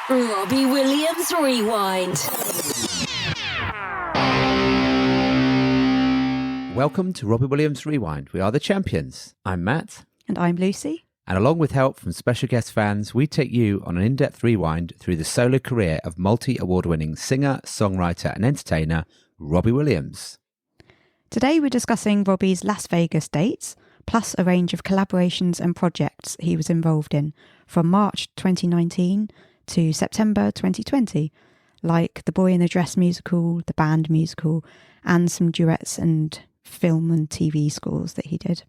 Robbie Williams Rewind. Welcome to Robbie Williams Rewind. We are the champions. I'm Matt. And I'm Lucy. And along with help from special guest fans, we take you on an in-depth rewind through the solo career of multi-award-winning singer, songwriter and entertainer, Robbie Williams. Today we're discussing Robbie's Las Vegas dates, plus a range of collaborations and projects he was involved in from March 2019 to September 2020, like the Boy in the Dress musical, the band musical, and some duets and film and TV scores that he did.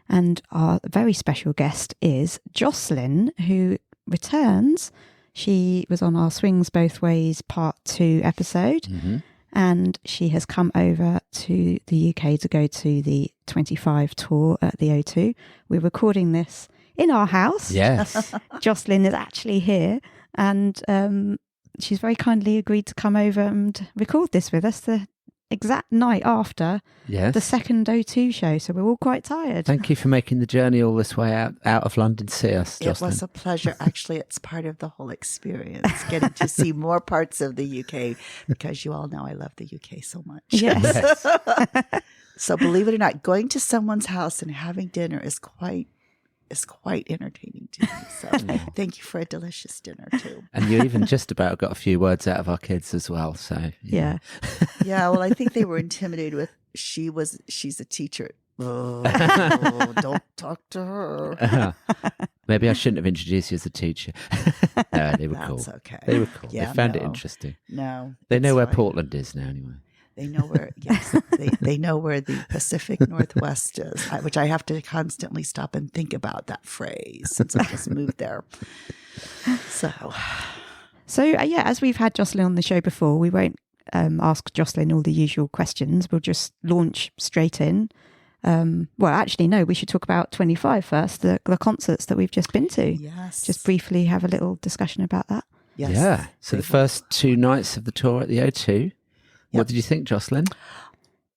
And our very special guest is Jocelyn, who returns. She was on our Swings Both Ways Part 2 episode, and she has come over to the UK to go to the 25 tour at the O2. We're recording this in our house. Yes. Jocelyn is actually here, and she's very kindly agreed to come over and record this with us the exact night after the second O2 show, so we're all quite tired. Thank you for making the journey all this way out of London to see us, Jocelyn. It was a pleasure. Actually, it's part of the whole experience, getting to see more parts of the UK, because you all know I love the UK so much. Yes. So believe it or not, going to someone's house and having dinner is quite entertaining to me. So thank you for a delicious dinner too. And you even just about got a few words out of our kids as well. So Yeah. Yeah, well, I think they were intimidated with she's a teacher. Oh, don't talk to her. Maybe I shouldn't have introduced you as a teacher. No, they were cool. That's okay. They were cool. Yeah, they found it interesting. No. They know where fine. Portland is now anyway. They know where, yes, they know where the Pacific Northwest is, which I have to constantly stop and think about that phrase since I just moved there. So as we've had Jocelyn on the show before, we won't ask Jocelyn all the usual questions. We'll just launch straight in. Well, actually, no, we should talk about 25 first, the concerts that we've just been to. Yes. Just briefly have a little discussion about that. Yes. Yeah. So the first 2 nights of the tour at the O2. What did you think, Jocelyn?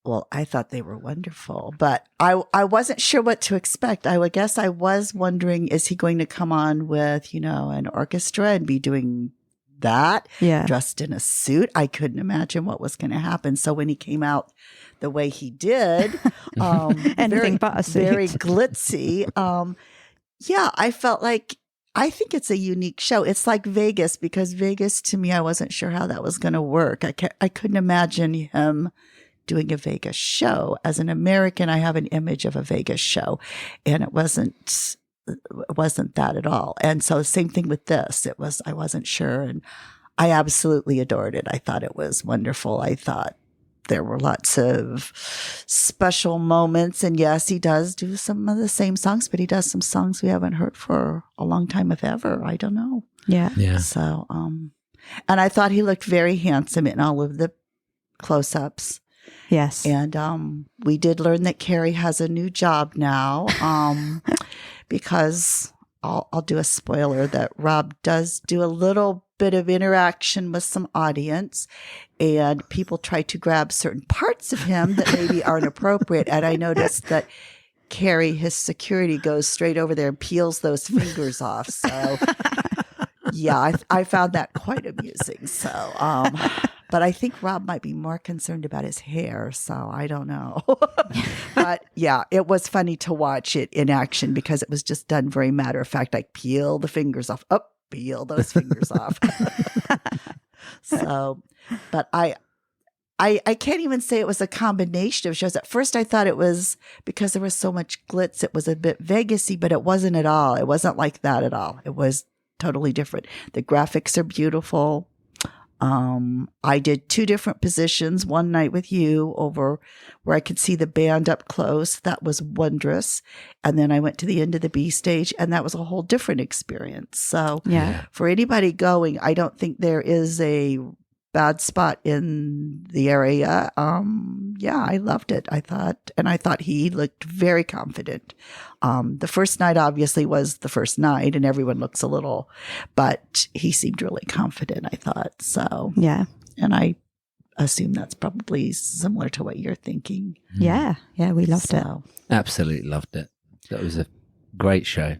Well, I thought they were wonderful, but I wasn't sure what to expect. I would guess I was wondering, is he going to come on with, an orchestra and be doing that? Yeah. Dressed in a suit? I couldn't imagine what was going to happen. So when he came out the way he did, Anything but a suit. Very glitzy. I felt like, I think it's a unique show. It's like Vegas, because Vegas, to me, I wasn't sure how that was going to work. I couldn't imagine him doing a Vegas show. As an American, I have an image of a Vegas show, and it wasn't that at all. And so same thing with this. I wasn't sure, and I absolutely adored it. I thought it was wonderful. I thought there were lots of special moments. And yes, he does do some of the same songs, but he does some songs we haven't heard for a long time, if ever. I don't know. Yeah. So, and I thought he looked very handsome in all of the close-ups. Yes. And we did learn that Carrie has a new job now, because I'll do a spoiler that Rob does do a little bit of interaction with some audience, and people try to grab certain parts of him that maybe aren't appropriate. And I noticed that Carrie, his security, goes straight over there and peels those fingers off. So yeah, I found that quite amusing. So, but I think Rob might be more concerned about his hair. So I don't know. But yeah, it was funny to watch it in action, because it was just done very matter of fact, like peel the fingers off. Oh, peel those fingers off. So, but I can't even say it was a combination of shows. At first, I thought it was because there was so much glitz, it was a bit Vegas-y, but it wasn't at all. It wasn't like that at all. It was totally different. The graphics are beautiful. I did 2 different positions one night with you over where I could see the band up close. That was wondrous. And then I went to the end of the B stage, and that was a whole different experience. So for anybody going, I don't think there is a bad spot in the area. I loved it. I thought he looked very confident. The first night obviously was the first night, and everyone looks a little, but he seemed really confident, I thought. So, yeah. And I assume that's probably similar to what you're thinking. Yeah. Yeah. We loved it. Absolutely loved it. That was a great show.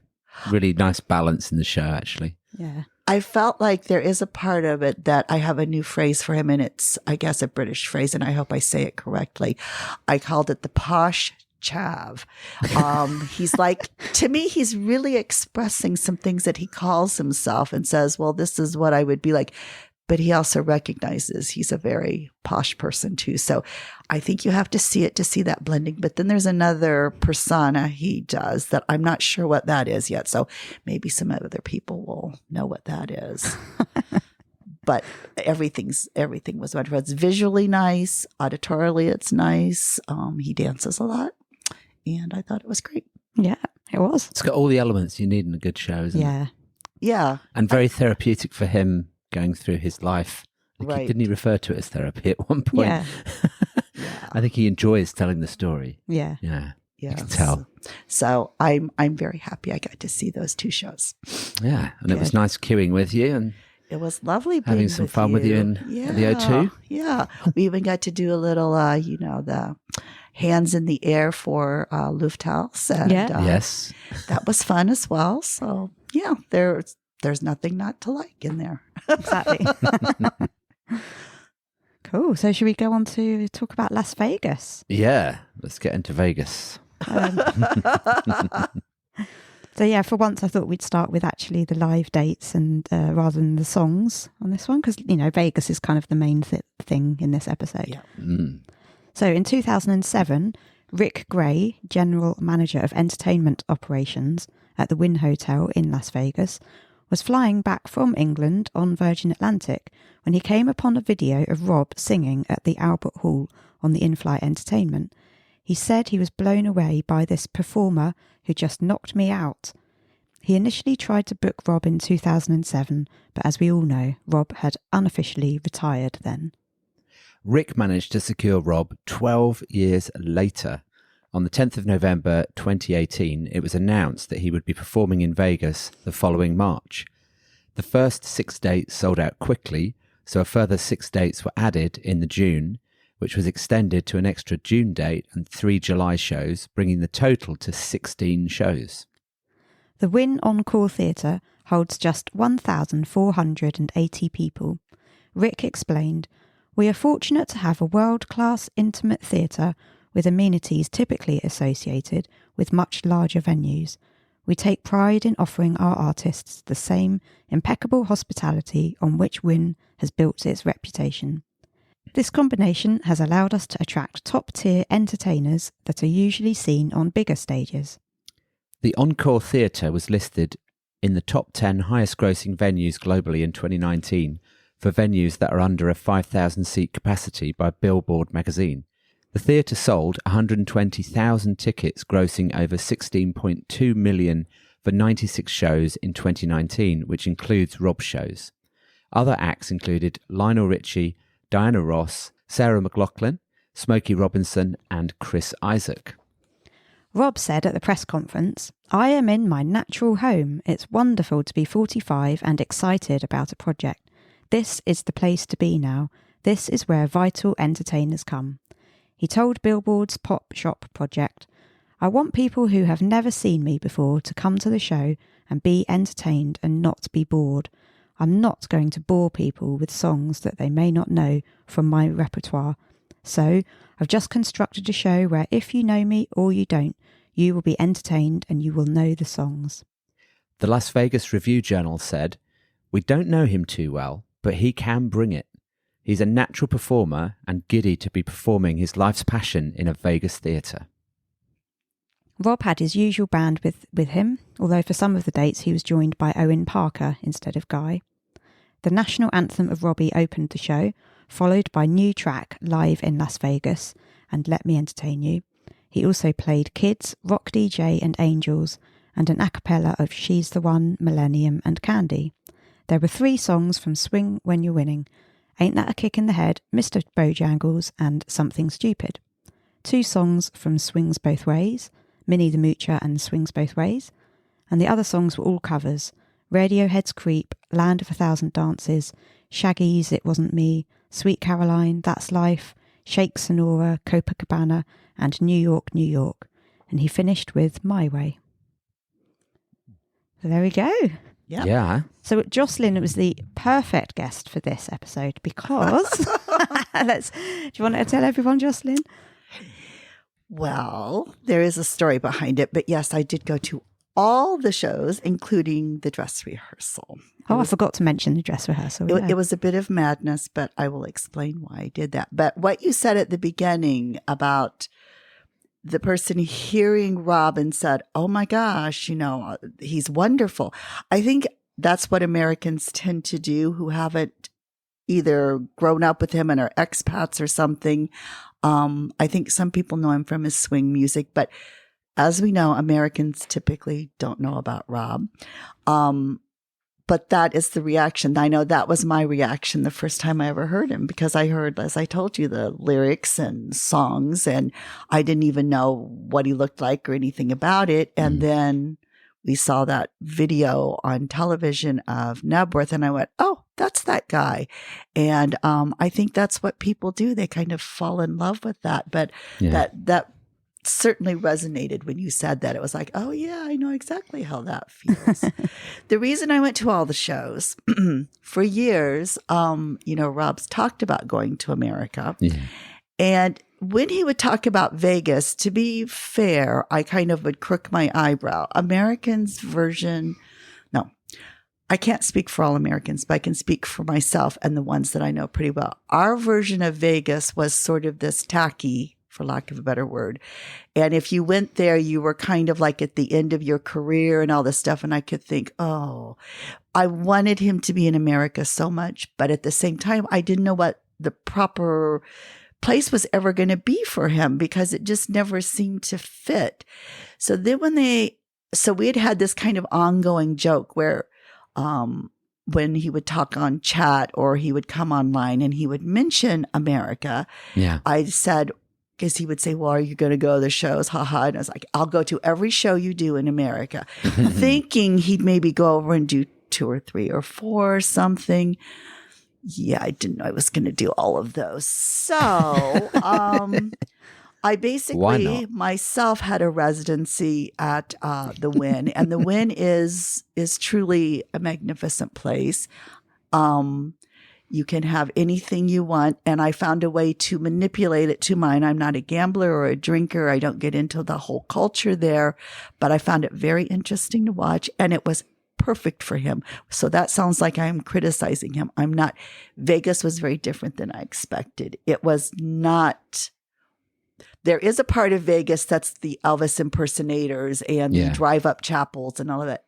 Really nice balance in the show, actually. Yeah. I felt like there is a part of it that I have a new phrase for him, and it's, I guess, a British phrase, and I hope I say it correctly. I called it the posh chav. He's like, to me, he's really expressing some things that he calls himself and says, well, this is what I would be like. But he also recognizes he's a very posh person too. So I think you have to see it to see that blending. But then there's another persona he does that I'm not sure what that is yet. So maybe some other people will know what that is. But everything was wonderful. It's visually nice. Auditorily, it's nice. He dances a lot. And I thought it was great. Yeah, it was. It's got all the elements you need in a good show, isn't it? Yeah. And very therapeutic for him going through his life. Right. Didn't he refer to it as therapy at one point? Yeah. I think he enjoys telling the story. Yeah. Yeah. Yes. You can tell. So I'm very happy I got to see those two shows. Yeah. And it was nice queuing with you and it was lovely being having some fun with you at the O2. Yeah. We even got to do a little, the hands in the air for Lufthansa. And, yes. That was fun as well. So, yeah, there's nothing not to like in there. Exactly. Cool. So should we go on to talk about Las Vegas? Yeah. Let's get into Vegas. So yeah, for once I thought we'd start with actually the live dates and rather than the songs on this one, because, Vegas is kind of the main thing in this episode. Yeah. Mm. So in 2007, Rick Gray, General Manager of Entertainment Operations at the Wynn Hotel in Las Vegas, was flying back from England on Virgin Atlantic when he came upon a video of Rob singing at the Albert Hall on the in-flight entertainment. He said he was blown away by this performer who just knocked me out. He initially tried to book Rob in 2007, but as we all know, Rob had unofficially retired then. Rick managed to secure Rob 12 years later. On the 10th of November 2018, it was announced that he would be performing in Vegas the following March. The first 6 dates sold out quickly, so a further 6 dates were added in the June, which was extended to an extra June date and 3 July shows, bringing the total to 16 shows. The Wynn Encore Theatre holds just 1,480 people. Rick explained, "We are fortunate to have a world-class intimate theatre with amenities typically associated with much larger venues. We take pride in offering our artists the same impeccable hospitality on which Wynn has built its reputation. This combination has allowed us to attract top-tier entertainers that are usually seen on bigger stages." The Encore Theatre was listed in the top 10 highest-grossing venues globally in 2019 for venues that are under a 5,000-seat capacity by Billboard magazine. The theatre sold 120,000 tickets, grossing over $16.2 million for 96 shows in 2019, which includes Rob's shows. Other acts included Lionel Richie, Diana Ross, Sarah McLachlan, Smokey Robinson, and Chris Isaac. Rob said at the press conference, "I am in my natural home. It's wonderful to be 45 and excited about a project. This is the place to be now. This is where vital entertainers come." He told Billboard's Pop Shop project, "I want people who have never seen me before to come to the show and be entertained and not be bored. I'm not going to bore people with songs that they may not know from my repertoire. So I've just constructed a show where if you know me or you don't, you will be entertained and you will know the songs." The Las Vegas Review-Journal said, "We don't know him too well, but he can bring it. He's a natural performer and giddy to be performing his life's passion in a Vegas theatre." Rob had his usual band with him, although for some of the dates he was joined by Owen Parker instead of Guy. The national anthem of Robbie opened the show, followed by new track Live in Las Vegas and Let Me Entertain You. He also played Kids, Rock DJ and Angels, and an a cappella of She's the One, Millennium and Candy. There were 3 songs from Swing When You're Winning, Ain't That a Kick in the Head, Mr. Bojangles and Something Stupid. 2 songs from Swings Both Ways, Minnie the Moocher and Swings Both Ways, and the other songs were all covers: Radiohead's Creep, Land of a Thousand Dances, Shaggy's It Wasn't Me, Sweet Caroline, That's Life, Shake Sonora, Copacabana, and New York, New York. And he finished with My Way. So there we go. Yeah. Yeah. So Jocelyn was the perfect guest for this episode because do you want to tell everyone, Jocelyn? Well, there is a story behind it, but yes, I did go to all the shows, including the dress rehearsal. I forgot to mention the dress rehearsal. It was a bit of madness, but I will explain why I did that. But what you said at the beginning about the person hearing Rob and said, oh my gosh, he's wonderful. I think that's what Americans tend to do who haven't either grown up with him and are expats or something. I think some people know him from his swing music, but as we know, Americans typically don't know about Rob. But that is the reaction. I know that was my reaction the first time I ever heard him, because I heard, as I told you, the lyrics and songs, and I didn't even know what he looked like or anything about it. And then we saw that video on television of Nebworth, and I went, oh, that's that guy. And I think that's what people do. They kind of fall in love with that. But that certainly resonated when you said that. It was like, oh yeah, I know exactly how that feels. The reason I went to all the shows for years, Rob's talked about going to America. Yeah. And when he would talk about Vegas, to be fair, I kind of would crook my eyebrow. Americans' version, no, I can't speak for all Americans, but I can speak for myself and the ones that I know pretty well. Our version of Vegas was sort of this tacky, for lack of a better word. And if you went there, you were kind of like at the end of your career and all this stuff. And I could think, oh, I wanted him to be in America so much. But at the same time, I didn't know what the proper place was ever going to be for him, because it just never seemed to fit. So then we had this kind of ongoing joke where, when he would talk on chat or he would come online and he would mention America, I said, because he would say, well, are you going to go to the shows? Haha. And I was like, I'll go to every show you do in America, thinking he'd maybe go over and do 2 or 3 or 4 or something. Yeah, I didn't know I was going to do all of those. So I basically myself had a residency at the Wynn, and the Wynn is truly a magnificent place. You can have anything you want, and I found a way to manipulate it to mine. I'm not a gambler or a drinker. I don't get into the whole culture there, but I found it very interesting to watch, and it was perfect for him. So that sounds like I'm criticizing him. I'm not. Vegas was very different than I expected. It was not. There is a part of Vegas that's the Elvis impersonators and the drive-up chapels and all of that.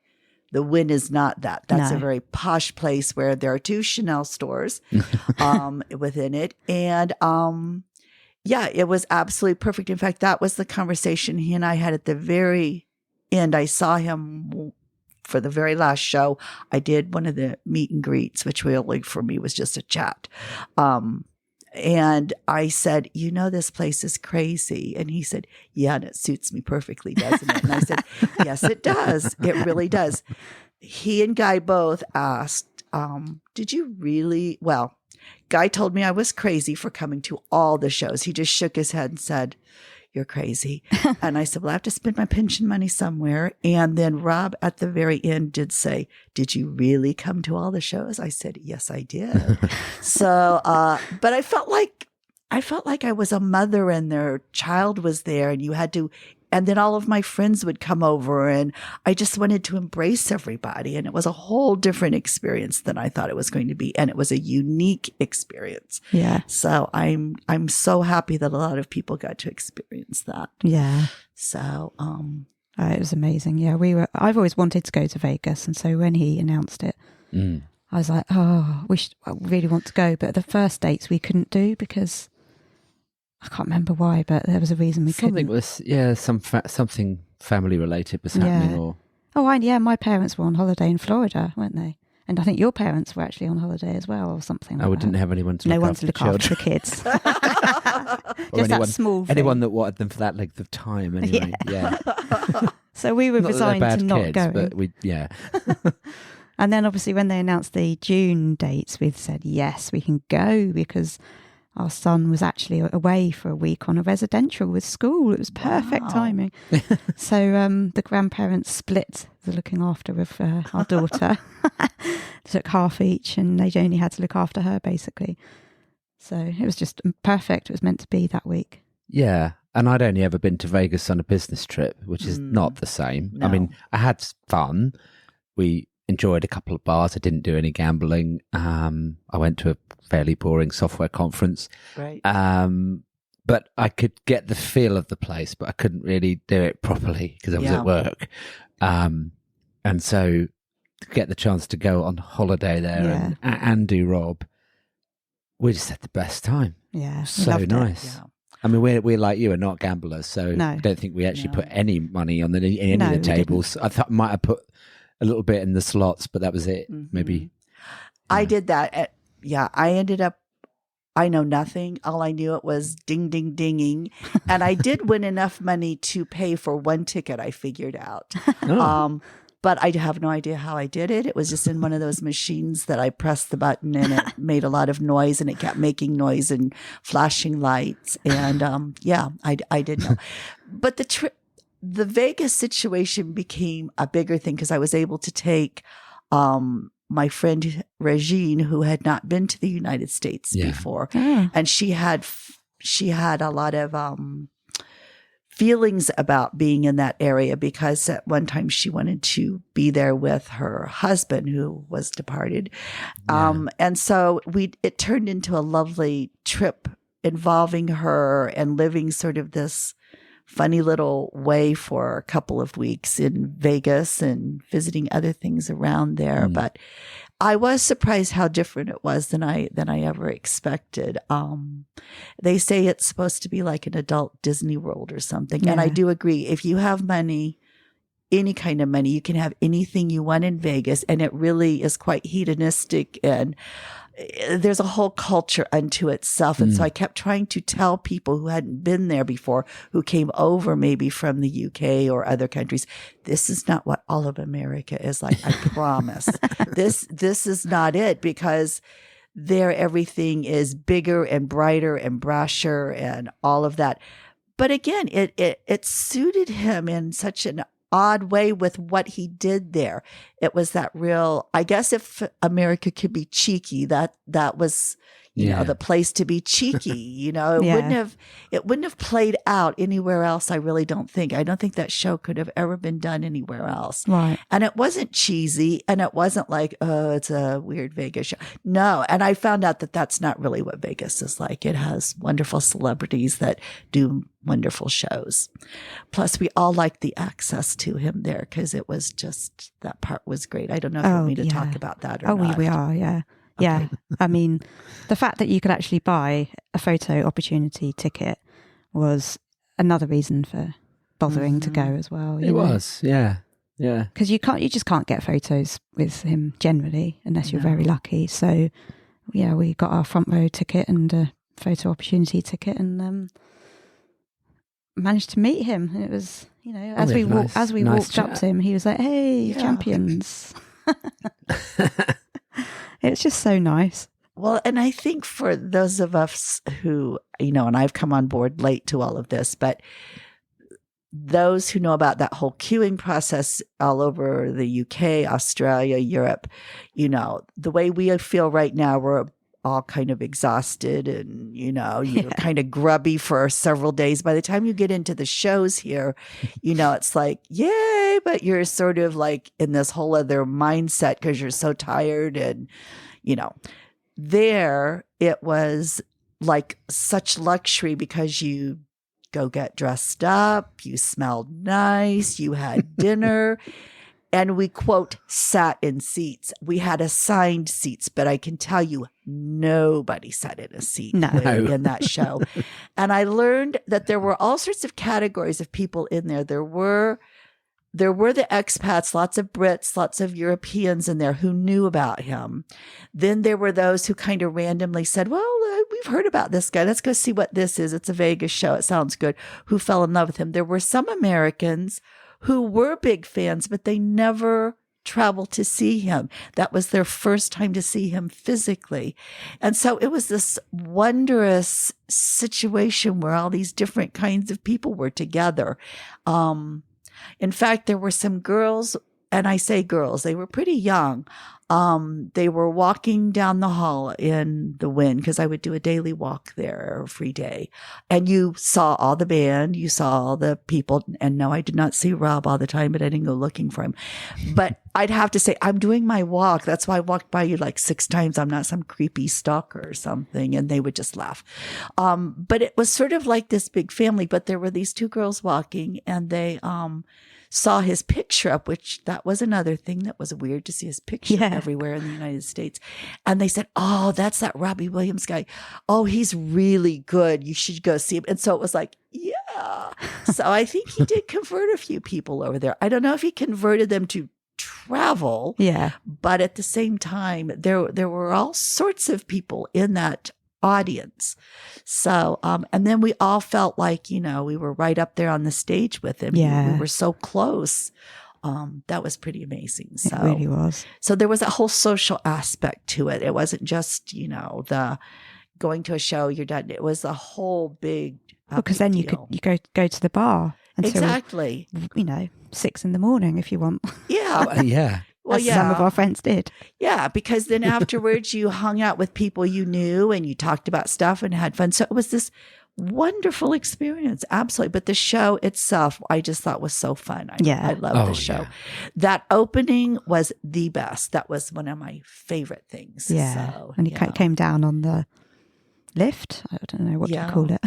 The Wynn is not that. That's a very posh place where there are 2 Chanel stores within it. And it was absolutely perfect. In fact, that was the conversation he and I had at the very end. I saw him for the very last show. I did one of the meet and greets, which really for me was just a chat. And I said, this place is crazy. And he said, yeah, and it suits me perfectly, doesn't it? And I said, yes, it does. It really does. He and Guy both asked, did you really? Well, Guy told me I was crazy for coming to all the shows. He just shook his head and said, you're crazy. And I said, well, I have to spend my pension money somewhere. And then Rob at the very end did say, did you really come to all the shows? I said, yes, I did. So, but I felt like I was a mother and their child was there, and you had to, and then all of my friends would come over, and I just wanted to embrace everybody. And it was a whole different experience than I thought it was going to be. And it was a unique experience. Yeah. So I'm so happy that a lot of people got to experience that. Yeah. So, it was amazing. Yeah. I've always wanted to go to Vegas. And so when he announced it, I was like, oh, I really want to go. But the first dates we couldn't do because I can't remember why, but there was a reason we couldn't. Something family related was happening, or my parents were on holiday in Florida, weren't they? And I think your parents were actually on holiday as well, or something. We didn't have anyone to look after the kids. Just that small thing. Anyone that wanted them for that length of time, anyway. Yeah. So we were resigned to not go. But And then obviously when they announced the June dates, we said yes, we can go, because our son was actually away for a week on a residential with school. It was perfect timing. So the grandparents split the looking after of our daughter. Took half each, and they only had to look after her, basically. So it was just perfect. It was meant to be that week. Yeah. And I'd only ever been to Vegas on a business trip, which is not the same. No. I mean, I had fun. We enjoyed a couple of bars. I didn't do any gambling. I went to a fairly boring software conference. Right. But I could get the feel of the place, but I couldn't really do it properly because I was at work. And so to get the chance to go on holiday there and do Rob, we just had the best time. Yeah. So nice. Yeah. I mean, we're like you, are not gamblers, so I don't think we actually put any money on any of the tables. I thought I might have put a little bit in the slots, but that was it. Maybe. I did that. I ended up, I know nothing. All I knew it was ding, ding, dinging. And I did win enough money to pay for one ticket, I figured out. But I have no idea how I did it. It was just in one of those machines that I pressed the button and it made a lot of noise, and it kept making noise and flashing lights. And I didn't know. But the Vegas situation became a bigger thing because I was able to take my friend Regine, who had not been to the United States before, and she had a lot of feelings about being in that area because at one time she wanted to be there with her husband who was departed. And so it turned into a lovely trip involving her and living sort of this funny little way for a couple of weeks in Vegas and visiting other things around there. But I was surprised how different it was than I ever expected. They say it's supposed to be like an adult Disney World or something. Yeah. And I do agree. If you have money, any kind of money, you can have anything you want in Vegas. And it really is quite hedonistic, and there's a whole culture unto itself. And so I kept trying to tell people who hadn't been there before, who came over maybe from the UK or other countries, this is not what all of America is like. I promise. This is not it, because there everything is bigger and brighter and brasher and all of that. But again, it suited him in such an odd way with what he did there. It was that real, I guess if America could be cheeky, that was, you know, the place to be cheeky. It wouldn't have played out anywhere else. I really don't think. I don't think that show could have ever been done anywhere else. Right. And it wasn't cheesy, and it wasn't like, oh, it's a weird Vegas show. No. And I found out that that's not really what Vegas is like. It has wonderful celebrities that do wonderful shows. Plus, we all liked the access to him there because it was just, that part was great. I don't know if you want me to talk about that or not. We are, yeah. Okay. Yeah. I mean, the fact that you could actually buy a photo opportunity ticket was another reason for bothering to go as well. It was, yeah. Yeah. Because you just can't get photos with him generally unless you're very lucky. So, yeah, we got our front row ticket and a photo opportunity ticket and managed to meet him. And it was, as we walked up to him, he was like, "Hey, champions." It's just so nice. Well, and I think for those of us who, and I've come on board late to all of this, but those who know about that whole queuing process all over the UK, Australia, Europe, the way we feel right now, we're all kind of exhausted and, you're kind of grubby for several days. By the time you get into the shows here, it's like, yay, but you're sort of like in this whole other mindset because you're so tired. And, there it was like such luxury because you go get dressed up, you smelled nice, you had dinner. And we, quote, sat in seats. We had assigned seats, but I can tell you nobody sat in a seat in that show. And I learned that there were all sorts of categories of people in there. There were the expats, lots of Brits, lots of Europeans in there who knew about him. Then there were those who kind of randomly said, well, we've heard about this guy. Let's go see what this is. It's a Vegas show. It sounds good. Who fell in love with him. There were some Americans who were big fans, but they never travel to see him. That was their first time to see him physically. And so it was this wondrous situation where all these different kinds of people were together. In fact, there were some girls, and I say girls, they were pretty young. They were walking down the hall in the wind, because I would do a daily walk there every day. And you saw all the band, you saw all the people. And no, I did not see Rob all the time, but I didn't go looking for him. But I'd have to say, I'm doing my walk. That's why I walked by you like 6 times. I'm not some creepy stalker or something. And they would just laugh. But it was sort of like this big family. But there were these 2 girls walking, and they, saw his picture up, which that was another thing that was weird, to see his picture everywhere in the United States. And they said, oh, that's that Robbie Williams guy. Oh, he's really good. You should go see him. And so it was like, yeah. So I think he did convert a few people over there. I don't know if he converted them to travel. Yeah. But at the same time, there were all sorts of people in that audience. So, and then we all felt like, we were right up there on the stage with him. Yeah. We were so close. That was pretty amazing. So, it really was. So there was a whole social aspect to it. It wasn't just, the going to a show, you're done. It was a whole big, because then deal. you go to the bar until, exactly, 6 a.m. if you want. Yeah. Yeah. Well, As some of our friends did. Yeah, because then afterwards you hung out with people you knew and you talked about stuff and had fun. So it was this wonderful experience. Absolutely. But the show itself, I just thought was so fun. I love the show. Yeah. That opening was the best. That was one of my favorite things. Yeah. So, and he came down on the lift. I don't know what to call it.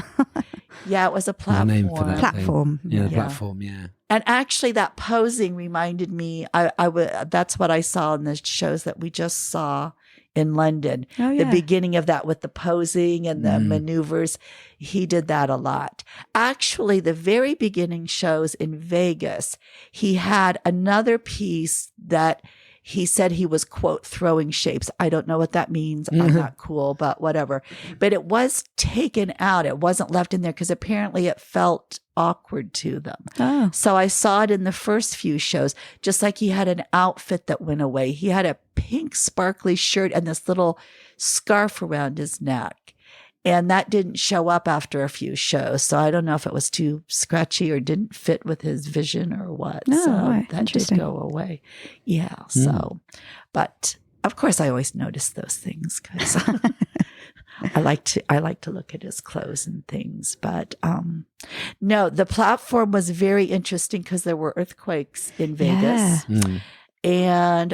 Yeah, it was a platform. The name for that platform. thing. Yeah, the platform, yeah. And actually that posing reminded me, that's what I saw in the shows that we just saw in London. Oh, yeah. The beginning of that with the posing and the maneuvers. He did that a lot. Actually, the very beginning shows in Vegas, he had another piece that he said he was, quote, throwing shapes. I don't know what that means. I'm not cool, but whatever. But it was taken out. It wasn't left in there because apparently it felt awkward to them. Oh. So I saw it in the first few shows, just like he had an outfit that went away. He had a pink sparkly shirt and this little scarf around his neck. And that didn't show up after a few shows. So I don't know if it was too scratchy or didn't fit with his vision or what. No, so right. that did go away. Yeah. So, but of course I always notice those things because I like to look at his clothes and things. But no, the platform was very interesting because there were earthquakes in Vegas. Yeah. And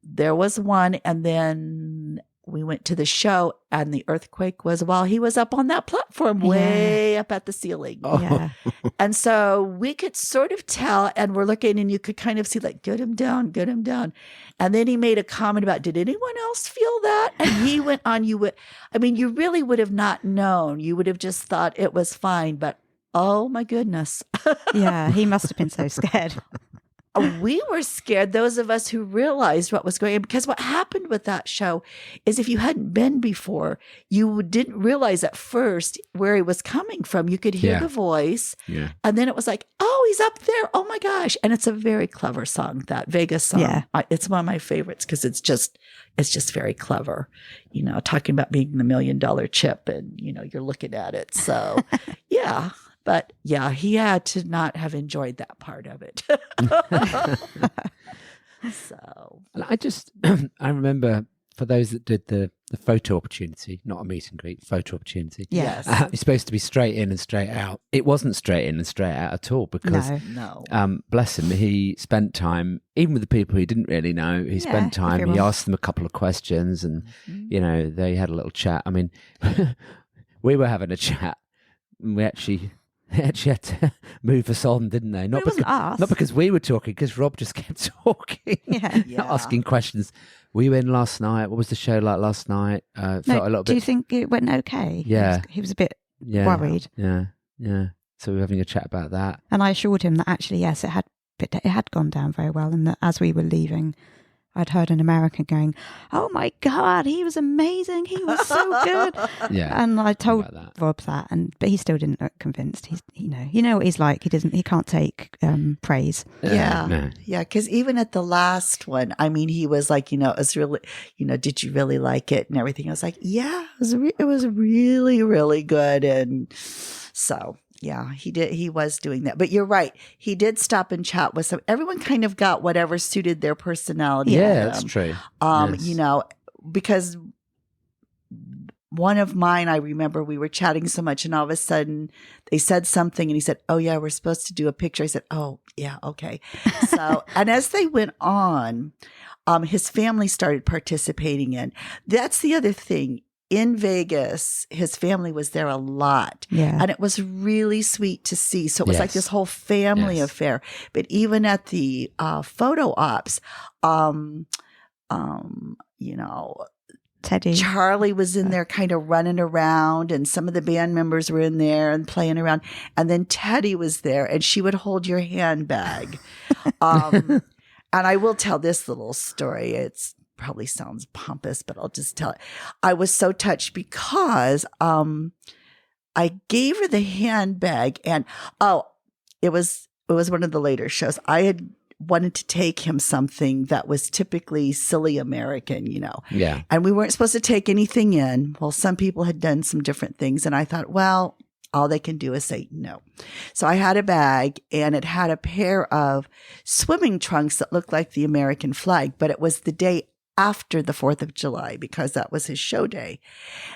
there was one, and then we went to the show, and the earthquake was while he was up on that platform, way up at the ceiling. Oh. Yeah. And so we could sort of tell, and we're looking, and you could kind of see, like, get him down. And then he made a comment about, did anyone else feel that? And he went on, you really would have not known. You would have just thought it was fine, but oh my goodness. Yeah, he must have been so scared. We were scared, those of us who realized what was going on, because what happened with that show is if you hadn't been before, you didn't realize at first where he was coming from. You could hear the voice, and then it was like, oh, he's up there. Oh my gosh. And it's a very clever song, that Vegas song. Yeah. It's one of my favorites because it's just very clever, talking about being the $1 million chip and, you're looking at it. So yeah. But yeah, he had to not have enjoyed that part of it. So I remember for those that did the photo opportunity, not a meet and greet, photo opportunity. Yes. It's supposed to be straight in and straight out. It wasn't straight in and straight out at all because, no. Bless him, he spent time, even with the people he didn't really know, he spent time, he asked them a couple of questions and, they had a little chat. I mean, we were having a chat and we actually had to move us on, didn't they? It wasn't us. Not because we were talking, because Rob just kept talking, asking questions. Were you in last night? What was the show like last night? Felt a little bit. Do you think it went okay? Yeah. He was a bit worried. Yeah. So we were having a chat about that. And I assured him that actually, yes, it had gone down very well, and that as we were leaving, I'd heard an American going, "Oh my God, he was amazing. He was so good." Yeah. And I told About that. Rob that, but he still didn't look convinced. He's, you know what he's like. He can't take praise. Yeah. No. Yeah. Because even at the last one, I mean, he was like, it was really, did you really like it and everything? I was like, yeah, it was really, really good. And so, yeah, he was doing that. But you're right. He did stop and chat with everyone kind of got whatever suited their personality. Yeah, that's true. Yes. Because one of mine, I remember we were chatting so much and all of a sudden they said something and he said, "Oh yeah, we're supposed to do a picture." I said, "Oh yeah, okay." So, and as they went on, his family started participating in. That's the other thing. In Vegas, his family was there a lot. Yeah. And it was really sweet to see. So it was like Yes. this whole family Yes. affair. But even at the photo ops, Teddy. Charlie was in there kind of running around and some of the band members were in there and playing around. And then Teddy was there and she would hold your handbag. And I will tell this little story. It's probably sounds pompous, but I'll just tell it. I was so touched because I gave her the handbag and it was one of the later shows. I had wanted to take him something that was typically silly American, Yeah. and we weren't supposed to take anything in. Well, some people had done some different things. And I thought, well, all they can do is say no. So I had a bag and it had a pair of swimming trunks that looked like the American flag, but it was the day after the 4th of July because that was his show day.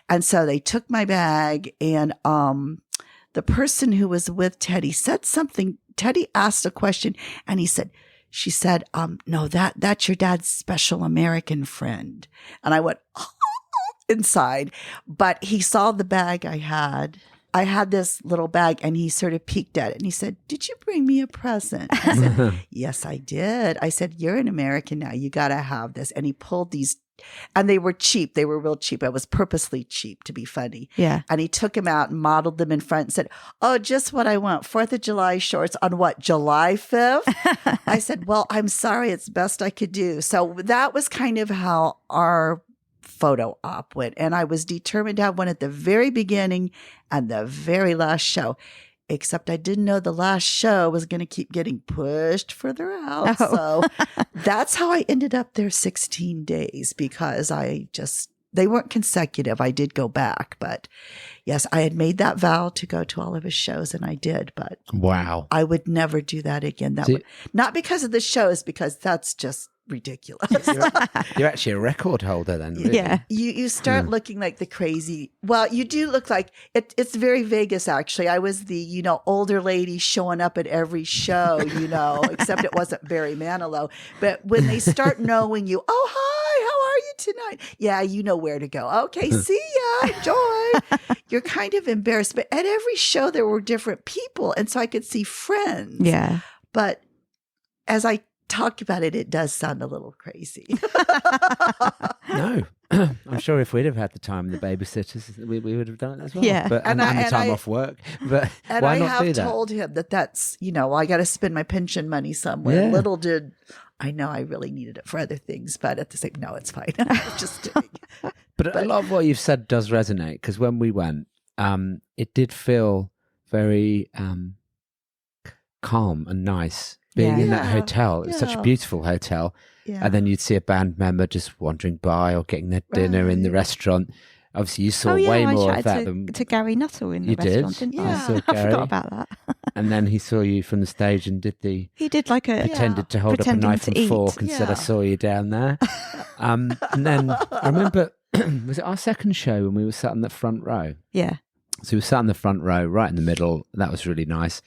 And so they took my bag and the person who was with Teddy said something. Teddy asked a question and she said, "No, that's your dad's special American friend." And I went inside, but he saw the bag I had. I had this little bag and he sort of peeked at it and he said, "Did you bring me a present?" I said, "Yes, I did." I said, "You're an American now. You got to have this." And he pulled these, and they were cheap. They were real cheap. It was purposely cheap to be funny. Yeah. And he took them out and modeled them in front and said, "Oh, just what I want. 4th of July shorts on what, July 5th?" I said, "Well, I'm sorry. It's best I could do." So that was kind of how our photo op went. And I was determined to have one at the very beginning and the very last show. Except I didn't know the last show was going to keep getting pushed further out. Oh. So that's how I ended up there 16 days because they weren't consecutive. I did go back, but yes, I had made that vow to go to all of his shows and I did, but Wow. I would never do that again. Not because of the shows, because that's just ridiculous. You're actually a record holder then. Really. Yeah. You start looking like the crazy. Well, you do look like it's very Vegas. Actually, I was the older lady showing up at every show. Except it wasn't Barry Manilow. But when they start knowing you, "Oh hi, how are you tonight?" Yeah, you know where to go. Okay, see ya, enjoy. You're kind of embarrassed, but at every show there were different people, and so I could see friends. Yeah. But as I talk about it, it does sound a little crazy. No, I'm sure if we'd have had the time and the babysitters, we would have done it as well. Yeah. But, and the time off work. But and why I not have do that? told him that's, I got to spend my pension money somewhere. Yeah. Little did I know I really needed it for other things, but at the same, no, it's fine. I'm just kidding. But a lot of what you've said does resonate because when we went, it did feel very calm and nice being in that hotel. It was such a beautiful hotel. Yeah. And then you'd see a band member just wandering by or getting their dinner in the restaurant. Obviously, you saw way more of that than to Gary Nuttall in the restaurant, didn't Yeah. I? saw I Gary. forgot about that. And then he saw you from the stage and did the He did like a pretended to hold up a pretending knife to and eat. fork and said, "I Yeah. saw you down there." And then I remember, was it our second show when we were sat in the front row? Yeah. So we were sat in the front row, right in the middle. That was really nice.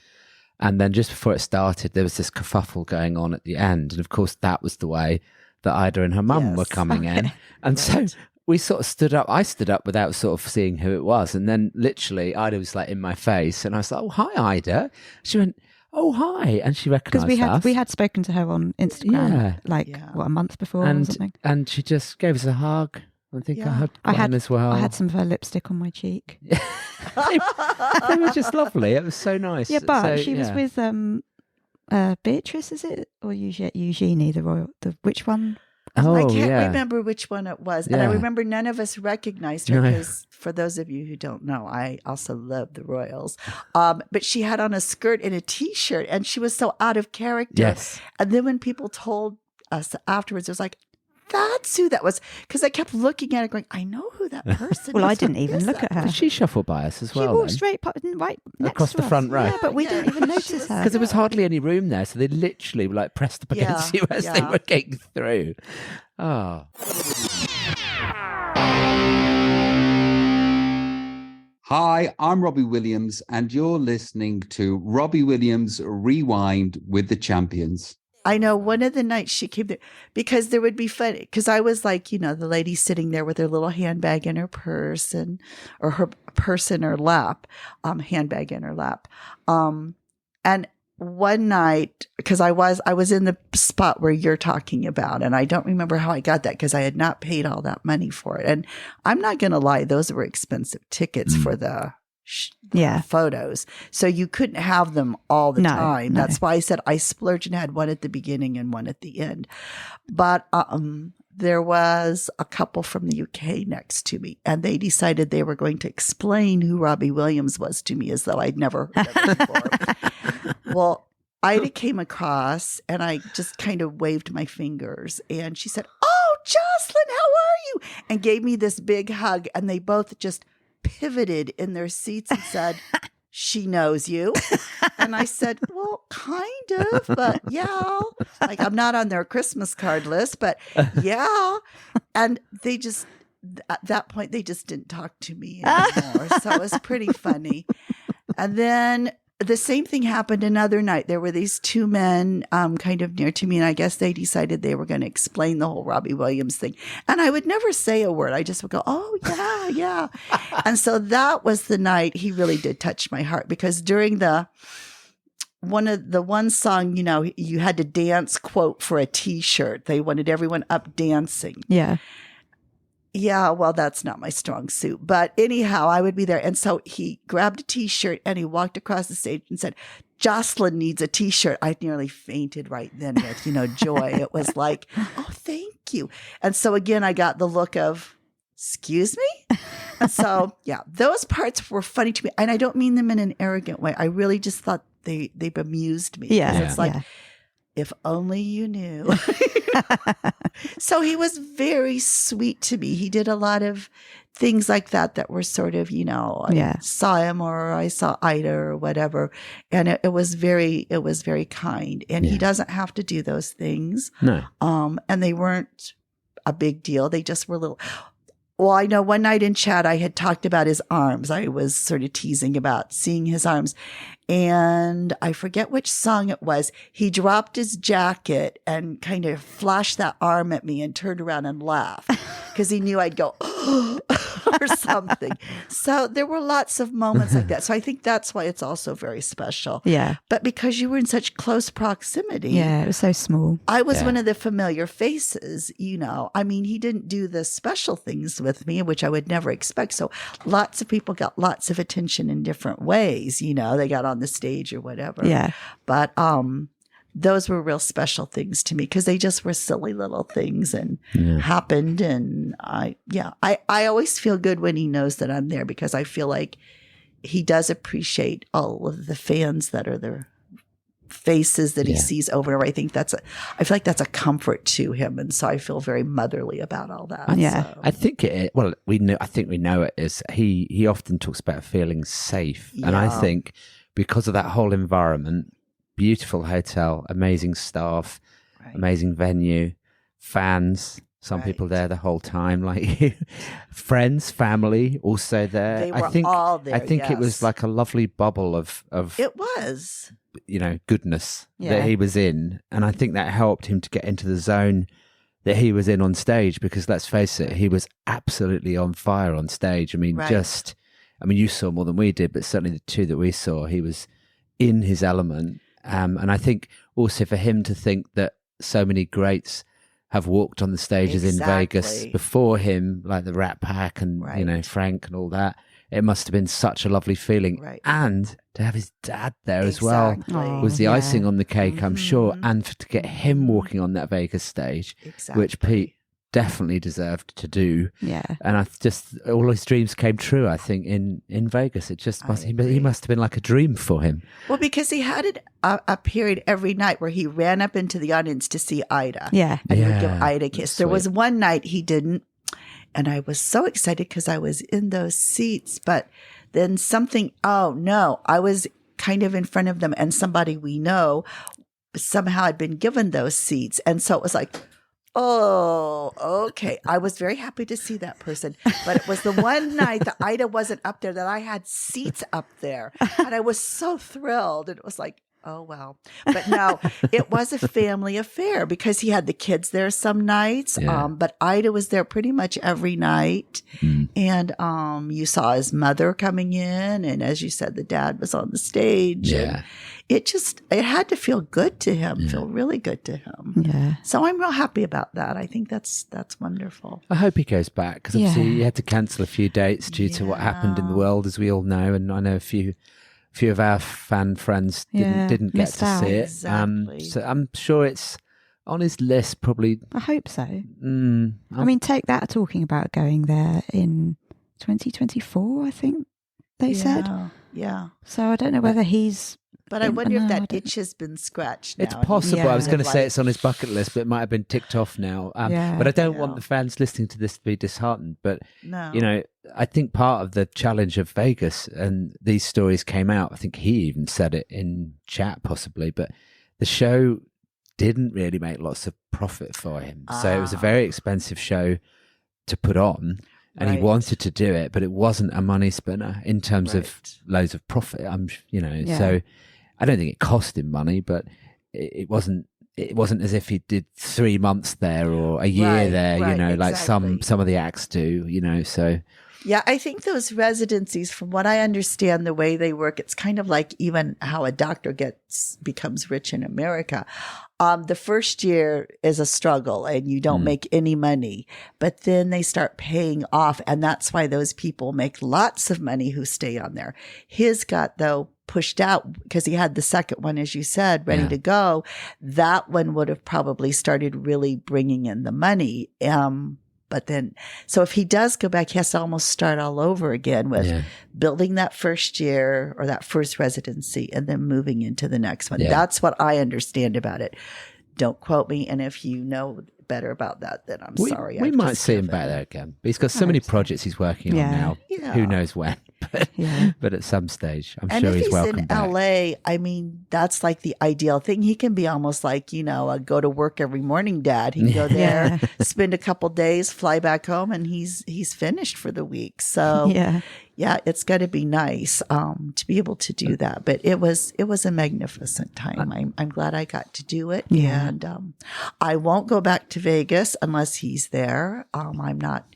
And then just before it started, there was this kerfuffle going on at the end. And of course, that was the way that Ida and her mum were coming in. And so we sort of stood up. I stood up without sort of seeing who it was. And then literally Ida was like in my face. And I was like, "Oh, hi, Ida." She went, "Oh, hi." And she recognised us. We had spoken to her on Instagram a month before or something. And she just gave us a hug. I think I hugged Glenn as well. I had some of her lipstick on my cheek. They were just lovely. It was so nice. Yeah, but she was with Beatrice, is it? Or Eugenie, the royal, which one? Oh, I can't yeah. remember which one it was. And I Yeah. remember none of us recognized her No. because for those of you who don't know, I also love the Royals. But she had on a skirt and a T-shirt and she was so out of character. Yes. And then when people told us afterwards, it was like, that's who that was. Because I kept looking at it going, I know who that person Well, is. I didn't Who even is look that at her. Did she shuffle by us as She well? walked then? straight right next Across to the us. front row. Yeah, but we Yeah. didn't even She notice was- her. Because there was hardly any room there, so they literally were like pressed up against Yeah, you as they yeah. were getting through. Oh. Hi, I'm Robbie Williams, and you're listening to Robbie Williams Rewind with the Champions. I know one of the nights she came there because there would be fun because I was like, the lady sitting there with her little handbag in her purse or her purse in her lap, handbag in her lap. And one night, because I was in the spot where you're talking about, and I don't remember how I got that because I had not paid all that money for it. And I'm not going to lie, those were expensive tickets for the Yeah. photos. So you couldn't have them all the No, time. no. That's why I said I splurged and had one at the beginning and one at the end. But there was a couple from the UK next to me, and they decided they were going to explain who Robbie Williams was to me as though I'd never heard of him before. Well, Ida came across and I just kind of waved my fingers and she said, "Oh, Jocelyn, how are you?" And gave me this big hug, and they both just pivoted in their seats and said, "She knows you." And I said, "Well, kind of, but yeah." Like, I'm not on their Christmas card list, but yeah. And they just, at that point, they just didn't talk to me anymore. So it was pretty funny. And then the same thing happened another night. There were these two men kind of near to me, and I guess they decided they were going to explain the whole Robbie Williams thing. And I would never say a word. I just would go, "Oh, yeah, yeah." And so that was the night he really did touch my heart, because during one song, you had to dance quote for a T-shirt. They wanted everyone up dancing. Yeah. Yeah, well, that's not my strong suit. But anyhow, I would be there. And so he grabbed a T-shirt and he walked across the stage and said, "Jocelyn needs a T-shirt." I nearly fainted right then with, joy. It was like, "Oh, thank you." And so again, I got the look of, "Excuse me?" And so, yeah, those parts were funny to me. And I don't mean them in an arrogant way. I really just thought they bemused me. Yeah. 'Cause it's like, yeah. if only you knew. So he was very sweet to me. He did a lot of things like that were sort of, I saw him or I saw Ida or whatever. And it was very kind. And he doesn't have to do those things. No. And they weren't a big deal. They just were little. Well, I know one night in chat, I had talked about his arms. I was sort of teasing about seeing his arms. And I forget which song it was. He dropped his jacket and kind of flashed that arm at me and turned around and laughed because he knew I'd go or something. So there were lots of moments like that. So I think that's why it's also very special. Yeah. But because you were in such close proximity. Yeah. It was so small. I was one of the familiar faces, I mean, he didn't do the special things with me, which I would never expect. So lots of people got lots of attention in different ways. They got on the stage or whatever. Yeah. But those were real special things to me because they just were silly little things and happened. And I always feel good when he knows that I'm there because I feel like he does appreciate all of the fans that are there. Faces that he sees over and over. I feel like that's a comfort to him, and so I feel very motherly about all that. Yeah. So. I think I think we know it is. He often talks about feeling safe, and I Yeah. think because of that whole environment, beautiful hotel, amazing staff, Right. amazing venue, fans. Some Right. people there the whole time, like you, friends, family, also there. They were I think all there. I think it yes. was like a lovely bubble of It was. goodness Yeah. that he was in, and I think that helped him to get into the zone that he was in on stage, because let's face it, he was absolutely on fire on stage. I mean, Right. you saw more than we did, but certainly the two that we saw, he was in his element. And I think also for him to think that so many greats have walked on the stages in Vegas Exactly. before him, like the Rat Pack and Right. Frank and all that. It must have been such a lovely feeling. Right. And to have his dad there as well Exactly. was the yeah. icing on the cake, I'm sure. And to get him walking on that Vegas stage, which Pete definitely deserved to do. Yeah. And all his dreams came true, I think, in Vegas. It just he must have been like a dream for him. Well, because he had a period every night where he ran up into the audience to see Ida. Yeah. And he would give Ida a kiss. That's There was sweet. one night he didn't. And I was so excited because I was in those seats. But then I was kind of in front of them, and somebody we know somehow had been given those seats. And so it was like, oh, okay. I was very happy to see that person. But it was the one night that Ida wasn't up there that I had seats up there. And I was so thrilled. And it was like, oh, well. But no, it was a family affair because he had the kids there some nights. Yeah. But Ida was there pretty much every night. And you saw his mother coming in. And as you said, the dad was on the stage. Yeah. And it had to feel good to him, feel really good to him. Yeah. So I'm real happy about that. I think that's wonderful. I hope he goes back because obviously he had to cancel a few dates due to what happened in the world, as we all know. And I know a few of our fan friends didn't get missed to out. see it. Exactly. So I'm sure it's on his list probably. I hope so. I mean, take that talking about going there in 2024, I think they said. Yeah. So I don't know whether he's... But I wonder if I that don't- itch has been scratched now. It's possible. I was Yeah. going to say it's on his bucket list, but it might have been ticked off now. But I don't want the fans listening to this to be disheartened. But, No. you know, I think part of the challenge of Vegas, and these stories came out, I think he even said it in chat possibly, but the show didn't really make lots of profit for him. So it was a very expensive show to put on. And he Right. wanted to do it, but it wasn't a money spinner in terms of loads of profit. So I don't think it cost him money, but it wasn't as if he did 3 months there or a year there, like exactly. some of the acts do, so. Yeah, I think those residencies, from what I understand, the way they work, it's kind of like even how a doctor becomes rich in America. The first year is a struggle and you don't make any money, but then they start paying off. And that's why those people make lots of money who stay on there. His got, though, pushed out because he had the second one, as you said, ready to go. That one would have probably started really bringing in the money. But then, so if he does go back, he has to almost start all over again with building that first year or that first residency and then moving into the next one. Yeah. That's what I understand about it. Don't quote me. And if you know better about that, then I'm sorry. We I've might just see him given- back there again. But he's got so many projects he's working on now. Yeah. Who knows when? But at some stage, I'm And sure if he's he's welcome in back. LA, I mean, that's like the ideal thing. He can be almost like, a go to work every morning dad. He can go there, spend a couple days, fly back home, and he's finished for the week. So yeah, it's got to be nice to be able to do that. But it was a magnificent time. I'm glad I got to do it. Yeah. And I won't go back to Vegas unless he's there. I'm not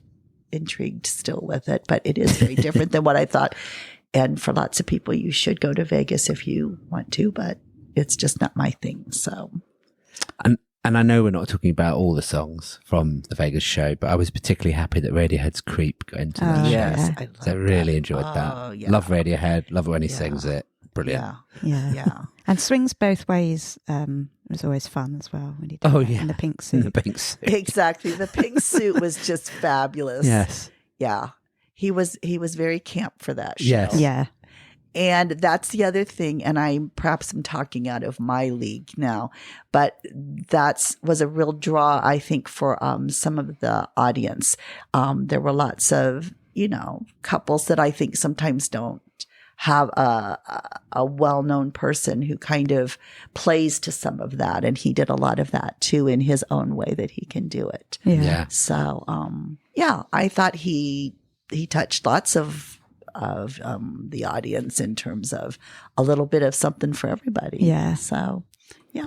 intrigued still with it, but it is very different than what I thought. And for lots of people, you should go to Vegas if you want to, but it's just not my thing. So, And I know we're not talking about all the songs from the Vegas show, but I was particularly happy that Radiohead's Creep got into the show. yes, I So I really enjoyed Oh, that. yeah. Love Radiohead. Love it when he sings it. Brilliant. Yeah. And swings both ways. Was always fun as well when he did Oh, that yeah. in the pink In suit. the pink suit. Exactly. The pink suit was just fabulous. Yes. Yeah. He was very camp for that show. Yes. Yeah. And that's the other thing. And I'm talking out of my league now, but was a real draw, I think, for some of the audience. There were lots of, couples that I think sometimes don't have a well-known person who kind of plays to some of that. And he did a lot of that too in his own way that he can do it. Yeah. So, I thought he touched lots of the audience in terms of a little bit of something for everybody. Yeah. So, yeah.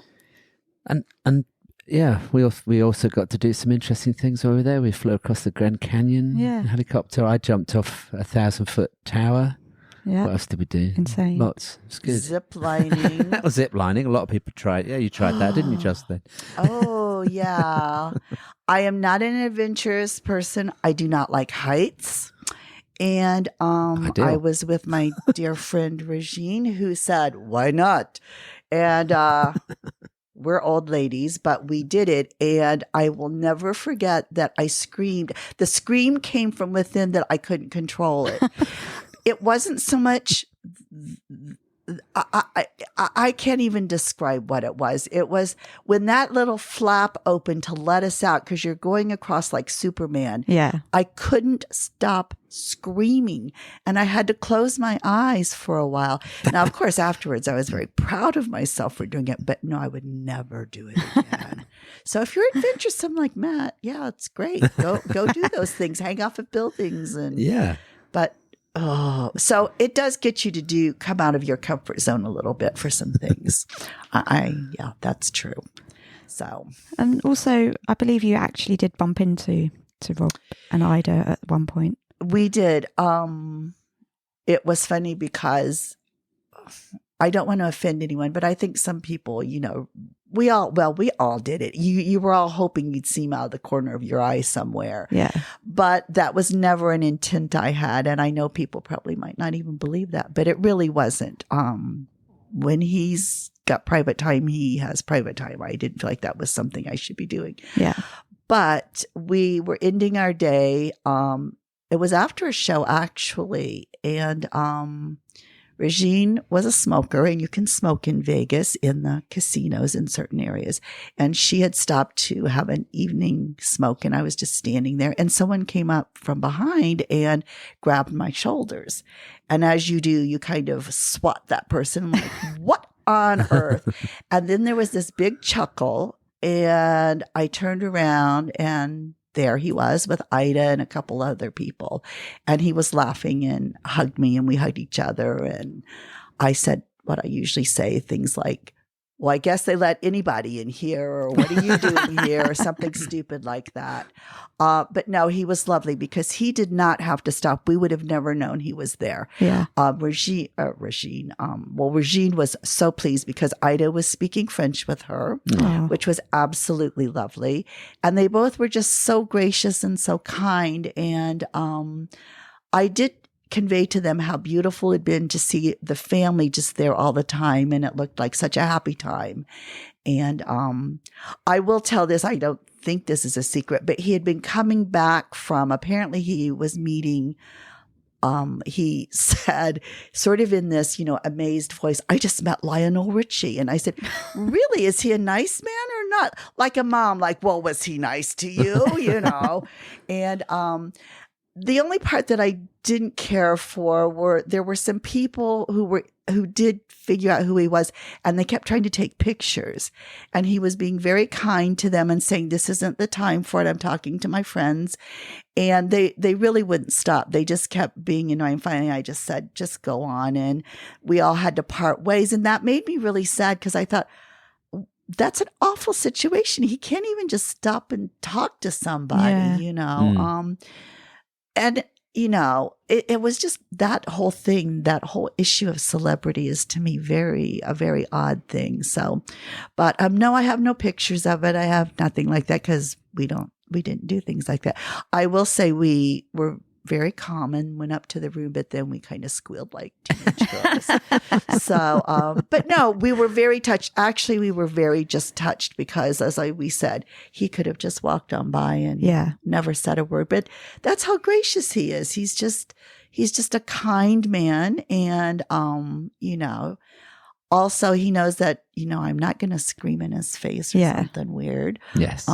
And yeah, we also got to do some interesting things over there. We flew across the Grand Canyon in helicopter. I jumped off a 1,000-foot tower. Yeah. What else did we do? Insane. Lots. It's good. Zip lining. That was zip lining. A lot of people tried. Yeah, you tried that, didn't you, Jocelyn? Oh, yeah. I am not an adventurous person. I do not like heights. And Ideal. I was with my dear friend Regine, who said, "Why not?" And we're old ladies, but we did it. And I will never forget that I screamed. The scream came from within that I couldn't control it. It wasn't so much, I can't even describe what it was. It was when that little flap opened to let us out, because you're going across like Superman. Yeah. I couldn't stop screaming, and I had to close my eyes for a while. Now, of course, afterwards, I was very proud of myself for doing it, but no, I would never do it again. So if you're adventuresome like Matt, yeah, it's great. Go do those things, hang off of buildings, and Yeah. But so it does get you to come out of your comfort zone a little bit for some things. Yeah, that's true. So, And also, I believe you actually did bump into Rob and Ida at one point. we did. It was funny because I don't want to offend anyone, but I think some people, we all did it. You were all hoping you'd see him out of the corner of your eye somewhere. Yeah. But that was never an intent I had. And I know people probably might not even believe that, but it really wasn't. When he's got private time, he has private time. I didn't feel like that was something I should be doing. Yeah. But we were ending our day. It was after a show, actually. And Regine was a smoker, and you can smoke in Vegas in the casinos in certain areas. And she had stopped to have an evening smoke, and I was just standing there. And someone came up from behind and grabbed my shoulders. And as you do, you kind of swat that person. I'm like, what on earth? And then there was this big chuckle, and I turned around, and there he was with Ida and a couple other people. And he was laughing and hugged me, and we hugged each other. And I said what I usually say, things like, well, I guess they let anybody in here, or what are you doing here, or something stupid like that. But no, he was lovely because he did not have to stop. We would have never known he was there. Yeah. Regine was so pleased because Ida was speaking French with her, Oh. which was absolutely lovely. And they both were just so gracious and so kind. And I did convey to them how beautiful it had been to see the family just there all the time. And it looked like such a happy time. And I will tell this, I don't think this is a secret, but he had been coming back from, apparently he was meeting, he said, sort of in this, amazed voice, I just met Lionel Richie. And I said, really? Is he a nice man or not? Like a mom, like, well, was he nice to you? And the only part that I didn't care for there were some people who did figure out who he was, and they kept trying to take pictures, and he was being very kind to them and saying, this isn't the time for it. I'm talking to my friends. And they really wouldn't stop. They just kept being annoying. Finally, I just said, just go on. And we all had to part ways. And that made me really sad because I thought, that's an awful situation. He can't even just stop and talk to somebody, And, it was just that whole thing, that whole issue of celebrity is to me a very odd thing. So, but no, I have no pictures of it. I have nothing like that because we didn't do things like that. I will say we were very calm and went up to the room, but then we kind of squealed like teenage girls. So, but no, we were very touched. Actually, we were very just touched because, as we said, he could have just walked on by and never said a word. But that's how gracious he is. He's just a kind man, and also he knows that I'm not going to scream in his face or something weird. Yes.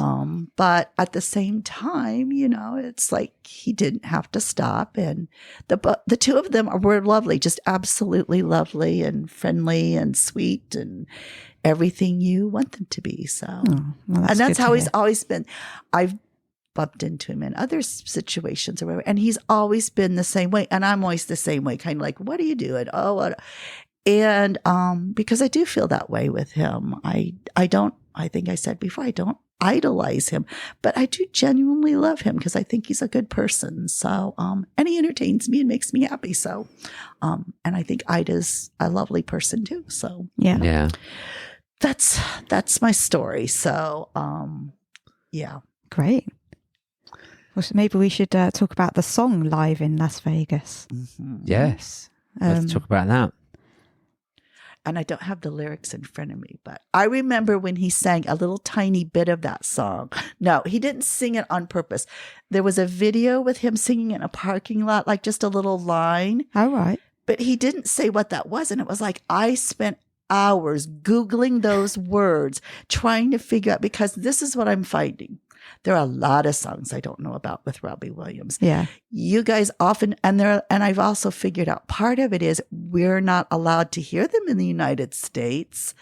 But at the same time, it's like he didn't have to stop, and the two of them were lovely, just absolutely lovely and friendly and sweet and everything you want them to be. So, that's how he's always been. I've bumped into him in other situations or whatever, and he's always been the same way, and I'm always the same way, kind of like, what are you doing? Oh, what? And because I do feel that way with him. I think I said before, I don't idolize him, but I do genuinely love him because I think he's a good person. So, and he entertains me and makes me happy. So, and I think Ida's a lovely person too. So, Yeah. That's my story. So, yeah. Great. Well, so maybe we should talk about the song live in Las Vegas. Yes. Let's talk about that. And I don't have the lyrics in front of me, but I remember when he sang a little tiny bit of that song. No, he didn't sing it on purpose. There was a video with him singing in a parking lot, like just a little line. Oh, right. But he didn't say what that was. And it was like I spent hours Googling those words, trying to figure out, because this is what I'm finding. There are a lot of songs I don't know about with Robbie Williams. Yeah. You guys often, and I've also figured out part of it is we're not allowed to hear them in the United States,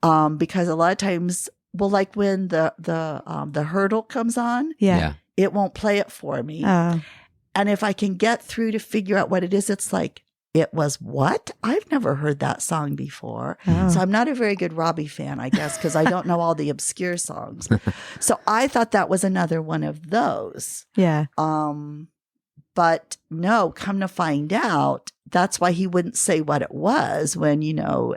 because a lot of times, well, like when the hurdle comes on, Yeah. it won't play it for me. And if I can get through to figure out what it is, it's like, it was what? I've never heard that song before. Oh. So I'm not a very good Robbie fan, I guess, because I don't know all the obscure songs. So I thought that was another one of those. Yeah. But no, come to find out, that's why he wouldn't say what it was when,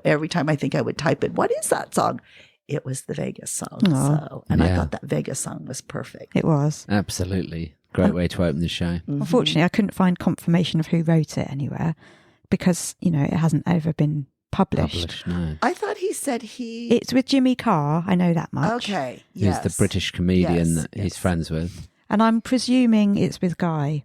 every time I think I would type in, what is that song? It was the Vegas song. Oh. I thought that Vegas song was perfect. It was. Absolutely. Great way to open the show. Unfortunately, I couldn't find confirmation of who wrote it anywhere because, it hasn't ever been published. No. I thought he said It's with Jimmy Carr. I know that much. Okay. He's Yes. the British comedian Yes, that he's yes. friends with. And I'm presuming it's with Guy.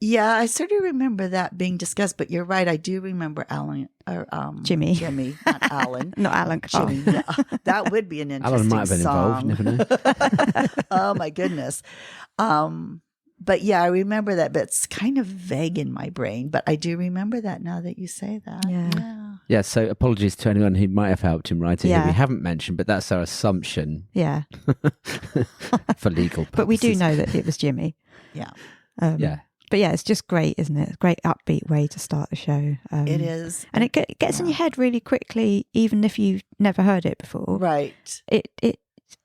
Yeah, I sort of remember that being discussed, but you're right. I do remember Alan or Jimmy. Jimmy, not Alan. Not Alan Carr. Jimmy. Yeah. That would be an Alan interesting might have been song. involved, never know. Oh my goodness. But yeah, I remember that, but it's kind of vague in my brain. But I do remember that now that you say that. Yeah. Yeah, so apologies to anyone who might have helped him write it Yeah. who we haven't mentioned, but that's our assumption Yeah. for legal purposes. But we do know that it was Jimmy. Yeah. Yeah. But yeah, it's just great, isn't it? It's a great upbeat way to start the show. It is. And it gets in your head really quickly, even if you've never heard it before. Right. It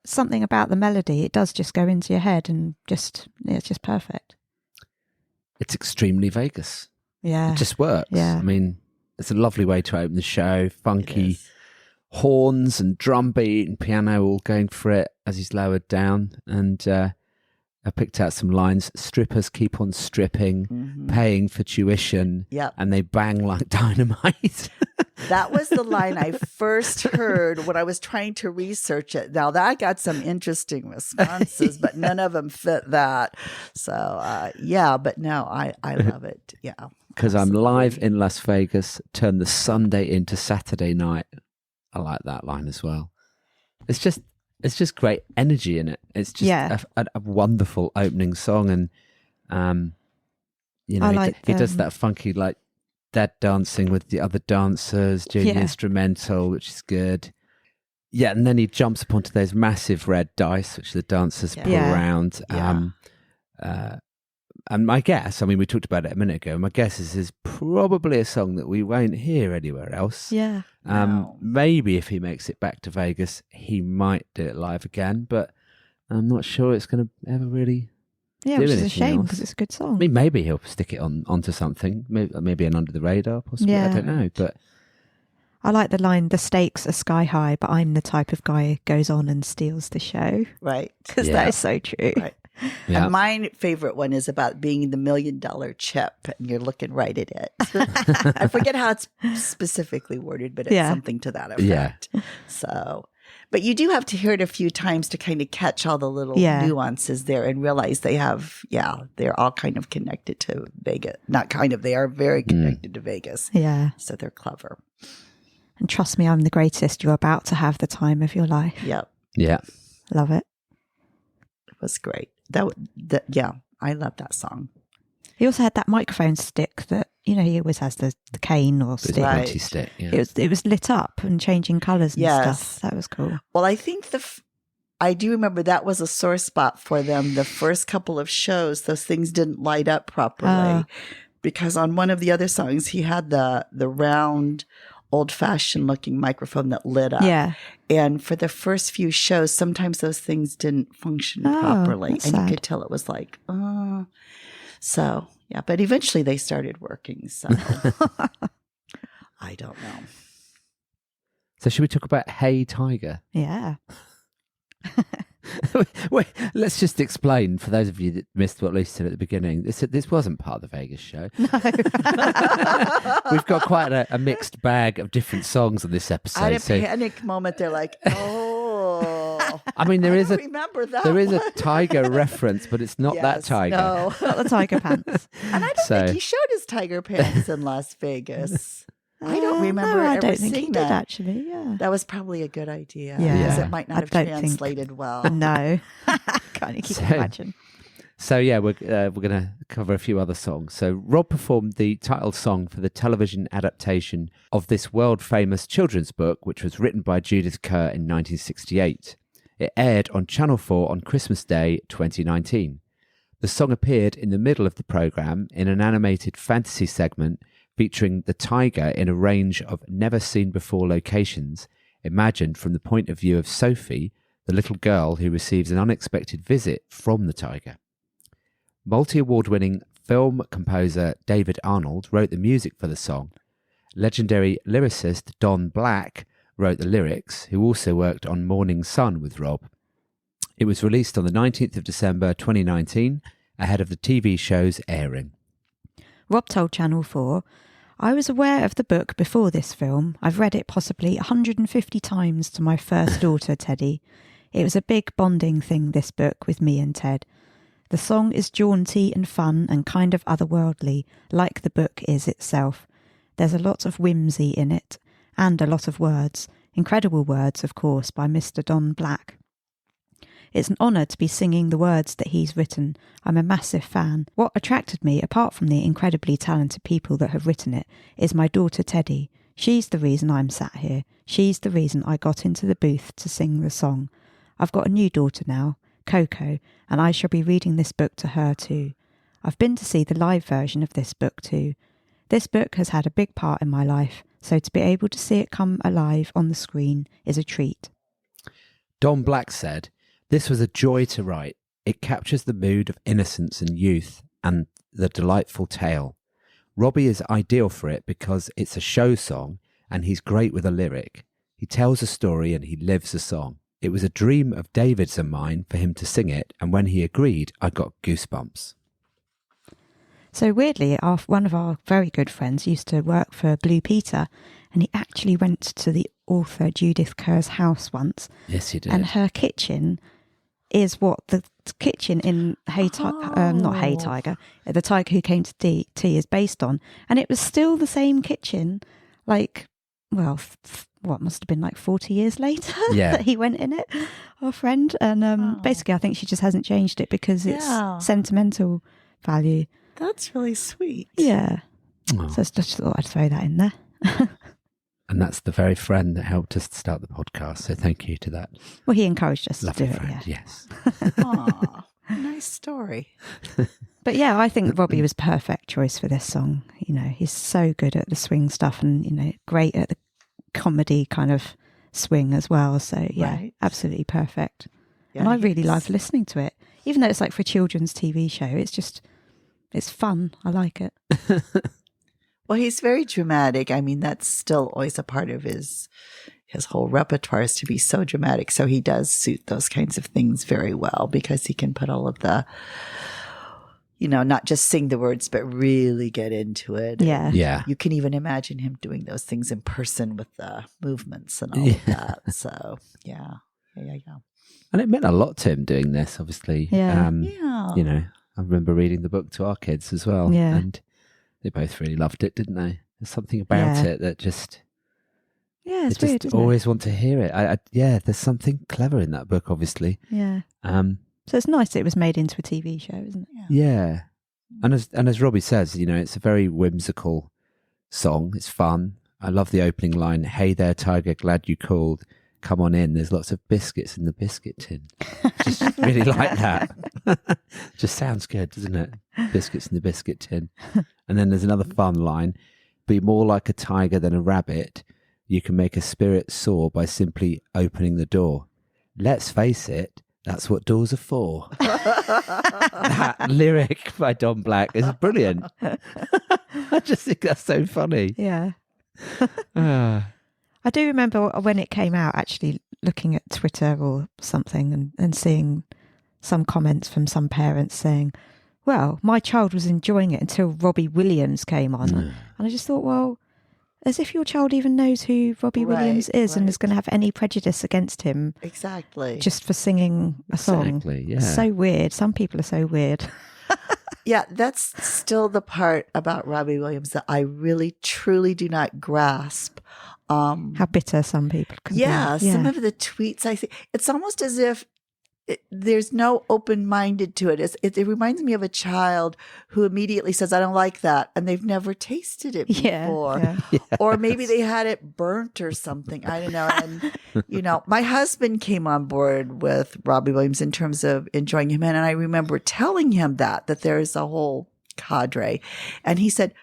something about the melody, it does just go into your head and it's just perfect. It's extremely Vegas. Yeah. It just works. Yeah. I mean, it's a lovely way to open the show. It Funky is. horns and drum beat and piano all going for it as he's lowered down. And I picked out some lines. Strippers keep on stripping, paying for tuition, Yep. and they bang like dynamite. That was the line I first heard when I was trying to research it. Now that got some interesting responses, but none of them fit that. So yeah, but no, I love it. Yeah. Because I'm absolutely. live in Las Vegas, turn the Sunday into Saturday night. I like that line as well. It's just great energy in it. It's just a wonderful opening song, and I like, he does that funky like dead dancing with the other dancers doing the instrumental, which is good. Yeah, and then he jumps up onto those massive red dice, which the dancers pull around. Yeah. And my guess, I mean, we talked about it a minute ago. My guess is probably a song that we won't hear anywhere else. Yeah. No. Maybe if he makes it back to Vegas, he might do it live again, but I'm not sure it's going to ever really. Yeah, do which is a anything shame else. because it's a good song. I mean, maybe he'll stick it onto something, maybe an under the radar, possibly. Yeah. I don't know, but I like the line, the stakes are sky high, but I'm the type of guy who goes on and steals the show. Right. Because Yeah. that is so true. Right. yeah. And my favorite one is about being the $1 million chip, and you're looking right at it. I forget how it's specifically worded, but it's Yeah. something to that Yeah. effect. So, but you do have to hear it a few times to kind of catch all the little nuances there and realize they're all kind of connected to Vegas. Not kind of, they are very connected to Vegas. Yeah. So they're clever. And trust me, I'm the greatest. You're about to have the time of your life. Yep. Yeah. Love it. It was great. I love that song. He also had that microphone stick that, he always has the cane or It's stick. a Right. pointy stick. Yeah. It was lit up and changing colours and Yes. stuff. That was cool. Well, I think I do remember that was a sore spot for them. The first couple of shows, those things didn't light up properly because on one of the other songs, he had the round, old-fashioned looking microphone that lit up. Yeah. And for the first few shows, sometimes those things didn't function properly, that's and you sad. could tell it was like, so yeah. But eventually, they started working. So I don't know. So should we talk about Hey Tiger? Yeah. Wait, let's just explain for those of you that missed what Lucy said at the beginning. This wasn't part of the Vegas show. No. We've got quite a mixed bag of different songs on this episode. I had a panic moment. They're like, oh. I mean, there is a remember that. there is a one. tiger reference, but it's not that Yes, tiger. No. Not the tiger pants. And I don't think he showed his tiger pants in Las Vegas. I don't remember no, I ever don't think seeing he that. did, actually. Yeah. That was probably a good idea. Yeah. Because Yeah. it might I not have don't think- translated well. No. Can't you keep So- imagine? So yeah, we're going to cover a few other songs. So Rob performed the title song for the television adaptation of this world-famous children's book, which was written by Judith Kerr in 1968. It aired on Channel 4 on Christmas Day 2019. The song appeared in the middle of the programme in an animated fantasy segment featuring the tiger in a range of never-seen-before locations, imagined from the point of view of Sophie, the little girl who receives an unexpected visit from the tiger. Multi-award-winning film composer David Arnold wrote the music for the song. Legendary lyricist Don Black wrote the lyrics, who also worked on Morning Sun with Rob. It was released on the 19th of December 2019, ahead of the TV show's airing. Rob told Channel 4, I was aware of the book before this film. I've read it possibly 150 times to my first daughter, Teddy. It was a big bonding thing, this book, with me and Ted. The song is jaunty and fun and kind of otherworldly, like the book is itself. There's a lot of whimsy in it, and a lot of words. Incredible words, of course, by Mr. Don Black. It's an honour to be singing the words that he's written. I'm a massive fan. What attracted me, apart from the incredibly talented people that have written it, is my daughter Teddy. She's the reason I'm sat here. She's the reason I got into the booth to sing the song. I've got a new daughter now, Coco, and I shall be reading this book to her too. I've been to see the live version of this book too. This book has had a big part in my life, so to be able to see it come alive on the screen is a treat. Don Black said, "This was a joy to write. It captures the mood of innocence and youth and the delightful tale. Robbie is ideal for it because it's a show song and he's great with a lyric. He tells a story and he lives a song. It was a dream of David's and mine for him to sing it, and when he agreed, I got goosebumps." So weirdly, one of our very good friends used to work for Blue Peter, and he actually went to the author Judith Kerr's house once. Yes, he did. And her kitchen is what the kitchen in not Hey Tiger, the Tiger Who Came to Tea is based on. And it was still the same kitchen, like, well, what must have been like 40 years later that he went in it, our friend. And basically, I think she just hasn't changed it because it's sentimental value. That's really sweet. Yeah. Oh. So I just thought I'd throw that in there. And that's the very friend that helped us to start the podcast. So thank you to that Well, he encouraged us lovely to do it, friend. yeah. Yes. Aw, nice story. But yeah, I think Robbie was perfect choice for this song. You know, he's so good at the swing stuff and, you know, great at the comedy kind of swing as well. So yeah, Right. absolutely perfect. Yeah, and I really he's- love listening to it. Even though it's like for a children's TV show, it's fun. I like it. Well, he's very dramatic. I mean, that's still always a part of his whole repertoire is to be so dramatic. So he does suit those kinds of things very well because he can put all of the, you know, not just sing the words, but really get into it. Yeah. Yeah. You can even imagine him doing those things in person with the movements and all of that. So, yeah. And it meant a lot to him doing this, obviously. Yeah. Yeah. You know, I remember reading the book to our kids as well. Yeah. And they both really loved it, didn't they? There's something about Yeah. it that just... Yeah, it's they weird, just isn't always want to hear it. Yeah, there's something clever in that book, obviously. it? Yeah. Um, So it's nice that it was made into a TV show, isn't it? yeah. And as Robbie says, you know, it's a very whimsical song. It's fun. I love the opening line, "Hey there, Tiger, glad you called. Come on in. There's lots of biscuits in the biscuit tin." Just really like that. Just sounds good, doesn't it? Biscuits in the biscuit tin. And then there's another fun line. "Be more like a tiger than a rabbit. You can make a spirit soar by simply opening the door. Let's face it, that's what doors are for." That lyric by Don Black is brilliant. I just think that's so funny. Yeah. Ah. I do remember when it came out, actually looking at Twitter or something and seeing some comments from some parents saying, well, my child was enjoying it until Robbie Williams came on. And I just thought, well, as if your child even knows who Robbie Williams is and is going to have any prejudice against him. Exactly. Just for singing a song. Exactly, yeah. So weird. Some people are so weird. Yeah, that's still the part about Robbie Williams that I really, truly do not grasp. How bitter some people can be. Some of the tweets I see, it's almost as if there's no open-minded to it. It reminds me of a child who immediately says, I don't like that, and they've never tasted it before. Yeah. Or maybe they had it burnt or something. I don't know. And, my husband came on board with Robbie Williams in terms of enjoying him. And I remember telling him that there's a whole cadre. And he said,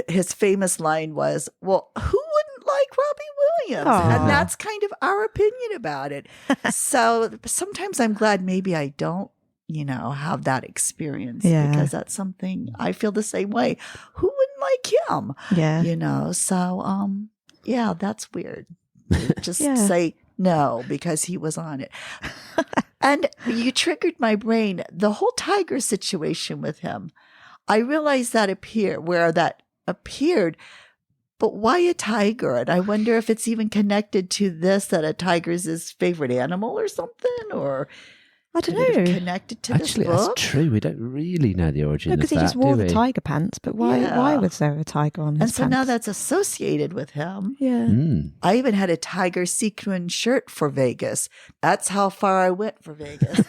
his famous line was, well, who wouldn't like Robbie Williams? Aww. And that's kind of our opinion about it. So sometimes I'm glad maybe I don't, have that experience because that's something I feel the same way. Who wouldn't like him? Yeah. So, that's weird. Just say no because he was on it. And you triggered my brain. The whole Tiger situation with him. I realized that appeared, but why a tiger? And I wonder if it's even connected to this, that a tiger's his favorite animal or something, or I don't know. Connected to Actually, this book? that's true. We don't really know the origin of that, because he just wore do the we? tiger pants, but why was there a tiger on his And so pants? now that's associated with him. Yeah. I even had a tiger sequin shirt for Vegas. That's how far I went for Vegas.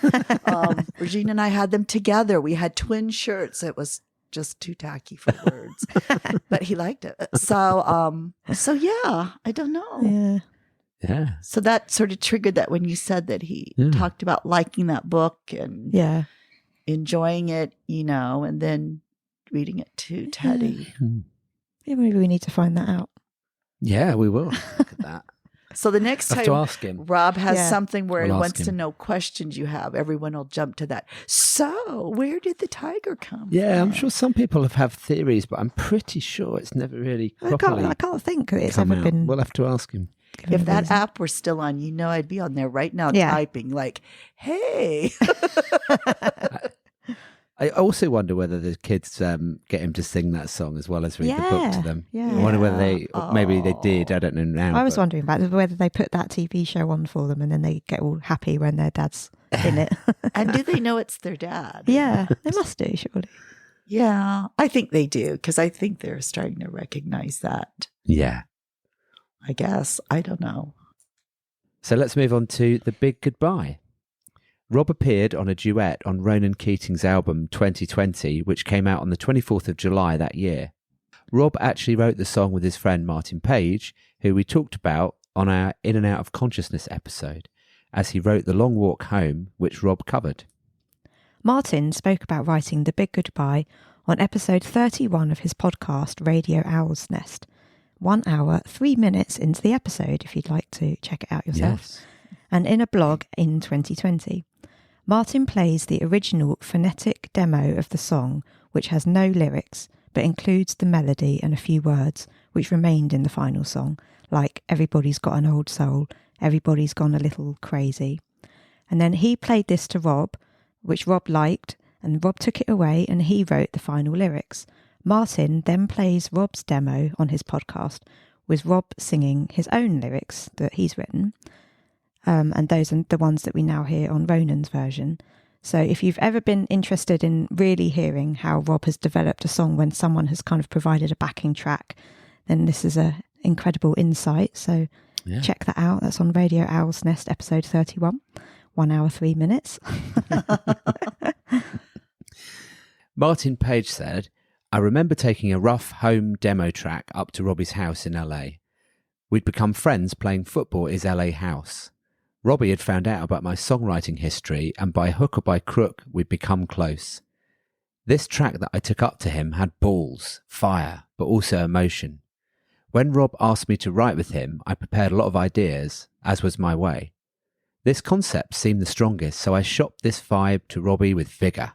Regina and I had them together. We had twin shirts. It was just too tacky for words, but he liked it. So I don't know. Yeah. So that sort of triggered that when you said that he talked about liking that book and enjoying it, and then reading it to Teddy. Yeah, maybe we need to find that out. Yeah, we will. Look at that. So the next I have time to ask him. Rob has something where We'll he ask wants to him. know questions you have, everyone will jump to that. So where did the tiger come Yeah, from? I'm sure some people have theories, but I'm pretty sure it's never really properly I can't think it's come ever out. been. We'll have to ask him. If that app were still on, I'd be on there right now typing like, hey. I also wonder whether the kids get him to sing that song as well as read the book to them. Yeah. I wonder whether maybe they did. I don't know now. I was wondering about whether they put that TV show on for them and then they get all happy when their dad's in it. And do they know it's their dad? Yeah, they must do, surely. Yeah, I think they do because I think they're starting to recognize that. Yeah. I guess. I don't know. So let's move on to The Big Goodbye. Rob appeared on a duet on Ronan Keating's album 2020, which came out on the 24th of July that year. Rob actually wrote the song with his friend Martin Page, who we talked about on our In and Out of Consciousness episode, as he wrote The Long Walk Home, which Rob covered. Martin spoke about writing The Big Goodbye on episode 31 of his podcast Radio Owl's Nest. 1 hour, 3 minutes into the episode, if you'd like to check it out yourself. Yes. And in a blog in 2020. Martin plays the original phonetic demo of the song, which has no lyrics, but includes the melody and a few words, which remained in the final song, like Everybody's Got an Old Soul, Everybody's Gone a Little Crazy. And then he played this to Rob, which Rob liked, and Rob took it away and he wrote the final lyrics. Martin then plays Rob's demo on his podcast, with Rob singing his own lyrics that he's written. And those are the ones that we now hear on Ronan's version. So if you've ever been interested in really hearing how Rob has developed a song when someone has kind of provided a backing track, then this is an incredible insight. So check that out. That's on Radio Owl's Nest, episode 31, 1 hour, 3 minutes. Martin Page said, I remember taking a rough home demo track up to Robbie's house in LA. We'd become friends playing football at his LA house. Robbie had found out about my songwriting history, and by hook or by crook, we'd become close. This track that I took up to him had balls, fire, but also emotion. When Rob asked me to write with him, I prepared a lot of ideas, as was my way. This concept seemed the strongest, so I shopped this vibe to Robbie with vigour.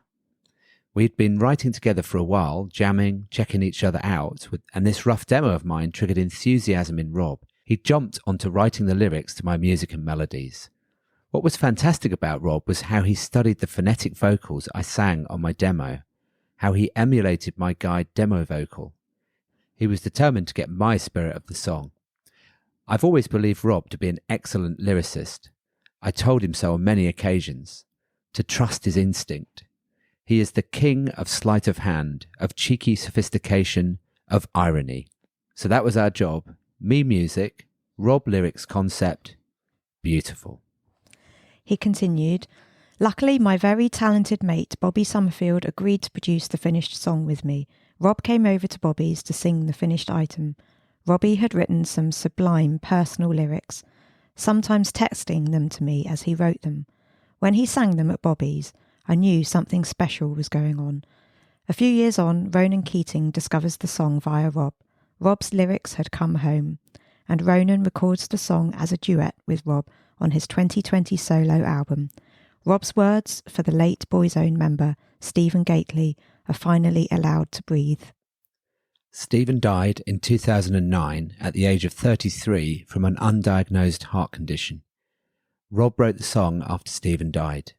We'd been writing together for a while, jamming, checking each other out, and this rough demo of mine triggered enthusiasm in Rob. He jumped onto writing the lyrics to my music and melodies. What was fantastic about Rob was how he studied the phonetic vocals I sang on my demo, how he emulated my guide demo vocal. He was determined to get my spirit of the song. I've always believed Rob to be an excellent lyricist. I told him so on many occasions, to trust his instinct. He is the king of sleight of hand, of cheeky sophistication, of irony. So that was our job. Me music, Rob lyrics concept. Beautiful. He continued, luckily my very talented mate Bobby Summerfield agreed to produce the finished song with me. Rob came over to Bobby's to sing the finished item. Robbie had written some sublime personal lyrics, sometimes texting them to me as he wrote them. When he sang them at Bobby's, I knew something special was going on. A few years on, Ronan Keating discovers the song via Rob. Rob's lyrics had come home, and Ronan records the song as a duet with Rob on his 2020 solo album. Rob's words for the late Boyzone member, Stephen Gately, are finally allowed to breathe. Stephen died in 2009 at the age of 33 from an undiagnosed heart condition. Rob wrote the song after Stephen died.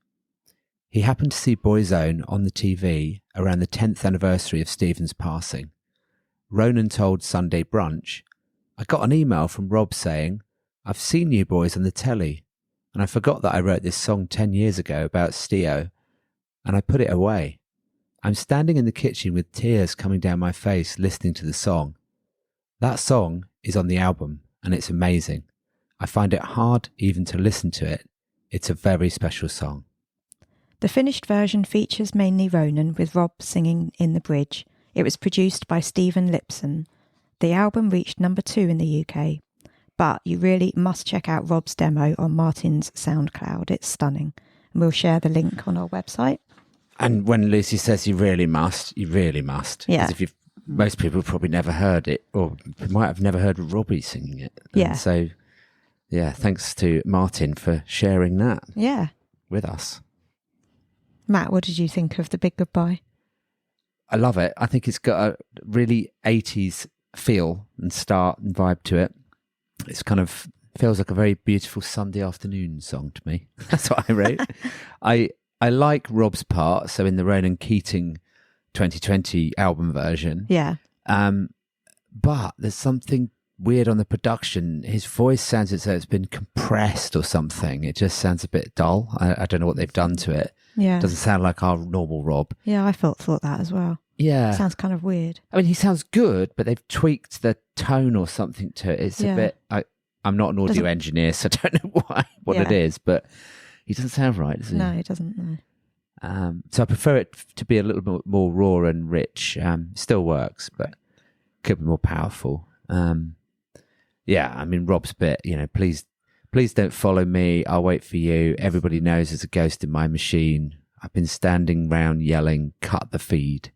He happened to see Boyzone on the TV around the 10th anniversary of Stephen's passing. Ronan told Sunday Brunch, I got an email from Rob saying, I've seen you boys on the telly, and I forgot that I wrote this song 10 years ago about Steo, and I put it away. I'm standing in the kitchen with tears coming down my face listening to the song. That song is on the album, and it's amazing. I find it hard even to listen to it. It's a very special song. The finished version features mainly Ronan, with Rob singing in the bridge. It was produced by Stephen Lipson. The album reached number 2 in the UK. But you really must check out Rob's demo on Martin's SoundCloud. It's stunning. And we'll share the link on our website. And when Lucy says you really must, you really must. Yeah. Because most people probably never heard it, or might have never heard Robbie singing it. And yeah. So, yeah, thanks to Martin for sharing that with us. Matt, what did you think of The Big Goodbye? I love it. I think it's got a really 80s feel and start and vibe to it. It's kind of feels like a very beautiful Sunday afternoon song to me. That's what I wrote. I like Rob's part, so in the Ronan Keating 2020 album version. Yeah. But there's something weird on the production. His voice sounds as though it's been compressed or something. It just sounds a bit dull. I don't know what they've done to it. Yeah. Doesn't sound like our normal Rob. Yeah, I thought that as well. Yeah. Sounds kind of weird. I mean, he sounds good, but they've tweaked the tone or something to it. It's a bit... I'm not an audio engineer, so I don't know what it is, but he doesn't sound right, does he? No, he doesn't, no. So I prefer it to be a little bit more raw and rich. Still works, but could be more powerful. Yeah, I mean, Rob's bit, please don't follow me. I'll wait for you. Everybody knows there's a ghost in my machine. I've been standing round yelling, cut the feed.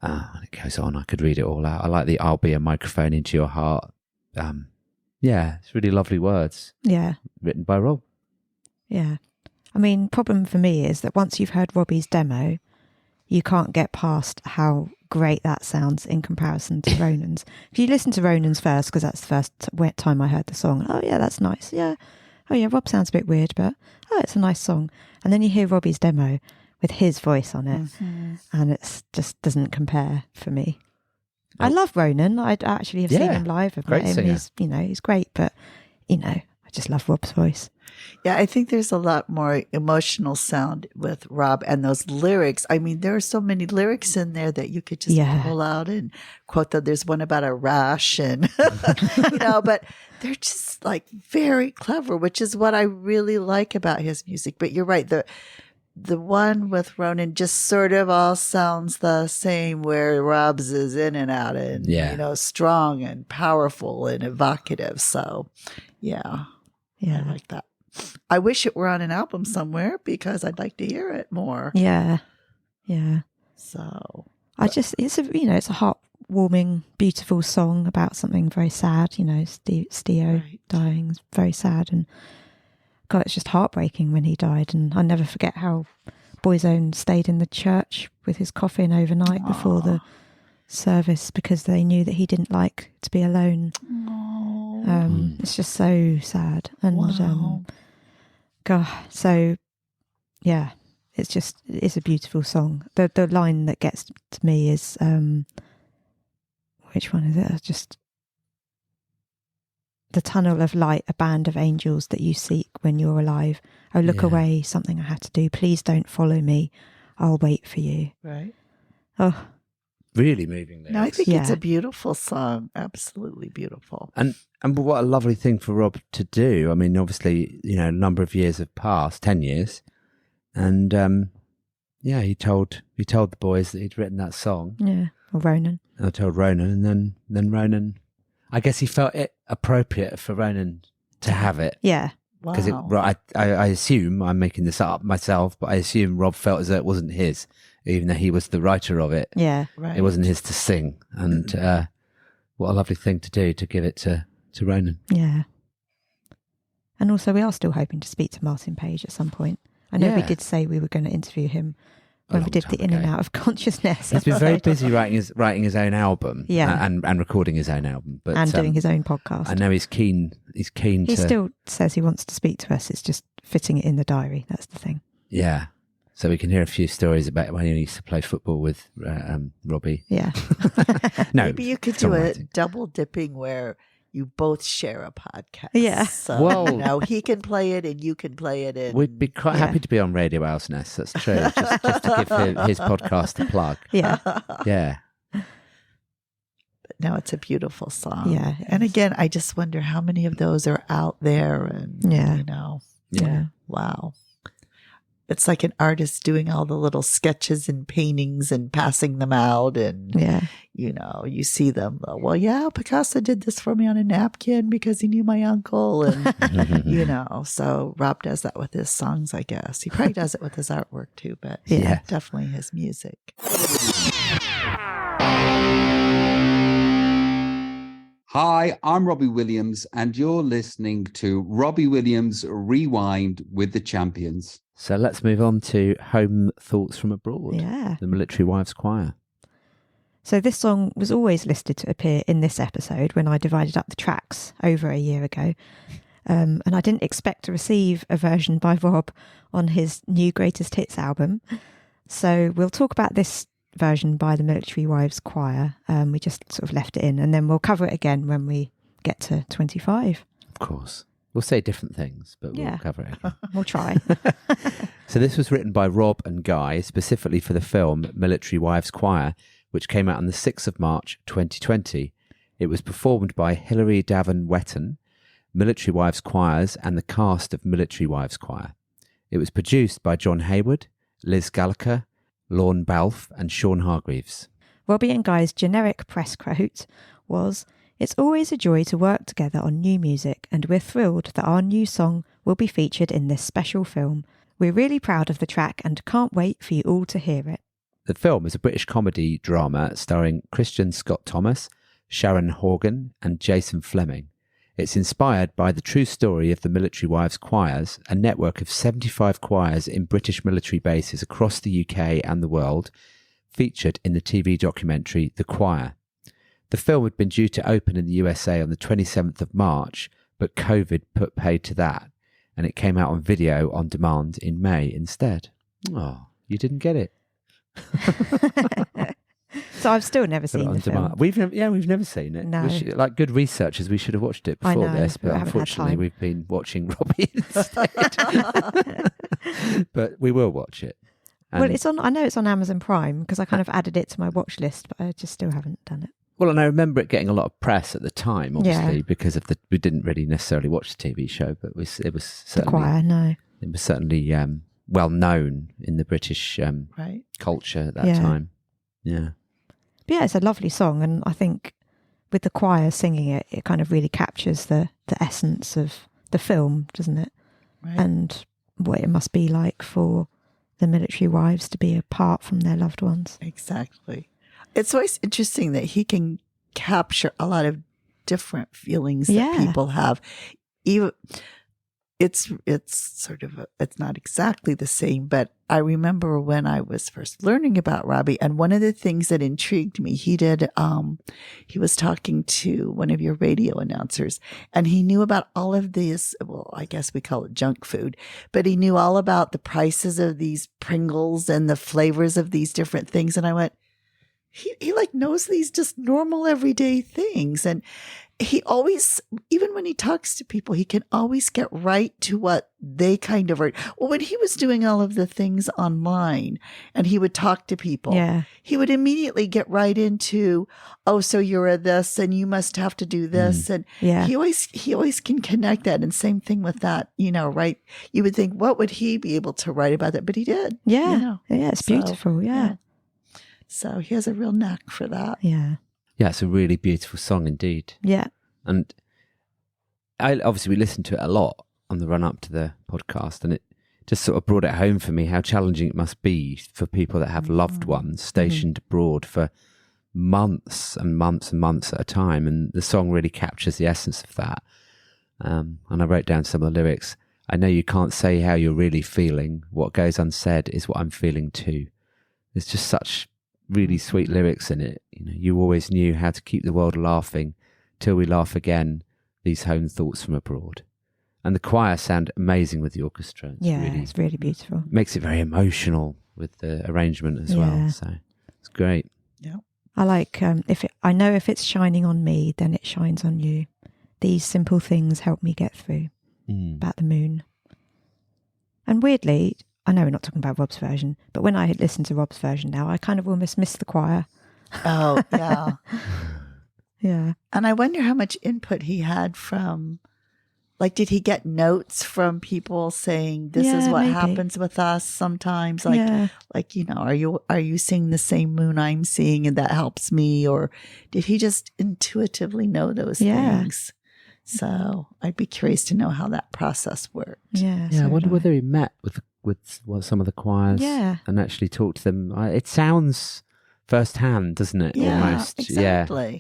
And it goes on. I could read it all out. I like the I'll be a microphone into your heart. Yeah, it's really lovely words. Yeah. Written by Rob. Yeah. I mean, problem for me is that once you've heard Robbie's demo, you can't get past how great that sounds in comparison to Ronan's. If you listen to Ronan's first, because that's the first time I heard the song, oh yeah, that's nice. Yeah. Oh yeah, Rob sounds a bit weird, but it's a nice song. And then you hear Robbie's demo with his voice on it, and it just doesn't compare for me. I love Ronan. I actually have seen him live. I've met him. Singer. He's great, but I just love Rob's voice. Yeah, I think there's a lot more emotional sound with Rob and those lyrics. I mean, there are so many lyrics in there that you could just pull out and quote them. There's one about a rash and, but they're just like very clever, which is what I really like about his music. But you're right. The one with Ronan just sort of all sounds the same, where Rob's is in and out and, strong and powerful and evocative. So, yeah, I like that. I wish it were on an album somewhere because I'd like to hear it more. Yeah. So it's a heartwarming, beautiful song about something very sad. Steo dying is very sad, and God, it's just heartbreaking when he died. And I never forget how Boyzone stayed in the church with his coffin overnight before the service because they knew that he didn't like to be alone. It's just so sad. And Wow. God, so yeah, it's a beautiful song. The line that gets to me is which one is it? Just the tunnel of light, a band of angels that you seek when you're alive. Oh, look away, something I had to do. Please don't follow me. I'll wait for you. Right. Oh, Really moving there. No, I think it's a beautiful song. Absolutely beautiful. And what a lovely thing for Rob to do. I mean, obviously, a number of years have passed, 10 years. And he told the boys that he'd written that song. Yeah. Or Ronan. I told Ronan, and then Ronan, I guess he felt it appropriate for Ronan to have it. Yeah. Because Wow. I assume, I'm making this up myself, but I assume Rob felt as though it wasn't his, even though he was the writer of it. Yeah. Right. It wasn't his to sing. And what a lovely thing to do, to give it to Ronan. Yeah. And also, we are still hoping to speak to Martin Page at some point. I know we did say we were going to interview him when we did the In and Out of Consciousness. He's been very busy writing his own album, and recording his own album, but and doing his own podcast. I know he's keen. He still says he wants to speak to us. It's just fitting it in the diary. That's the thing. Yeah. So we can hear a few stories about when he used to play football with Robbie. Yeah. No, Maybe you could do a double dipping where you both share a podcast. Yeah. So, Well, he can play it and you can play it. And, we'd be quite happy to be on Radio Owl's Nest. That's true. just to give his podcast a plug. Yeah. Yeah. But no, it's a beautiful song. Yeah. And again, I just wonder how many of those are out there. And, Yeah. Wow. It's like an artist doing all the little sketches and paintings and passing them out. And, you see them. Well, yeah, Picasso did this for me on a napkin because he knew my uncle. And, so Rob does that with his songs, I guess. He probably does it with his artwork too, but definitely his music. Hi, I'm Robbie Williams, and you're listening to Robbie Williams Rewind with the Champions. So let's move on to Home Thoughts from Abroad. Yeah. The Military Wives Choir. So this song was always listed to appear in this episode when I divided up the tracks over a year ago. And I didn't expect to receive a version by Rob on his new Greatest Hits album. So we'll talk about this version by the Military Wives Choir. We just sort of left it in, and then we'll cover it again when we get to 25. Of course. We'll say different things, but we'll cover it again. We'll try. So this was written by Rob and Guy, specifically for the film Military Wives Choir, which came out on the 6th of March 2020. It was performed by Hilary Davin Wetton, Military Wives Choirs, and the cast of Military Wives Choir. It was produced by John Hayward, Liz Gallagher, Lorne Balfe, and Sean Hargreaves. Robbie and Guy's generic press quote was, "It's always a joy to work together on new music, and we're thrilled that our new song will be featured in this special film. We're really proud of the track and can't wait for you all to hear it." The film is a British comedy drama starring Christian Scott Thomas, Sharon Horgan, and Jason Fleming. It's inspired by the true story of the Military Wives Choirs, a network of 75 choirs in British military bases across the UK and the world, featured in the TV documentary The Choir. The film had been due to open in the USA on the 27th of March, but COVID put paid to that, and it came out on video on demand in May instead. Oh, you didn't get it. So I've still never seen the film. We've never seen it. No. Like good researchers, we should have watched it before this, but unfortunately we've been watching Robbie instead. But we will watch it. And Well, it's on. I know it's on Amazon Prime because I kind of added it to my watch list, but I just still haven't done it. Well, and I remember it getting a lot of press at the time, obviously, because of we didn't really necessarily watch the TV show, but it was certainly The Choir, no. It was certainly well known in the British culture at that time. Yeah. But yeah, it's a lovely song, and I think with the choir singing it, it kind of really captures the essence of the film, doesn't it? Right. And what it must be like for the military wives to be apart from their loved ones. Exactly. It's always interesting that he can capture a lot of different feelings that people have. Even it's sort of it's not exactly the same, but I remember when I was first learning about Robbie, and one of the things that intrigued me, he was talking to one of your radio announcers, and he knew about all of these, well, I guess we call it junk food, but he knew all about the prices of these Pringles and the flavors of these different things. And I went, he like knows these just normal everyday things. And he always, even when he talks to people, he can always get right to what they kind of are. Well, when he was doing all of the things online and he would talk to people, he would immediately get right into, oh, so you're a this and you must have to do this. And he always can connect that. And same thing with that, right? You would think, what would he be able to write about that? But he did. Yeah. It's beautiful. Yeah. So he has a real knack for that. Yeah. Yeah, it's a really beautiful song indeed. Yeah. And we listened to it a lot on the run up to the podcast, and it just sort of brought it home for me how challenging it must be for people that have loved ones stationed abroad for months and months and months at a time. And the song really captures the essence of that. And I wrote down some of the lyrics. I know you can't say how you're really feeling. What goes unsaid is what I'm feeling too. There's just such really sweet lyrics in it. You always knew how to keep the world laughing till we laugh again, these home thoughts from abroad. And the choir sound amazing with the orchestra. It's really beautiful. Makes it very emotional with the arrangement as well. So it's great. Yeah. I like, I know if it's shining on me, then it shines on you. These simple things help me get through. About the moon. And weirdly, I know we're not talking about Rob's version, but when I had listened to Rob's version now, I kind of almost missed the choir. Oh, yeah. Yeah. And I wonder how much input he had from, like, did he get notes from people saying, this is what happens with us sometimes? Like, are you seeing the same moon I'm seeing and that helps me? Or did he just intuitively know those things? So I'd be curious to know how that process worked. Yeah. I wonder whether he met with some of the choirs and actually talked to them. It sounds firsthand, doesn't it? Almost. Exactly.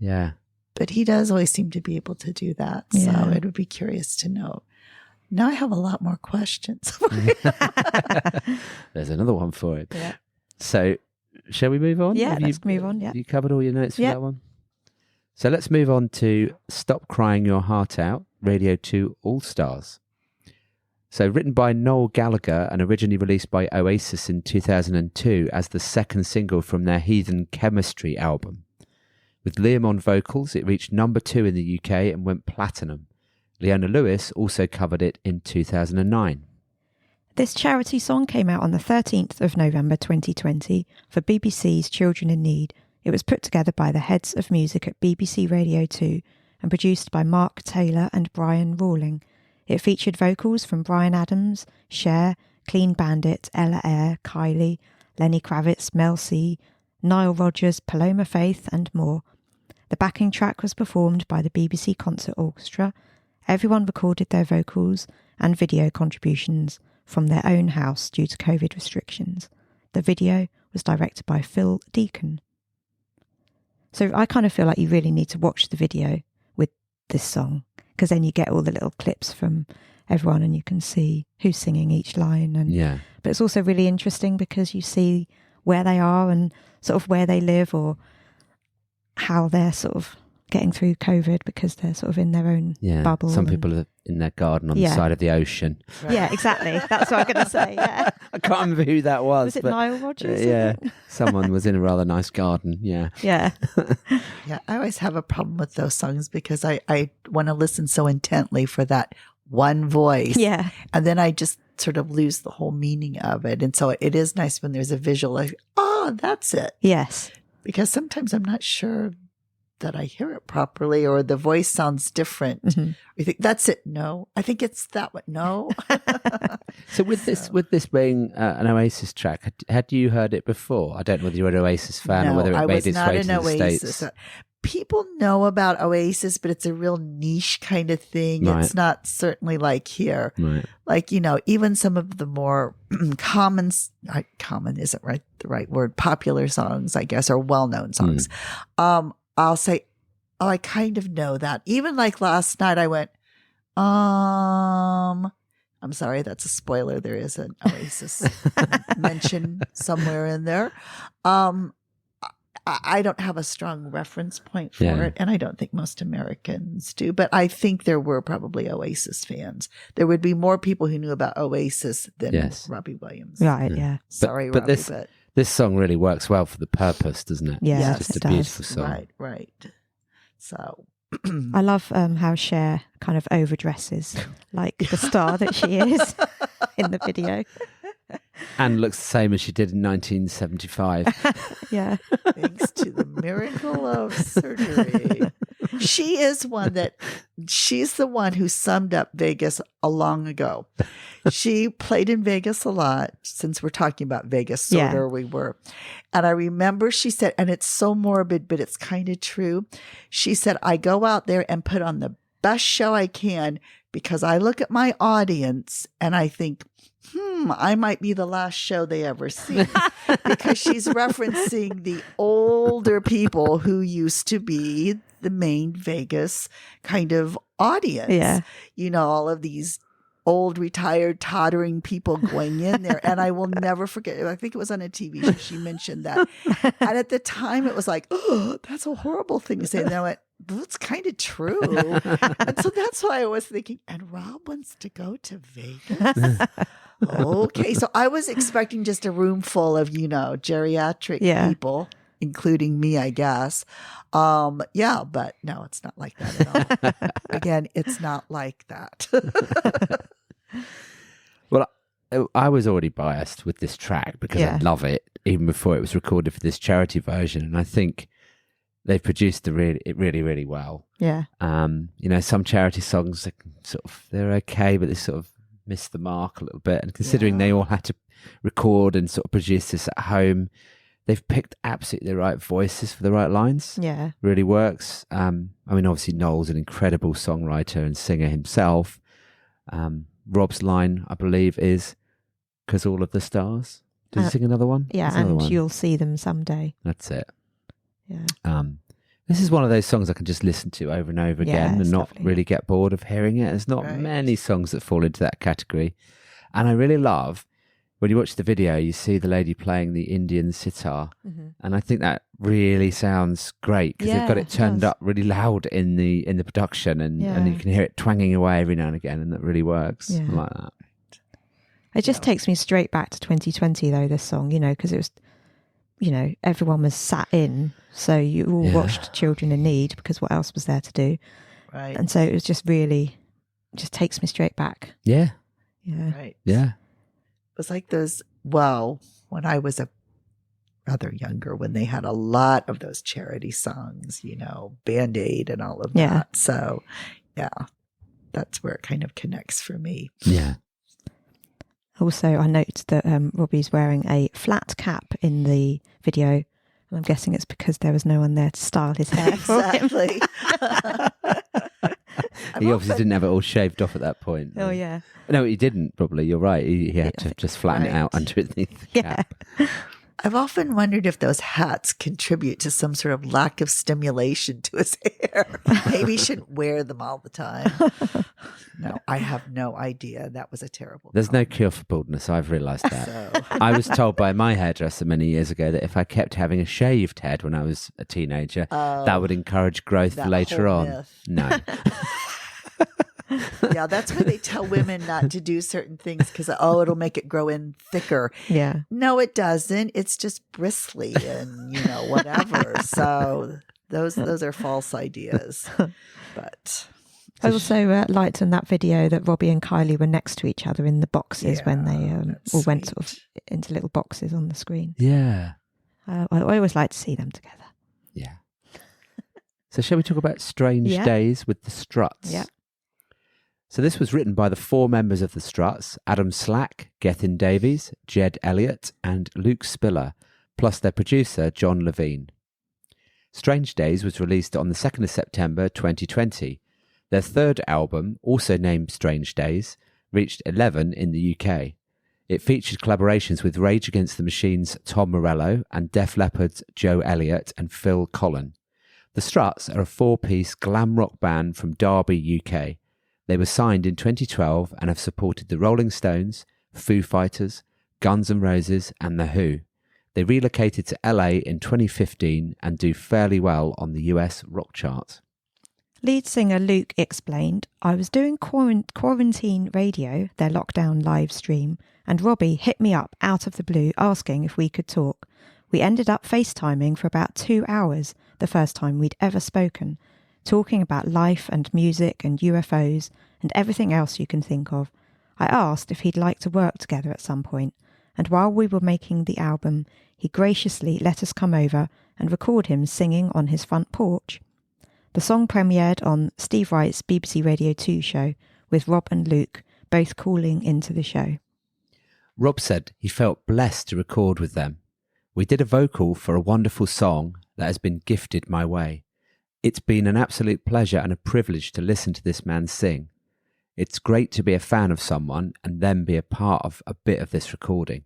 Yeah. But he does always seem to be able to do that. So it would be curious to know. Now I have a lot more questions. There's another one for it. Yeah. So shall we move on? Yeah, let's move on. Yeah. You covered all your notes for that one? So let's move on to Stop Crying Your Heart Out, Radio 2 All-Stars. So written by Noel Gallagher and originally released by Oasis in 2002 as the second single from their Heathen Chemistry album. With Liam on vocals, it reached number 2 in the UK and went platinum. Leona Lewis also covered it in 2009. This charity song came out on the 13th of November 2020 for BBC's Children in Need. It was put together by the heads of music at BBC Radio 2 and produced by Mark Taylor and Brian Rawling. It featured vocals from Bryan Adams, Cher, Clean Bandit, Ella Eyre, Kylie, Lenny Kravitz, Mel C, Nile Rodgers, Paloma Faith and more. The backing track was performed by the BBC Concert Orchestra. Everyone recorded their vocals and video contributions from their own house due to COVID restrictions. The video was directed by Phil Deacon. So I kind of feel like you really need to watch the video with this song, because then you get all the little clips from everyone and you can see who's singing each line. But it's also really interesting because you see where they are and sort of where they live or how they're sort of getting through COVID because they're sort of in their own bubble. Some people are in their garden on the side of the ocean. Right. Yeah, exactly. That's what I'm going to say. Yeah. I can't remember who that was. Was it Nile Rodgers? Someone was in a rather nice garden. Yeah. Yeah. Yeah, I always have a problem with those songs because I want to listen so intently for that one voice. Yeah. And then I just sort of lose the whole meaning of it. And so it is nice when there's a visual, like, oh, that's it. Yes. Because sometimes I'm not sure that I hear it properly or the voice sounds different. Mm-hmm. You think that's it? No, I think it's that one. No. So with this being an Oasis track, had you heard it before? I don't know whether you're an Oasis fan or whether it made its way to the States. People know about Oasis, but it's a real niche kind of thing. Right. It's not certainly like here. Right. Like, even some of the more common isn't the right word, popular songs, I guess, or well-known songs. I'll say, oh, I kind of know that. Even like last night I went, I'm sorry, that's a spoiler. There is an Oasis mention somewhere in there. I don't have a strong reference point for it, and I don't think most Americans do, but I think there were probably Oasis fans. There would be more people who knew about Oasis than Robbie Williams. Right, yeah. Sorry, but Robbie, this song really works well for the purpose, doesn't it? Yeah, it's just a beautiful song. Right. So I love how Cher kind of overdresses like the star that she is in the video. And looks the same as she did in 1975. Yeah. Thanks to the miracle of surgery. She's the one who summed up Vegas a long ago. She played in Vegas a lot, since we're talking about Vegas, sort of we were. And I remember she said, and it's so morbid, but it's kind of true. She said, I go out there and put on the best show I can because I look at my audience and I think, I might be the last show they ever see, because she's referencing the older people who used to be the main Vegas kind of audience. Yeah. You know, all of these old, retired, tottering people going in there. And I will never forget, I think it was on a TV show, she mentioned that. And at the time it was like, oh, that's a horrible thing to say. And I went, that's kind of true. And so that's why I was thinking, and Rob wants to go to Vegas? Okay, so I was expecting just a room full of, geriatric people, including me, I guess. But no, it's not like that at all. Again, it's not like that. Well, I was already biased with this track because I love it, even before it was recorded for this charity version. And I think they've produced it really, really well. Yeah. Some charity songs, they're okay, but they sort of miss the mark a little bit. And considering they all had to record and sort of produce this at home, they've picked absolutely the right voices for the right lines. Yeah. Really works. Obviously Noel's an incredible songwriter and singer himself. Rob's line, I believe, is "'Cause all of the stars." Does he sing another one? Yeah, and one. You'll see them someday. That's it. Yeah. This is one of those songs I can just listen to over and over again and not really get bored of hearing it. There's not many songs that fall into that category. And I really love, when you watch the video, you see the lady playing the Indian sitar. Mm-hmm. And I think that really sounds great because they've got it turned up really loud in the production and you can hear it twanging away every now and again, and that really works. I like that. It just takes me straight back to 2020 though, this song, because it was, everyone was sat in, so you all watched Children in Need because what else was there to do? Right. And so it was just really, just takes me straight back. Yeah. Yeah. Right. Yeah. It was like those, when I was rather younger, when they had a lot of those charity songs, Band-Aid and all of that. So, that's where it kind of connects for me. Yeah. Also, I noticed that Robbie's wearing a flat cap in the video, and I'm guessing it's because there was no one there to style his hair for him. Exactly. He obviously didn't have it all shaved off at that point. Oh, yeah. No, he didn't, probably. You're right. He had to just flatten it out underneath the cap. I've often wondered if those hats contribute to some sort of lack of stimulation to his hair. Maybe he shouldn't wear them all the time. No, I have no idea. That was a terrible There's comment. no cure for baldness. I've realised that. I was told by my hairdresser many years ago that if I kept having a shaved head when I was a teenager, that would encourage growth later on. Myth. No. Yeah, that's why they tell women not to do certain things because, it'll make it grow in thicker. Yeah. No, it doesn't. It's just bristly and, whatever. So those are false ideas. But I also liked in that video that Robbie and Kylie were next to each other in the boxes when they all went sort of into little boxes on the screen. Yeah. I always like to see them together. Yeah. So shall we talk about Strange Days with the Struts? Yeah. So this was written by the 4 members of the Struts, Adam Slack, Gethin Davies, Jed Elliott and Luke Spiller, plus their producer, John Levine. Strange Days was released on the 2nd of September 2020. Their third album, also named Strange Days, reached 11 in the UK. It featured collaborations with Rage Against the Machine's Tom Morello and Def Leppard's Joe Elliott and Phil Collen. The Struts are a 4-piece glam rock band from Derby, UK. They were signed in 2012 and have supported the Rolling Stones, Foo Fighters, Guns N' Roses and The Who. They relocated to LA in 2015 and do fairly well on the US rock chart. Lead singer Luke explained, I was doing quarantine radio, their lockdown live stream, and Robbie hit me up out of the blue asking if we could talk. We ended up FaceTiming for about 2 hours, the first time we'd ever spoken, talking about life and music and UFOs and everything else you can think of. I asked if he'd like to work together at some point, and while we were making the album, he graciously let us come over and record him singing on his front porch. The song premiered on Steve Wright's BBC Radio 2 show, with Rob and Luke both calling into the show. Rob said he felt blessed to record with them. We did a vocal for a wonderful song that has been gifted my way. It's been an absolute pleasure and a privilege to listen to this man sing. It's great to be a fan of someone and then be a part of a bit of this recording.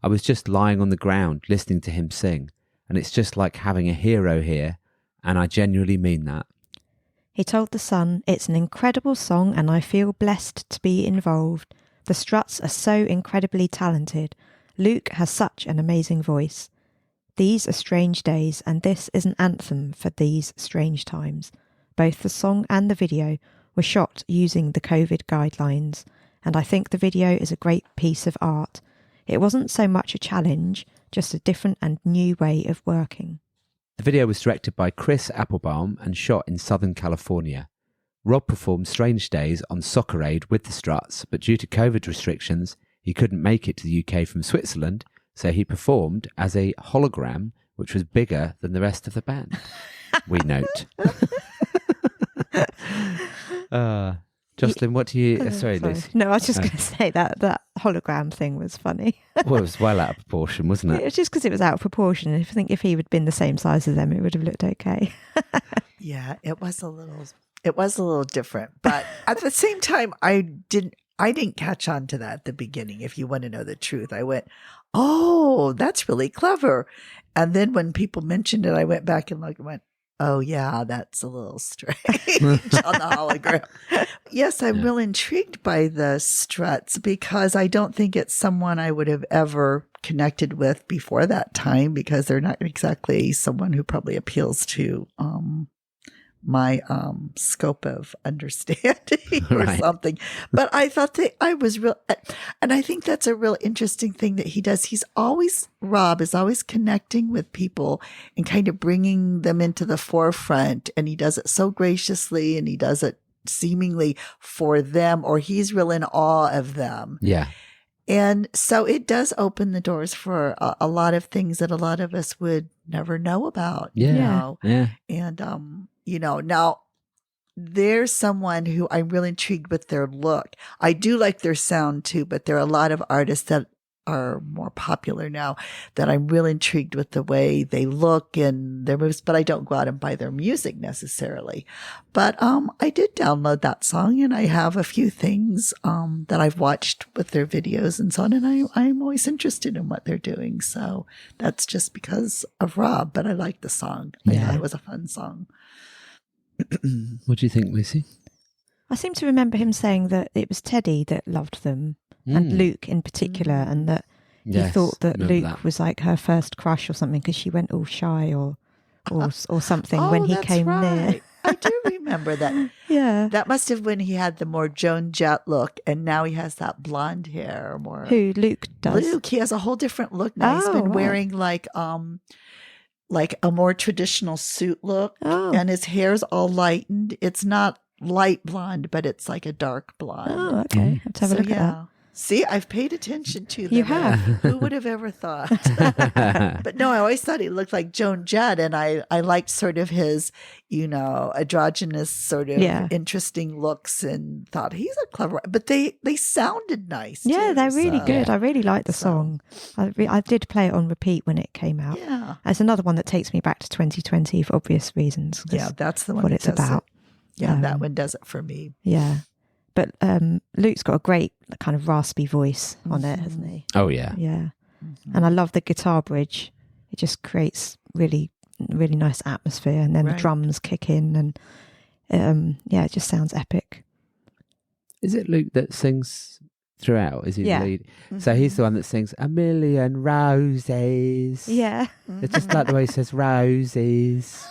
I was just lying on the ground listening to him sing, and it's just like having a hero here, and I genuinely mean that. He told The Sun, it's an incredible song and I feel blessed to be involved. The Struts are so incredibly talented. Luke has such an amazing voice. These are strange days and this is an anthem for these strange times. Both the song and the video were shot using the COVID guidelines, and I think the video is a great piece of art. It wasn't so much a challenge, just a different and new way of working. The video was directed by Chris Applebaum and shot in Southern California. Rob performed Strange Days on Soccer Aid with the Struts, but due to COVID restrictions, he couldn't make it to the UK from Switzerland, so he performed as a hologram, which was bigger than the rest of the band. We note. Jocelyn, what do you... sorry, Lucy. No, I was just going to say that hologram thing was funny. Well, it was well out of proportion, wasn't it? It was just because it was out of proportion. I think if he would have been the same size as them, it would have looked okay. Yeah, it was a little different. But at the same time, I didn't catch on to that at the beginning. If you want to know the truth, I went, oh, that's really clever. And then when people mentioned it, I went back and looked and went, oh, yeah, that's a little strange on the hologram. Yes, I'm real intrigued by the Struts because I don't think it's someone I would have ever connected with before that time, because they're not exactly someone who probably appeals to my scope of understanding or something. But I thought that I was real, and I think that's a real interesting thing that he does. Rob is always connecting with people and kind of bringing them into the forefront, and he does it so graciously, and he does it seemingly for them, or he's real in awe of them. Yeah. And so it does open the doors for a lot of things that a lot of us would never know about. Yeah. You know? Yeah. And, now there's someone who I'm really intrigued with their look. I do like their sound too, but there are a lot of artists that are more popular now that I'm really intrigued with the way they look and their moves, but I don't go out and buy their music necessarily. But I did download that song, and I have a few things that I've watched with their videos and so on, and I'm always interested in what they're doing. So that's just because of Rob, but I like the song. I thought it was a fun song. What do you think, Lucy? I seem to remember him saying that it was Teddy that loved them, and Luke in particular, and that he thought that Luke was like her first crush or something because she went all shy or something when he came near. I do remember that. Yeah. That must have when he had the more Joan Jett look, and now he has that blonde hair more. Who Luke does? Luke, he has a whole different look now. He's been wearing like a more traditional suit look, and his hair's all lightened. It's not light blonde, but it's like a dark blonde. Oh, okay. Let's have a look at that. See, I've paid attention to them. You have. Who would have ever thought? But no, I always thought he looked like Joan Jett, and I liked sort of his, androgynous sort of interesting looks, and thought he's a clever. But they sounded nice. Yeah, they're really good. I really like the song. I did play it on repeat when it came out. Yeah, it's another one that takes me back to 2020 for obvious reasons. Yeah, that's the one. What it's about. Yeah, that one does it for me. Yeah. But Luke's got a great kind of raspy voice on it, hasn't he? Oh, yeah. Yeah. Mm-hmm. And I love the guitar bridge. It just creates really, really nice atmosphere. And then the drums kick in and, it just sounds epic. Is it Luke that sings throughout? Is he Yeah. the lead? So he's the one that sings "A Million Roses." Yeah. It's just like the way he says roses.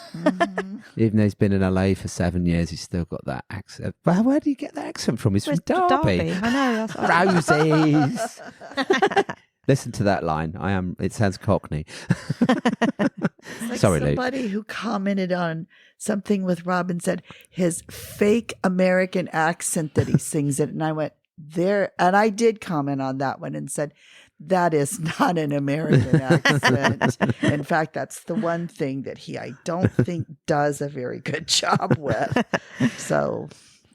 Even though he's been in LA for 7 years, he's still got that accent. Well, where do you get that accent from? He's from Derby. I know. That's Roses. Listen to that line. It sounds Cockney. It's like Sorry, Luke. somebody who commented on something with Rob and said his fake American accent that he sings it. And I went there, and I did comment on that one and said, that is not an American accent. In fact, that's the one thing that I don't think does a very good job with. So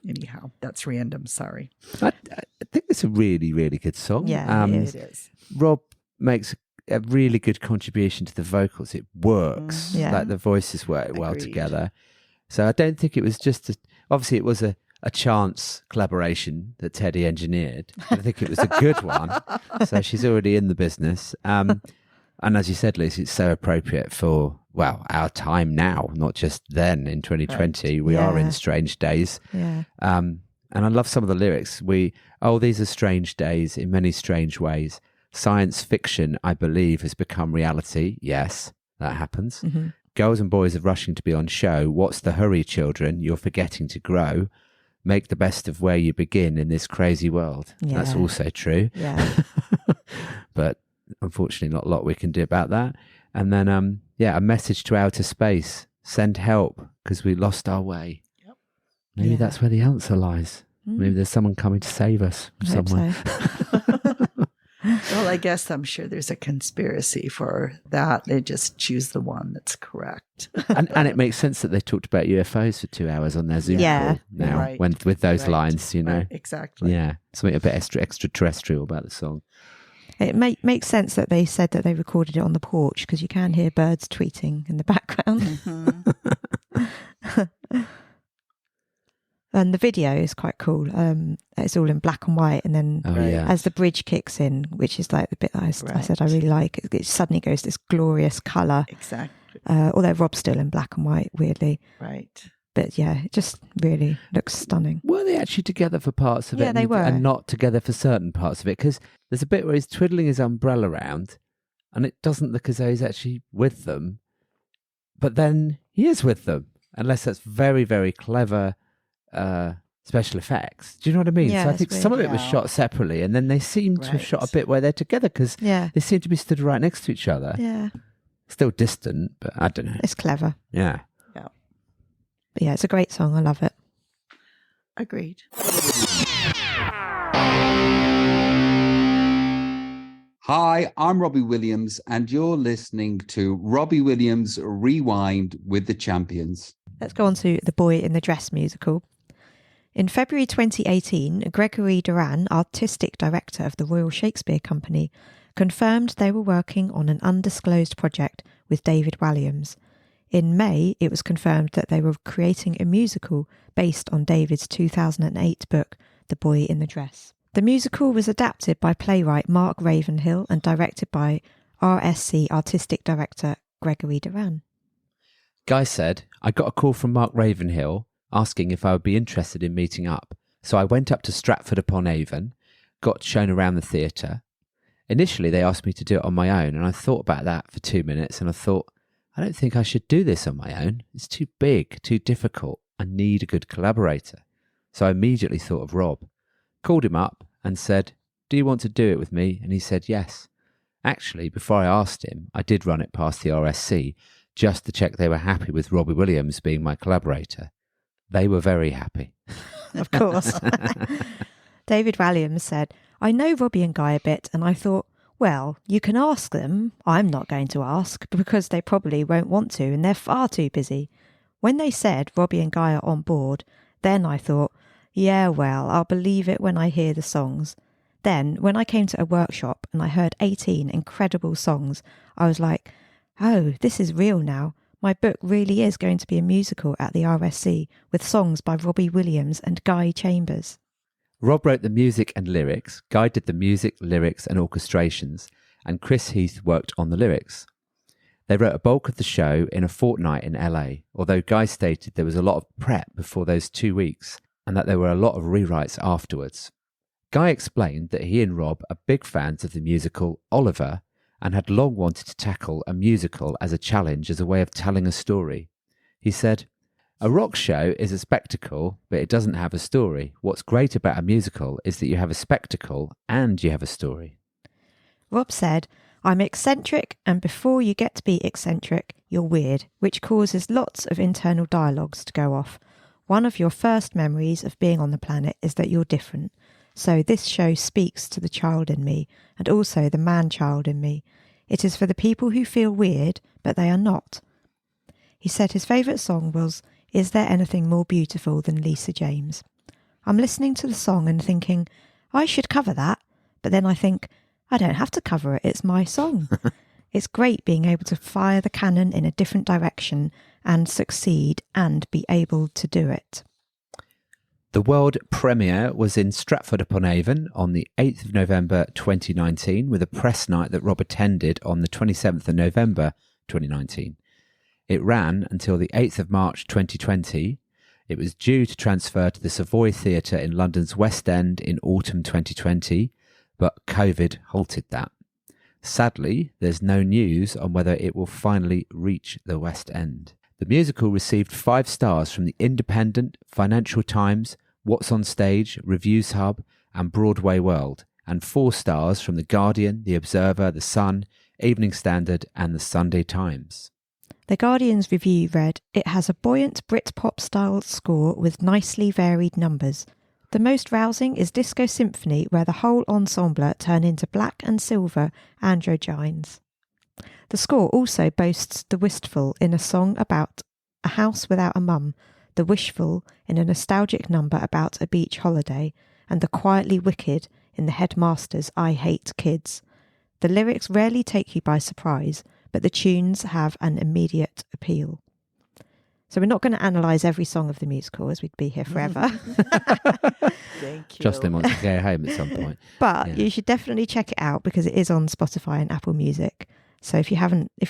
anyhow, that's random. Sorry. I think it's a really, really good song. Yeah, It is. Rob makes a really good contribution to the vocals. It works. Yeah. Like the voices work well Agreed. together. So I don't think it was just obviously it was a chance collaboration that Teddy engineered. I think it was a good one. So she's already in the business. And as you said, Liz, it's so appropriate for, well, our time now, not just then in 2020. We are in Yeah. strange days. Yeah. And I love some of the lyrics. These are strange days in many strange ways. Science fiction, I believe, has become reality. Yes, that happens. Mhm. Girls and boys are rushing to be on show. What's the hurry, children? You're forgetting to grow. Make the best of where you begin in this crazy world. That's Yeah. also true. Yeah. But unfortunately, not a lot we can do about that. And then, a message to outer space. Send help because we lost our way. Yep. Maybe Yeah. that's where the answer lies. Maybe there's someone coming to save us I hope somewhere. so. Well, I guess I'm sure there's a conspiracy for that. They just choose the one that's correct. and it makes sense that they talked about UFOs for 2 hours on their Zoom Yeah. call now, Right. with those Right. lines, you know. Right, exactly. Yeah, something a bit extraterrestrial about the song. It makes sense that they said that they recorded it on the porch because you can hear birds tweeting in the background. Mhm. And the video is quite cool. It's all in black and white, and then Oh Right. yeah, as the bridge kicks in, which is like the bit that I said I Right. really like, it suddenly goes this glorious colour. Exactly. Although Rob's still in black and white, weirdly. Right. But yeah, it just really looks stunning. were they actually together for parts of it? Yeah, they were. and not together for certain parts of it? Because there's a bit where he's twiddling his umbrella around, and it doesn't look as though he's actually with them. But then he is with them, unless that's very, very clever special effects. Do you know what I mean? Yeah, So I it's think weird. some of it was Yeah. shot separately, and then they seem to have shot a Right. bit where they're together because Yeah. they seem to be stood right next to each other. Yeah. Still distant, but I don't know. It's clever. Yeah. But yeah, it's a great song. I love it. Agreed. Hi, I'm Robbie Williams, and you're listening to Robbie Williams Rewind with the Champions. Let's go on to The Boy in the Dress musical. In February 2018, Gregory Duran, artistic director of the Royal Shakespeare Company, confirmed they were working on an undisclosed project with David Walliams. In May, it was confirmed that they were creating a musical based on David's 2008 book, The Boy in the Dress. The musical was adapted by playwright Mark Ravenhill and directed by RSC artistic director Gregory Duran. Guy said, I got a call from Mark Ravenhill asking if I would be interested in meeting up. So I went up to Stratford-upon-Avon, got shown around the theatre. Initially, they asked me to do it on my own, and I thought about that for 2 minutes, and I thought, I don't think I should do this on my own. It's too big, too difficult. I need a good collaborator. So I immediately thought of Rob. Called him up and said, do you want to do it with me? And he said yes. Actually, before I asked him, I did run it past the RSC just to check they were happy with Robbie Williams being my collaborator. They were very happy. Of course. David Walliams said, I know Robbie and Guy a bit, and I thought, well, you can ask them. I'm not going to ask because they probably won't want to and they're far too busy. When they said Robbie and Guy are on board, then I thought, yeah, well, I'll believe it when I hear the songs. Then, when I came to a workshop and I heard 18 incredible songs, I was like, oh, this is real now. My book really is going to be a musical at the RSC with songs by Robbie Williams and Guy Chambers. Rob wrote the music and lyrics, Guy did the music, lyrics and orchestrations, and Chris Heath worked on the lyrics. They wrote a bulk of the show in a fortnight in LA, although Guy stated there was a lot of prep before those 2 weeks, and that there were a lot of rewrites afterwards. Guy explained that he and Rob are big fans of the musical Oliver and had long wanted to tackle a musical as a challenge as a way of telling a story. He said, "A rock show is a spectacle, but it doesn't have a story. What's great about a musical is that you have a spectacle and you have a story." Rob said, "I'm eccentric, and before you get to be eccentric, you're weird, which causes lots of internal dialogues to go off. One of your first memories of being on the planet is that you're different. So this show speaks to the child in me, and also the man-child in me. It is for the people who feel weird, but they are not." He said his favourite song was "Is There Anything More Beautiful Than Lisa James?" I'm listening to the song and thinking, I should cover that, but then I think, I don't have to cover it, it's my song. It's great being able to fire the cannon in a different direction and succeed and be able to do it. The world premiere was in Stratford-upon-Avon on the 8th of November 2019 with a press night that Rob attended on the 27th of November 2019. It ran until the 8th of March 2020. It was due to transfer to the Savoy Theatre in London's West End in autumn 2020, but COVID halted that. Sadly, there's no news on whether it will finally reach the West End. The musical received 5 stars from The Independent, Financial Times, What's on Stage, Reviews Hub, and Broadway World, and 4 stars from The Guardian, The Observer, The Sun, Evening Standard, and The Sunday Times. The Guardian's review read, "It has a buoyant Britpop-style score with nicely varied numbers. The most rousing is Disco Symphony, where the whole ensemble turn into black and silver androgynes. The score also boasts the wistful in a song about a house without a mum, the wishful in a nostalgic number about a beach holiday, and the quietly wicked in the headmaster's I Hate Kids. The lyrics rarely take you by surprise, but the tunes have an immediate appeal." So we're not going to analyse every song of the musical, as we'd be here forever. Thank you. Jocelyn wants to go home at some point. But you should definitely check it out because it is on Spotify and Apple Music. So if you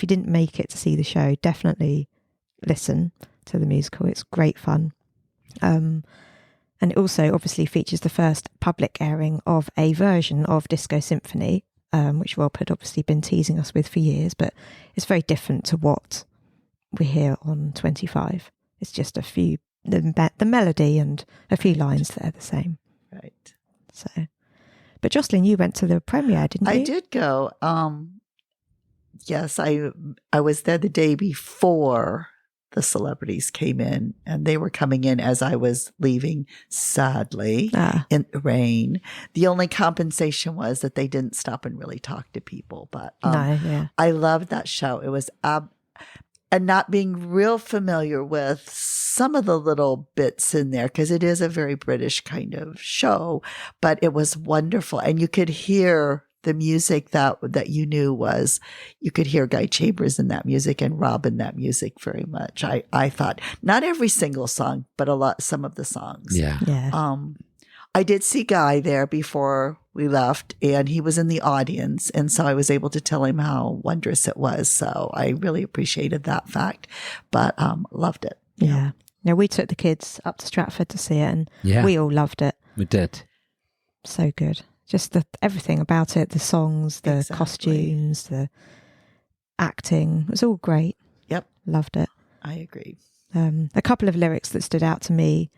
didn't make it to see the show, definitely listen to the musical. It's great fun. And it also obviously features the first public airing of a version of Disco Symphony, which Rob had obviously been teasing us with for years, but it's very different to what we hear on 25. It's just a few, the melody and a few lines that are the same. Right. So, but Jocelyn, you went to the premiere, didn't you? I did go. Yes, I was there the day before the celebrities came in, and they were coming in as I was leaving, sadly, in the rain. The only compensation was that they didn't stop and really talk to people. But I loved that show. It was and not being real familiar with some of the little bits in there, because it is a very British kind of show, but it was wonderful. And you could hear the music that you knew you could hear Guy Chambers in that music and Rob in that music very much. I thought, not every single song, but some of the songs. Yeah. I did see Guy there before we left, and he was in the audience. And so I was able to tell him how wondrous it was. So I really appreciated that fact, but loved it. Yeah. Now, we took the kids up to Stratford to see it, and we all loved it. We did. So good. Just everything about it, the songs, the costumes, the acting. It was all great. Yep. Loved it. I agree. A couple of lyrics that stood out to me.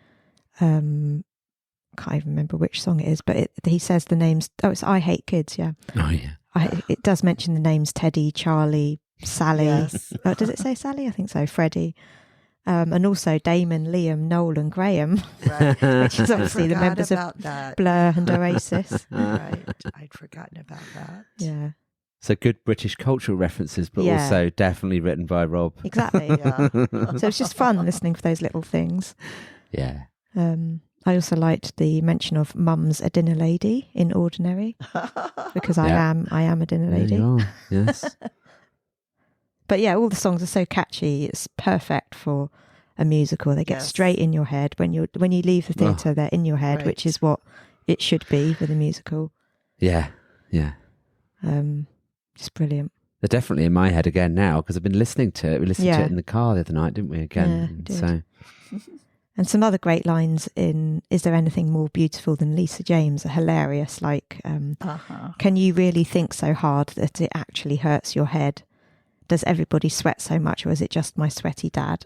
Can't even remember which song it is, but he says the names. Oh, it's I Hate Kids, yeah. Oh, yeah. It does mention the names Teddy, Charlie, Sally. Yes. Does it say Sally? I think so. Freddie. And also Damon, Liam, Noel and Graham, Right. which is obviously the members of Blur and Oasis. Right. I'd forgotten about that. Yeah. So good British cultural references, but also definitely written by Rob. Exactly. Yeah. So it's just fun listening for those little things. Yeah. I also liked the mention of Mum's a dinner lady in Ordinary, because I am a dinner lady. There you are. Yes. But yeah, all the songs are so catchy. It's perfect for a musical. They get straight in your head when you leave the theatre. They're in your head, which is what it should be with a musical. Yeah, yeah. Just brilliant. They're definitely in my head again now because I've been listening to it. We listened to it in the car the other night, didn't we? Again. Yeah, we did. So And some other great lines in Is There Anything More Beautiful Than Lisa James are hilarious. Like, can you really think so hard that it actually hurts your head? Does everybody sweat so much, or is it just my sweaty dad?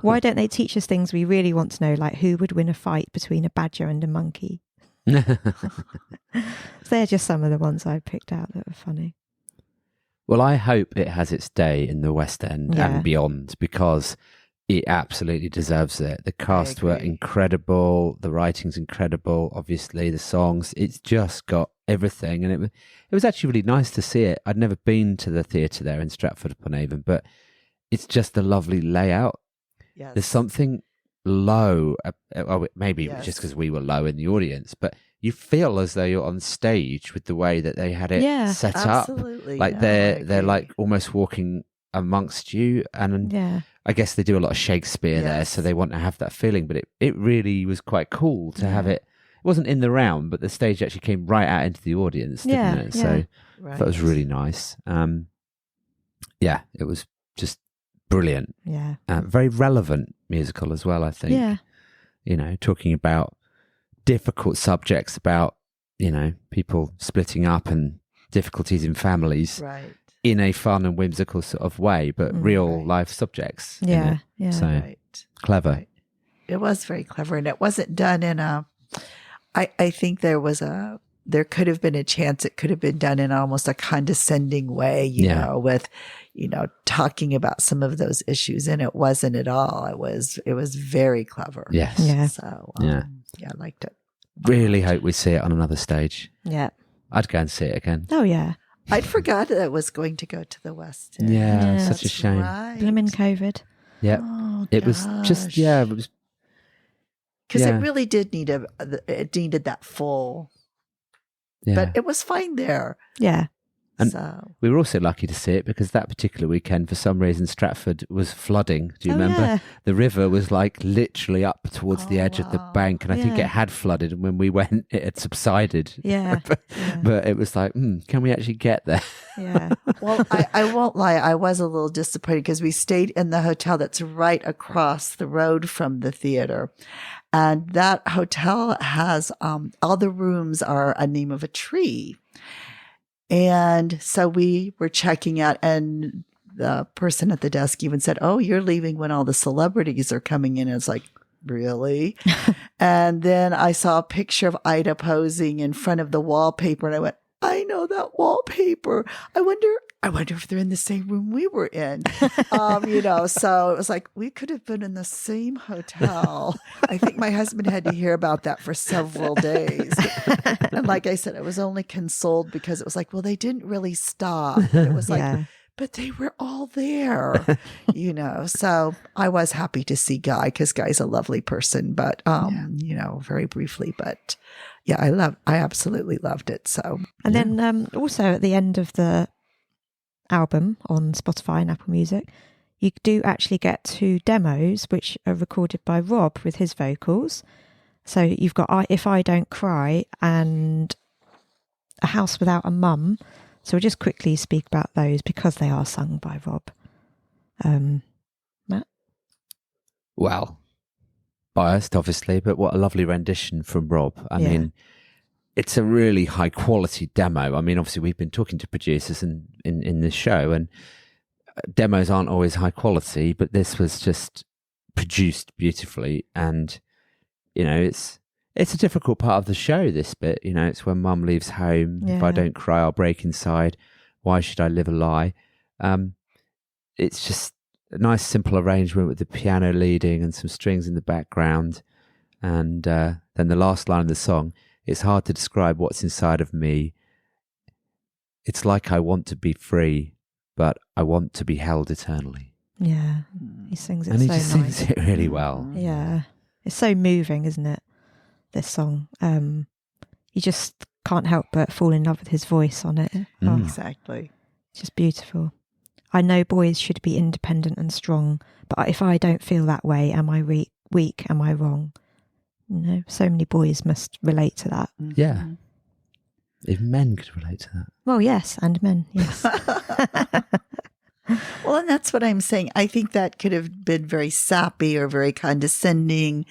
Why don't they teach us things we really want to know, like who would win a fight between a badger and a monkey? They're just some of the ones I picked out that were funny. Well, I hope it has its day in the West End and beyond, because it absolutely deserves it. The cast were incredible. The writing's incredible. Obviously, the songs. It's just got everything, and it was actually really nice to see it. I'd never been to the theatre there in Stratford-upon-Avon, but it's just a lovely layout. Yes. There's something low. Maybe it was just because we were low in the audience, but you feel as though you're on stage with the way that they had it set absolutely. up. Like they're like almost walking amongst you, and I guess they do a lot of Shakespeare there, so they want to have that feeling. But it really was quite cool to have it. It wasn't in the round, but the stage actually came right out into the audience, didn't it? So that was really nice. It was just brilliant. Yeah, very relevant musical as well, I think. Yeah, you know, talking about difficult subjects about, you know, people splitting up and difficulties in families. Right. In a fun and whimsical sort of way, but real life subjects. Yeah. So clever. Right. It was very clever, and it wasn't done in a. I think there could have been a chance it could have been done in almost a condescending way, you know, with, you know, talking about some of those issues, and it wasn't at all. It was very clever. Yes. Yeah. So I liked it. Really hope we see it on another stage. Yeah. I'd go and see it again. Oh yeah. I'd forgot that it was going to go to the West End. Yeah, such a shame. Right. Blimmin' COVID. Yeah. Oh, it was just, it was. Because it really did it needed that full. Yeah. But it was fine there. Yeah. And we were also lucky to see it because that particular weekend, for some reason, Stratford was flooding. Do you remember? Yeah. The river was like literally up towards the edge of the bank. And I think it had flooded. And when we went, it had subsided. Yeah. but it was like, can we actually get there? Yeah. Well, I won't lie. I was a little disappointed because we stayed in the hotel that's right across the road from the theater. And that hotel has all the rooms are a name of a tree. And so we were checking out, and the person at the desk even said, "Oh, you're leaving when all the celebrities are coming in." And it's like, really? And then I saw a picture of Ida posing in front of the wallpaper, and I went, I know that wallpaper. I wonder if they're in the same room we were in. You know, so it was like, we could have been in the same hotel. I think my husband had to hear about that for several days. And like I said, I was only consoled because it was like, well, they didn't really stop. It was like, but they were all there, you know. So I was happy to see Guy because Guy's a lovely person, but, you know, very briefly, but yeah, I absolutely loved it. So, and then also at the end of the album on Spotify and Apple Music, you do actually get 2 demos which are recorded by Rob with his vocals. So you've got If I Don't Cry and A House Without a Mum. So we'll just quickly speak about those because they are sung by Rob. Matt? Well, biased obviously, but what a lovely rendition from Rob. I mean, it's a really high quality demo. I mean, obviously we've been talking to producers in this show, and demos aren't always high quality, but this was just produced beautifully. And, you know, it's a difficult part of the show, this bit. You know, it's when Mum leaves home. If I don't cry, I'll break inside. Why should I live a lie? It's just a nice simple arrangement with the piano leading and some strings in the background. And then the last line of the song, it's hard to describe what's inside of me. It's like I want to be free, but I want to be held eternally. Yeah, he sings it and so he just sings it really well. Yeah, it's so moving, isn't it, this song? You just can't help but fall in love with his voice on it. Oh, exactly. It's just beautiful. I know boys should be independent and strong, but if I don't feel that way, am I weak? Am I wrong? You know, so many boys must relate to that. Yeah. Even men could relate to that. Well, yes, and men, yes. Well, and that's what I'm saying. I think that could have been very sappy or very condescending,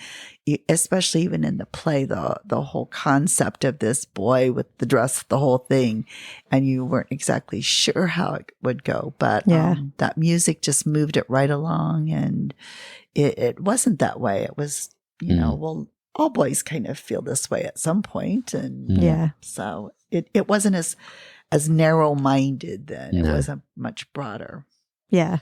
especially even in the play, the whole concept of this boy with the dress, the whole thing, and you weren't exactly sure how it would go. But that music just moved it right along, and it wasn't that way. It was, you know, well, all boys kind of feel this way at some point, and so it wasn't as narrow-minded then. It was a much broader. Yeah.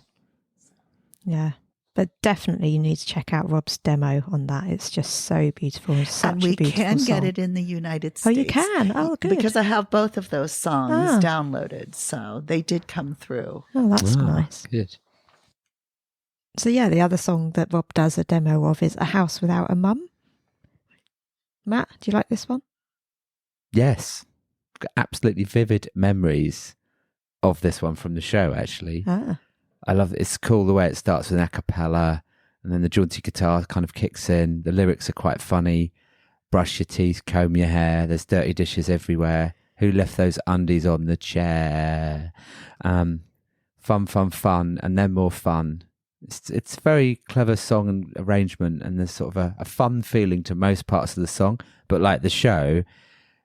Yeah. But definitely you need to check out Rob's demo on that. It's just so beautiful. It's such and a we beautiful can song. get it in the United States. Oh, you can? Oh, good. Because I have both of those songs downloaded. So they did come through. Oh, that's nice. Good. So yeah, the other song that Rob does a demo of is A House Without a Mum. Matt, do you like this one? Yes. Got absolutely vivid memories of this one from the show, actually. I love it. It's cool the way it starts with an a cappella and then the jaunty guitar kind of kicks in. The lyrics are quite funny. Brush your teeth, comb your hair. There's dirty dishes everywhere. Who left those undies on the chair? Fun, fun, fun, and then more fun. It's a very clever song and arrangement, and there's sort of a fun feeling to most parts of the song. But like the show,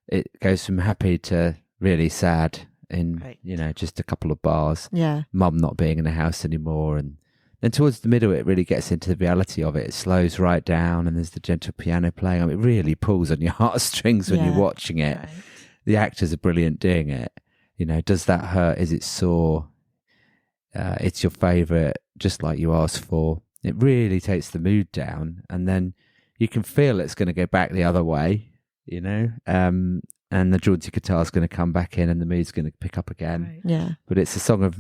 it goes from happy to really sad in, you know, just a couple of bars. Yeah. Mum not being in the house anymore. And then towards the middle, it really gets into the reality of it. It slows right down and there's the gentle piano playing. I mean, it really pulls on your heartstrings when you're watching it. Right. The actors are brilliant doing it. You know, does that hurt? Is it sore? It's your favourite, just like you asked for. It really takes the mood down. And then you can feel it's going to go back the other way, you know. And the jaunty guitar is going to come back in and the mood's going to pick up again. Right. Yeah. But it's a song of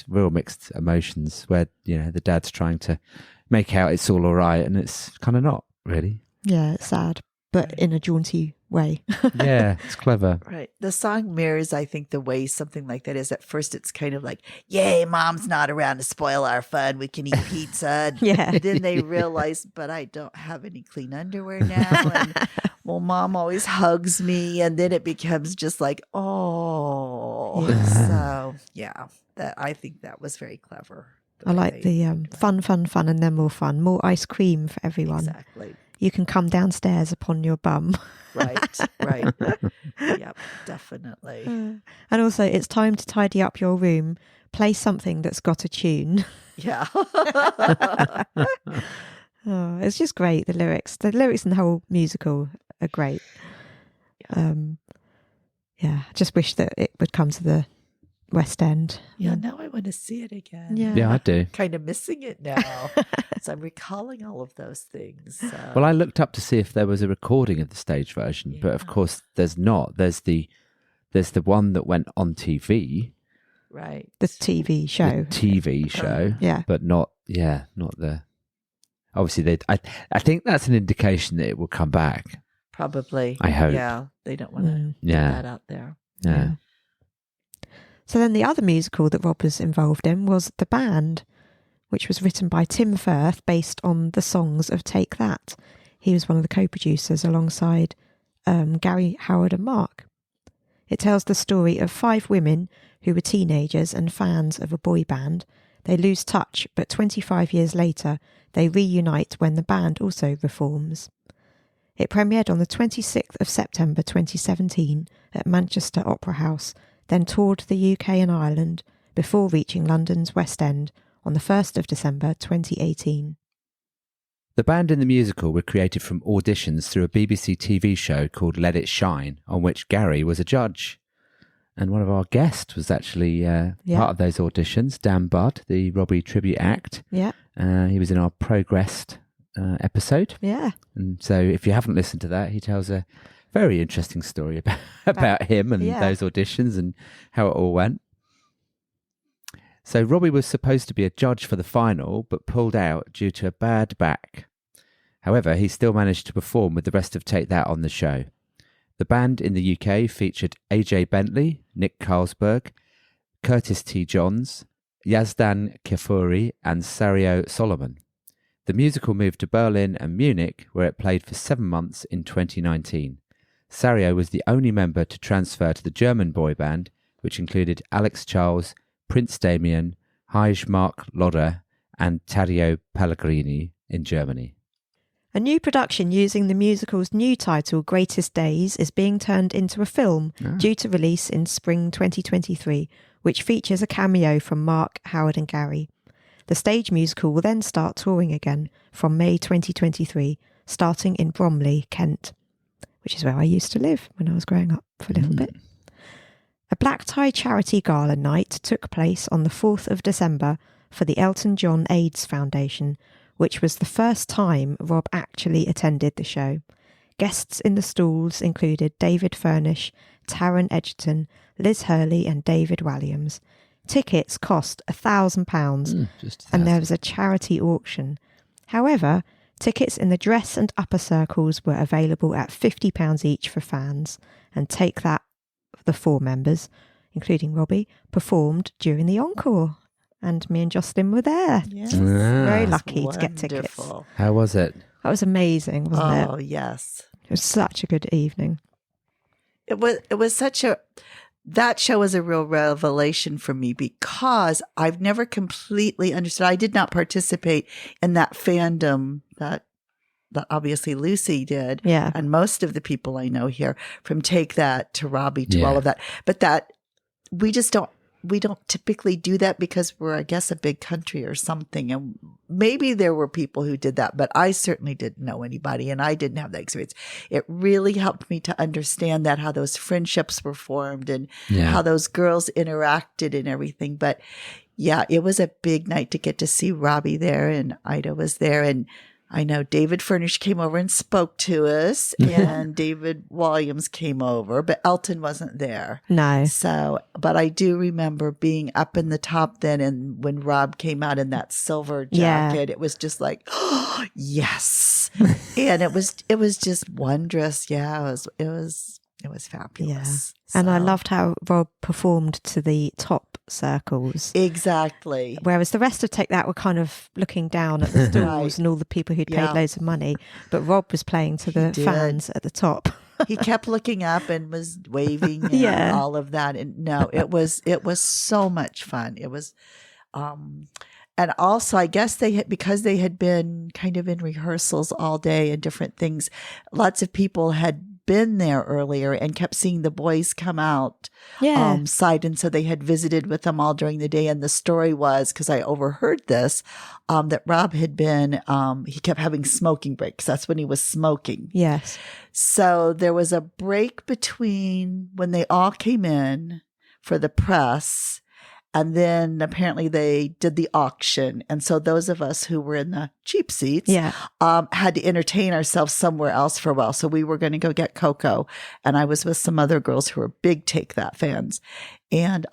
real mixed emotions where, you know, the dad's trying to make out it's all right and it's kind of not really. Yeah, it's sad, but in a jaunty way. Yeah, it's clever. Right. The song mirrors, I think, the way something like that is. At first, it's kind of like, yay, Mom's not around to spoil our fun. We can eat pizza. And then they realize, but I don't have any clean underwear now. And, well, Mom always hugs me. And then it becomes just like, oh. Yeah. So, yeah, I think that was very clever. I like the fun, fun, fun, and then more fun. More ice cream for everyone. Exactly. You can come downstairs upon your bum. Right. Yep, definitely. And also, it's time to tidy up your room. Play something that's got a tune. Yeah. Oh, it's just great. The lyrics and the whole musical are great. Yeah. Just wish that it would come to the West End. Yeah, now I want to see it again. Yeah, I do. Kind of missing it now. So I'm recalling all of those things. Well, I looked up to see if there was a recording of the stage version, but of course there's not. There's the one that went on TV. Right. The TV show. The TV show. Yeah. But not the... Obviously, I think that's an indication that it will come back. Probably. I hope. Yeah, they don't want to put that out there. Yeah. So then the other musical that Rob was involved in was The Band, which was written by Tim Firth based on the songs of Take That. He was one of the co-producers alongside Gary, Howard and Mark. It tells the story of 5 women who were teenagers and fans of a boy band. They lose touch, but 25 years later, they reunite when the band also reforms. It premiered on the 26th of September 2017 at Manchester Opera House, then toured the UK and Ireland before reaching London's West End on the 1st of December 2018. The band in the musical were created from auditions through a BBC TV show called Let It Shine, on which Gary was a judge. And one of our guests was actually part of those auditions, Dan Budd, the Robbie tribute act. Yeah. He was in our Progressed episode. Yeah. And so if you haven't listened to that, he tells a very interesting story about him and those auditions and how it all went. So Robbie was supposed to be a judge for the final, but pulled out due to a bad back. However, he still managed to perform with the rest of Take That on the show. The band in the UK featured AJ Bentley, Nick Carlsberg, Curtis T. Johns, Yazdan Kafuri and Sario Solomon. The musical moved to Berlin and Munich, where it played for 7 months in 2019. Sario was the only member to transfer to the German boy band, which included Alex Charles, Prince Damien, Mark Lodder and Taddeo Pellegrini in Germany. A new production using the musical's new title, Greatest Days, is being turned into a film due to release in spring 2023, which features a cameo from Mark, Howard and Gary. The stage musical will then start touring again from May 2023, starting in Bromley, Kent, which is where I used to live when I was growing up for a little bit. A black tie charity gala night took place on the 4th of December for the Elton John AIDS Foundation, which was the first time Rob actually attended the show. Guests in the stalls included David Furnish, Taron Egerton, Liz Hurley and David Williams. Tickets cost £1,000 and there was a charity auction. However, tickets in the dress and upper circles were available at £50 each for fans, and Take That, the 4 members, including Robbie, performed during the encore. And me and Jocelyn were there. Yes. Very lucky to get tickets. How was it? That was amazing, wasn't it? Oh, yes. It was such a good evening. It was such a, that show was a real revelation for me because I've never completely understood. I did not participate in that fandom that obviously Lucy did. Yeah. And most of the people I know here, from Take That to Robbie to Yeah. all of that. But that we don't typically do that because we're, I guess, a big country or something. And maybe there were people who did that, but I certainly didn't know anybody and I didn't have that experience. It really helped me to understand that, how those friendships were formed and how those girls interacted and everything. But yeah, it was a big night to get to see Robbie there, and Ida was there, and I know David Furnish came over and spoke to us, and David Williams came over, but Elton wasn't there. No. So, but I do remember being up in the top then, and when Rob came out in that silver jacket, it was just like, oh, yes. And it was just wondrous. Yeah, it was fabulous. Yeah. And I So- loved how Rob performed to the top circles. Exactly. Whereas the rest of Take That were kind of looking down at the stalls Right. and all the people who'd paid Yeah. loads of money. But Rob was playing to the did. fans at the top. He kept looking up and was waving and Yeah. all of that. And no, it was so much fun. It was, and also I guess because they had been kind of in rehearsals all day and different things, lots of people had been there earlier and kept seeing the boys come out side. And so they had visited with them all during the day. And the story was, because I overheard this, that Rob had been, he kept having smoking breaks. That's when he was smoking. Yes. So there was a break between when they all came in for the press, and then apparently they did the auction. And so those of us who were in the cheap seats had to entertain ourselves somewhere else for a while. So we were going to go get cocoa. And I was with some other girls who were big Take That fans. And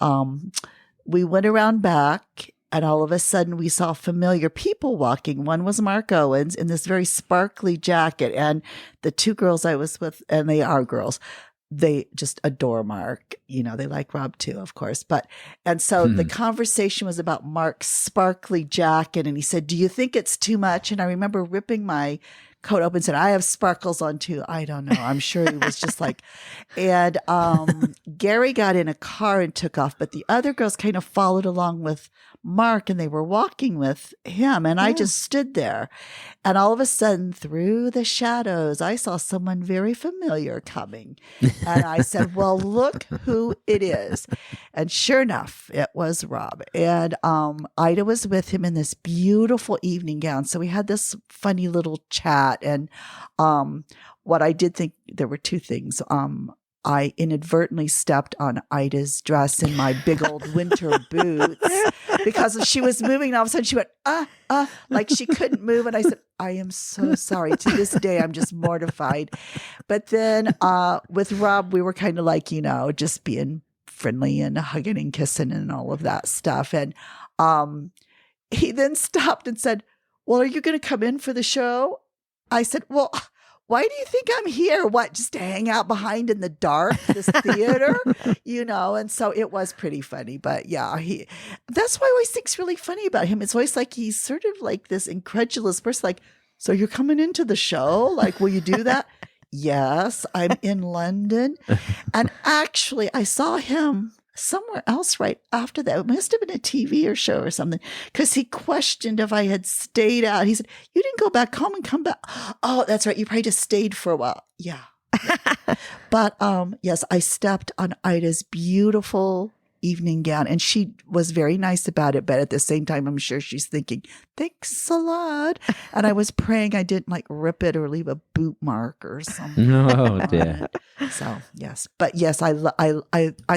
we went around back, and all of a sudden we saw familiar people walking. One was Mark Owens in this very sparkly jacket. And the 2 girls I was with, and they are girls, they just adore Mark. You know, they like Rob too, of course. And so the conversation was about Mark's sparkly jacket. And he said, "Do you think it's too much?" And I remember ripping my coat open and said, "I have sparkles on too." I don't know. I'm sure he was just like, and Gary got in a car and took off, but the other girls kind of followed along with Mark, and they were walking with him. And I just stood there, and all of a sudden through the shadows, I saw someone very familiar coming. And I said, "Well, look who it is." And sure enough, it was Rob. And Ida was with him in this beautiful evening gown. So we had this funny little chat. And what I did think, there were 2 things. I inadvertently stepped on Ida's dress in my big old winter boots because she was moving, and all of a sudden she went, like she couldn't move. And I said, "I am so sorry." To this day, I'm just mortified. But then with Rob, we were kind of like, just being friendly and hugging and kissing and all of that stuff. And he then stopped and said, "Well, are you going to come in for the show?" I said, "Well, why do you think I'm here? What, just to hang out behind in the dark, this theater?" And so it was pretty funny. But yeah, that's what I always think's really funny about him. It's always like he's sort of like this incredulous person, like, "So you're coming into the show? Like, will you do that?" "Yes, I'm in London." And actually, I saw him somewhere else right after that. It must have been a TV or show or something, because he questioned if I had stayed out. He said, "You didn't go back home and come back." Oh, that's right. You probably just stayed for a while. Yeah. But yes, I stepped on Ida's beautiful evening gown, and she was very nice about it. But at the same time, I'm sure she's thinking, "Thanks a lot." And I was praying I didn't like rip it or leave a boot mark or something. Oh dear. So yes, but yes, I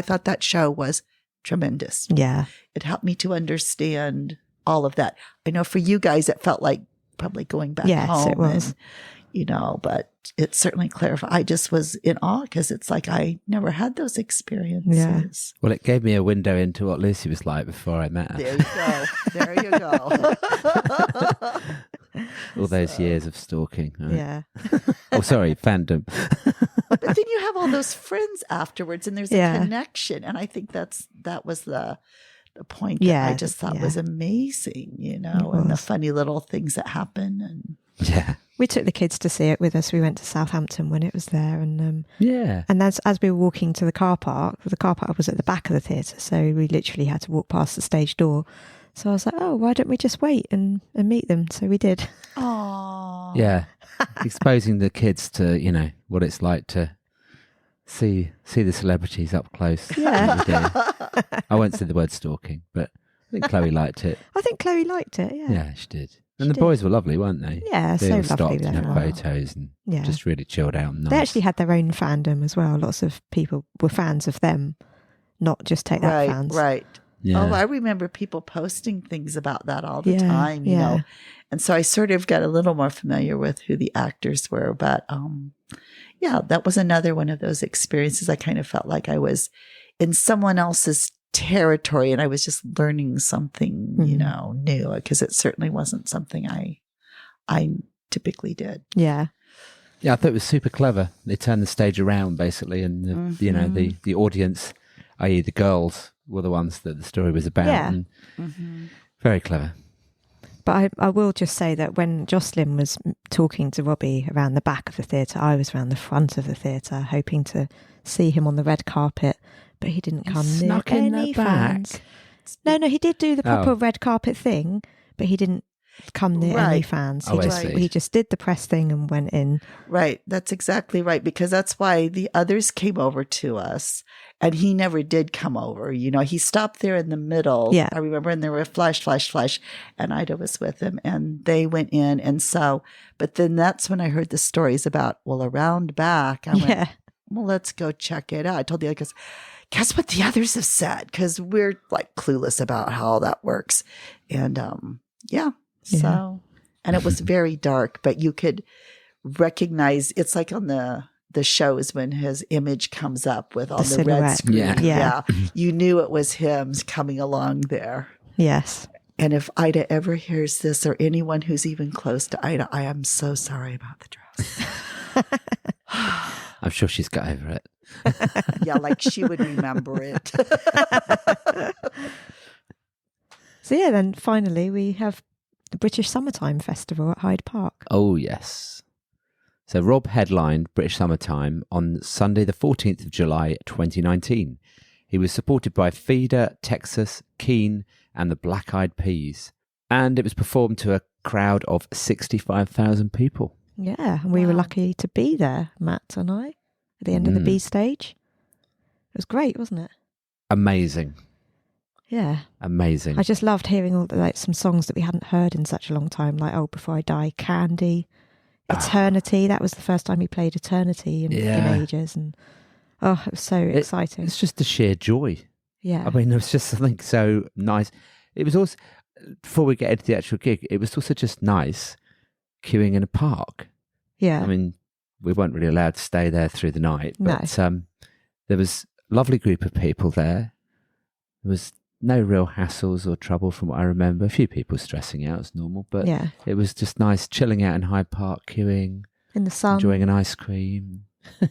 thought that show was tremendous. Yeah. It helped me to understand all of that. I know for you guys, it felt like probably going back Yes, home. it was. And, but it certainly clarified. I just was in awe because it's like I never had those experiences. Well, it gave me a window into what Lucy was like before I met her. There you go. There you go. All those years of stalking. Right? Yeah. Oh, sorry, fandom. But then you have all those friends afterwards, and there's a Yeah. connection. And I think that was the point that Yeah, I just thought yeah. was amazing, and the was. funny little things that happen. And Yeah. We took the kids to see it with us. We went to Southampton when it was there, and Yeah. and as we were walking to the car park was at the back of the theatre, so we literally had to walk past the stage door. So I was like, "Oh, why don't we just wait and meet them?" So we did. oh, Yeah. Exposing the kids to, what it's like to see the celebrities up close. Yeah. every day. I won't say the word stalking, but I think Chloe liked it. I think Chloe liked it. Yeah. Yeah, she did. And She the did. boys were lovely, weren't they? Yeah, They so all lovely. stopped and they had were. photos and Yeah. just really chilled out. And nice. They actually had their own fandom as well. Lots of people were fans of them, not just Take That right, fans. right. Yeah. Oh, I remember people posting things about that all the Yeah, time, yeah. And so I sort of got a little more familiar with who the actors were. But yeah, that was another one of those experiences. I kind of felt like I was in someone else's territory and I was just learning something, new, because it certainly wasn't something I typically did. Yeah. Yeah, I thought it was super clever. They turned the stage around basically, and the audience, i.e., the girls, were the ones that the story was about. Yeah. And very clever. But I will just say that when Jocelyn was talking to Robbie around the back of the theatre, I was around the front of the theatre, hoping to see him on the red carpet, but he didn't come near Snuck in any the back. fans. No, he did do the proper Oh. red carpet thing, but he didn't come near any Right. fans. Oh, I He see. just did the press thing and went in. Right. That's exactly right. Because that's why the others came over to us and he never did come over. He stopped there in the middle. Yeah. I remember, and there were flash, and Ida was with him and they went in. And so, but then that's when I heard the stories about, around back. I went, Yeah. well, let's go check it out. I told the others, guess what the others have said? Because we're like clueless about how all that works. And yeah. So, and it was very dark, but you could recognize, it's like on the shows when his image comes up with all the red silhouette. screen. Yeah. Yeah. You knew it was him coming along there. Yes. And if Ida ever hears this, or anyone who's even close to Ida, I am so sorry about the dress. I'm sure she's got over it. Yeah, like she would remember it. So yeah, then finally we have the British Summertime Festival at Hyde Park. Oh, yes. So Rob headlined British Summertime on Sunday, the 14th of July, 2019. He was supported by Feeder, Texas, Keane, and the Black Eyed Peas. And it was performed to a crowd of 65,000 people. Yeah, and we were Wow. lucky to be there, Matt and I, at the end of the B stage. It was great, wasn't it? Amazing. Yeah. Amazing. I just loved hearing all some songs that we hadn't heard in such a long time, like Oh Before I Die, Candy, Eternity. That was the first time he played Eternity in ages, and it was so exciting. It's just the sheer joy. Yeah. I mean, it was just something so nice. It was also, before we get into the actual gig, it was also just nice queuing in a park. Yeah. I mean, we weren't really allowed to stay there through the night, but there was a lovely group of people there. There was no real hassles or trouble from what I remember. A few people stressing out as normal, but yeah. it was just nice chilling out in Hyde Park, queuing, In the sun. enjoying an ice cream,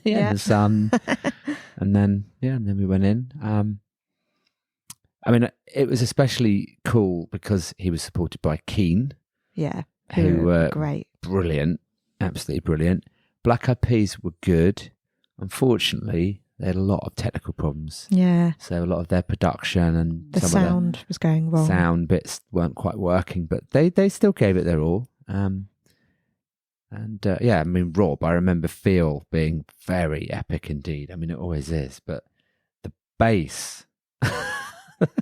Yeah. in the sun. and then we went in. I mean, it was especially cool because he was supported by Keane, Yeah. who were great. brilliant, absolutely brilliant. Black Eyed Peas were good. Unfortunately, They had a lot of technical problems. Yeah. So a lot of their production and The some sound was going of wrong. the sound bits weren't quite working, but they still gave it their all. Yeah, I mean, Rob, I remember Feel being very epic indeed. I mean, it always is, but the bass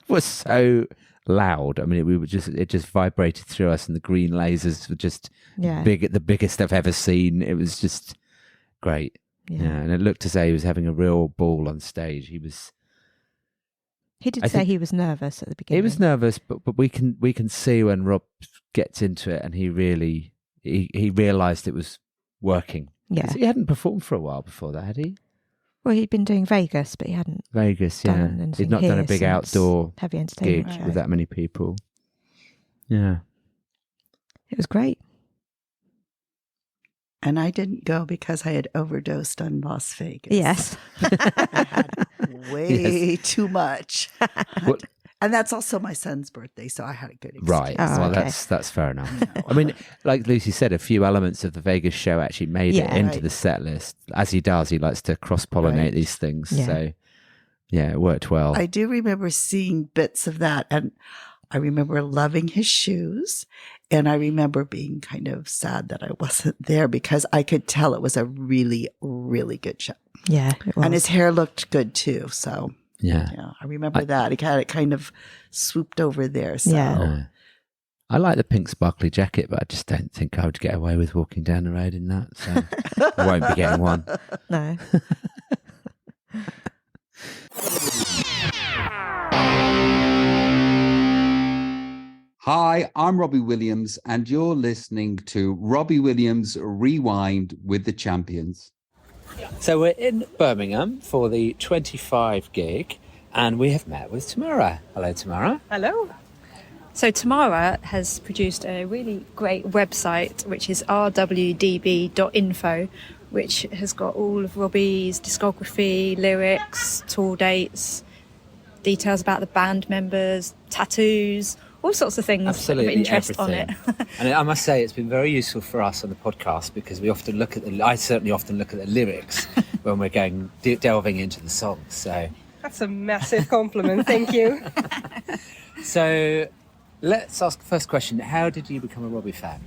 was so loud. I mean, it just vibrated through us, and the green lasers were just the biggest I've ever seen. It was just great. Yeah, and it looked as though he was having a real ball on stage. He did say he was nervous at the beginning. He was nervous, but we can see when Rob gets into it, and he really he realised it was working. Yeah, he hadn't performed for a while before that, had he? Well, he'd been doing Vegas, but he hadn't. Vegas, yeah. He'd not done a big outdoor heavy entertainment gig show with that many people. Yeah, it was great. And I didn't go because I had overdosed on Las Vegas. Yes. I had way too much. And that's also my son's birthday, so I had a good experience. Right. Well, that's fair enough. I mean, like Lucy said, a few elements of the Vegas show actually made it into the set list. As he does, he likes to cross-pollinate these things. Yeah. So, yeah, it worked well. I do remember seeing bits of that, and I remember loving his shoes, and I remember being kind of sad that I wasn't there because I could tell it was a really, really good show. Yeah, it was. And his hair looked good too, so... Yeah, I remember that. He had it kind of swooped over there. So. Yeah. I like the pink sparkly jacket, but I just don't think I would get away with walking down the road in that. So I won't be getting one. No. Hi, I'm Robbie Williams, and you're listening to Robbie Williams Rewind with the Champions. So we're in Birmingham for the 25 gig, and we have met with Tamara. Hello, Tamara. Hello. So Tamara has produced a really great website, which is rwdb.info, which has got all of Robbie's discography, lyrics, tour dates, details about the band members, tattoos, all sorts of things. Absolutely, of interest everything. on it. And I must say, it's been very useful for us on the podcast because we often look at I certainly often look at the lyrics when we're going delving into the songs. So that's a massive compliment. Thank you. So let's ask the first question. How did you become a Robbie fan?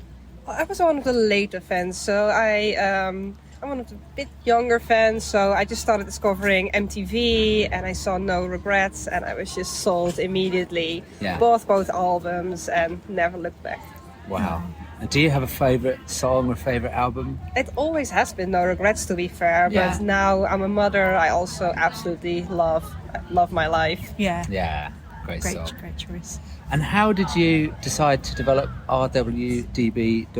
I was one of the later fans, so I'm one of the bit younger fans, so I just started discovering MTV and I saw No Regrets and I was just sold immediately. Yeah. Bought both albums and never looked back. Wow. And do you have a favourite song or favourite album? It always has been No Regrets, to be fair, but now I'm a mother, I also absolutely love my life. Yeah. Yeah, great song. Great choice. And how did you decide to develop rwdb.info?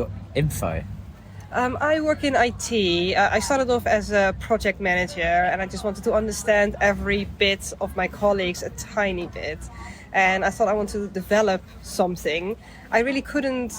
I work in IT. I started off as a project manager and I just wanted to understand every bit of my colleagues a tiny bit. And I thought I wanted to develop something. I really couldn't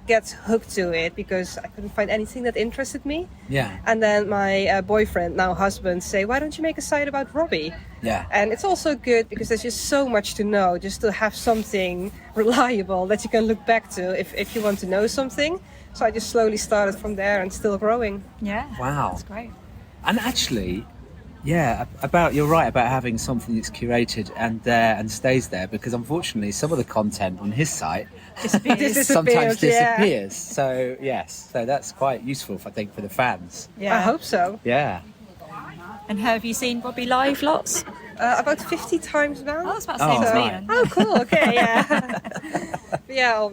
get hooked to it because I couldn't find anything that interested me. Yeah. And then my boyfriend, now husband, say, why don't you make a site about Robbie? Yeah. And it's also good because there's just so much to know, just to have something reliable that you can look back to if you want to know something. So I just slowly started from there and still growing. Yeah. Wow. That's great. And actually, yeah, you're right about having something that's curated and there and stays there, because unfortunately some of the content on his site sometimes disappears. So yes, so that's quite useful, I think, for the fans. Yeah, I hope so. Yeah. And have you seen Robbie live lots? About 50 times now. Oh, that's about the same as me then. Oh, cool. Okay, yeah. Yeah,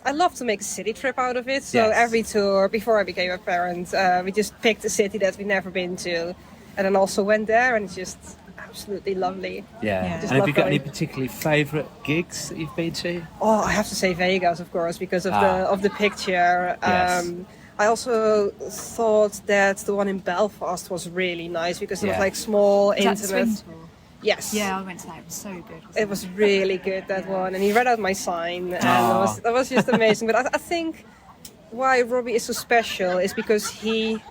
I love to make a city trip out of it. So every tour, before I became a parent, we just picked a city that we've never been to, and then also went there, and it's just absolutely lovely. Yeah. And have you got any particularly favourite gigs that you've been to? Oh, I have to say Vegas, of course, because of the picture. Yes. I also thought that the one in Belfast was really nice because it was like small, intimate. Yes. Yeah, I went to that. It was so good. It was really good, that one. And he read out my sign, and that was just amazing. But I think why Robbie is so special is because he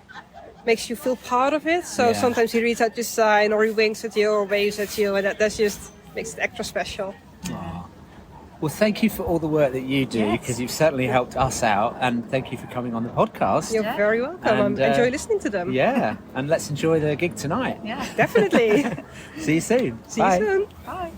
makes you feel part of it. So sometimes he reads out your sign, or he winks at you, or waves at you, and that just makes it extra special. Aww. Well, thank you for all the work that you do, because you've certainly helped us out, and thank you for coming on the podcast. You're very welcome. I enjoy listening to them. Yeah, and let's enjoy the gig tonight. Yeah, definitely. See you soon. See Bye. you soon. Bye.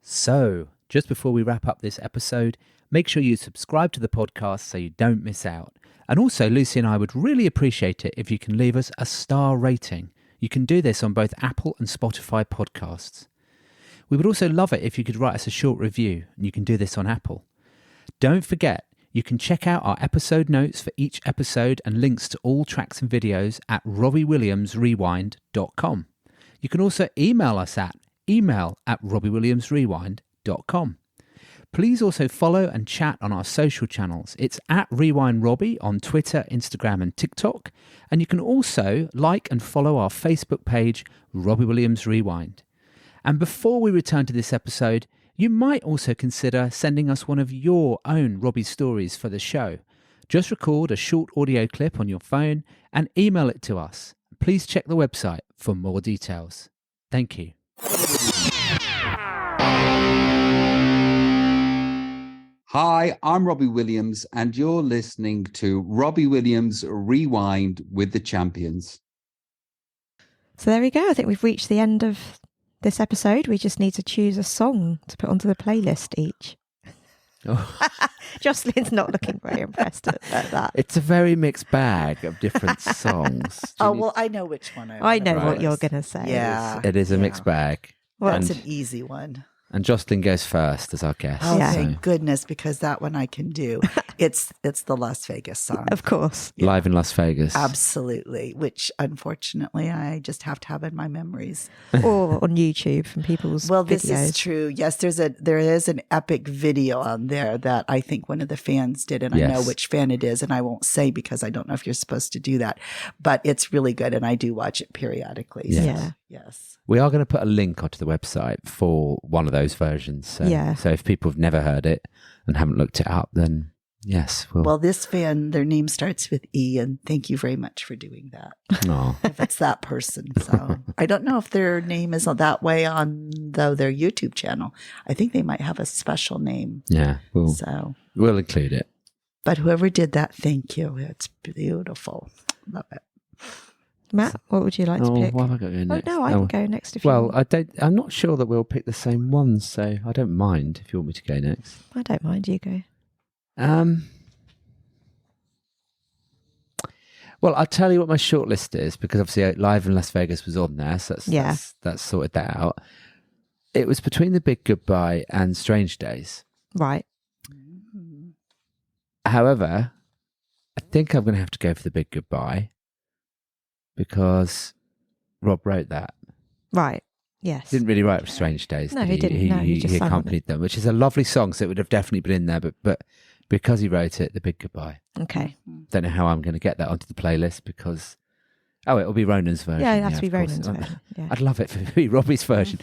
So, just before we wrap up this episode, make sure you subscribe to the podcast so you don't miss out. And also, Lucy and I would really appreciate it if you can leave us a star rating. You can do this on both Apple and Spotify podcasts. We would also love it if you could write us a short review, and you can do this on Apple. Don't forget, you can check out our episode notes for each episode and links to all tracks and videos at robbiewilliamsrewind.com. You can also email us at email@robbiewilliamsrewind.com. Please also follow and chat on our social channels. It's at RewindRobbie on Twitter, Instagram and TikTok. And you can also like and follow our Facebook page, Robbie Williams Rewind. And before we return to this episode, you might also consider sending us one of your own Robbie stories for the show. Just record a short audio clip on your phone and email it to us. Please check the website for more details. Thank you. Hi, I'm Robbie Williams, and you're listening to Robbie Williams Rewind with the Champions. So there we go. I think we've reached the end of this episode. We just need to choose a song to put onto the playlist each. Oh. Jocelyn's not looking very impressed at that. It's a very mixed bag of different songs. I know which one I know Right. what you're going to say. Yeah. It is a mixed bag. Well, That's and, an easy one. and Jocelyn goes first as our guest. Oh, Yeah. thank goodness, because that one I can do. It's the Las Vegas song. of course. Live in Las Vegas. Absolutely, which unfortunately I just have to have in my memories. Or on YouTube from people's Well, videos. this is true. Yes, there is an epic video on there that I think one of the fans did, and I know Yes. which fan it is, and I won't say because I don't know if you're supposed to do that, but it's really good, and I do watch it periodically. Yes. Yeah. Yes. We are going to put a link onto the website for one of those versions. So, Yeah. so if people have never heard it and haven't looked it up, then yes. Well, this fan, their name starts with E, and thank you very much for doing that. Aw. If it's that person. So I don't know if their name is that way on their YouTube channel. I think they might have a special name. Yeah, So, we'll include it. but whoever did that, thank you. It's beautiful. Love it. Matt, what would you like to pick? What have I got to go next? Oh, no, I can go next if you Well, want. I'm not sure that we'll pick the same ones, so I don't mind if you want me to go next. I don't mind, you go. Well, I'll tell you what my shortlist is, because obviously Live in Las Vegas was on there, so that's sorted that out. It was between The Big Goodbye and Strange Days. Right. However, I think I'm going to have to go for The Big Goodbye because Rob wrote that. Right. Yes. Didn't really write Strange Days. No, did he didn't. No, he just sang on accompanied them, which is a lovely song, so it would have definitely been in there. But because he wrote it, The Big Goodbye. Okay. Don't know how I'm going to get that onto the playlist because it'll be Ronan's version. Yeah, it has to be of course. Ronan's version. Yeah. I'd love it for it to be Robbie's version.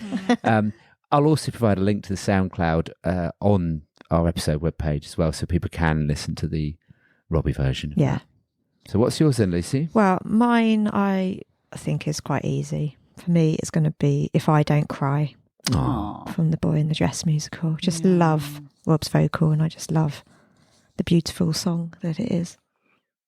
I'll also provide a link to the SoundCloud on our episode webpage as well, so people can listen to the Robbie version. Yeah. So what's yours then, Lucy? Well, mine I think is quite easy. For me, it's going to be If I Don't Cry Oh, from the Boy in the Dress musical. Just love Rob's vocal, and I just love the beautiful song that it is.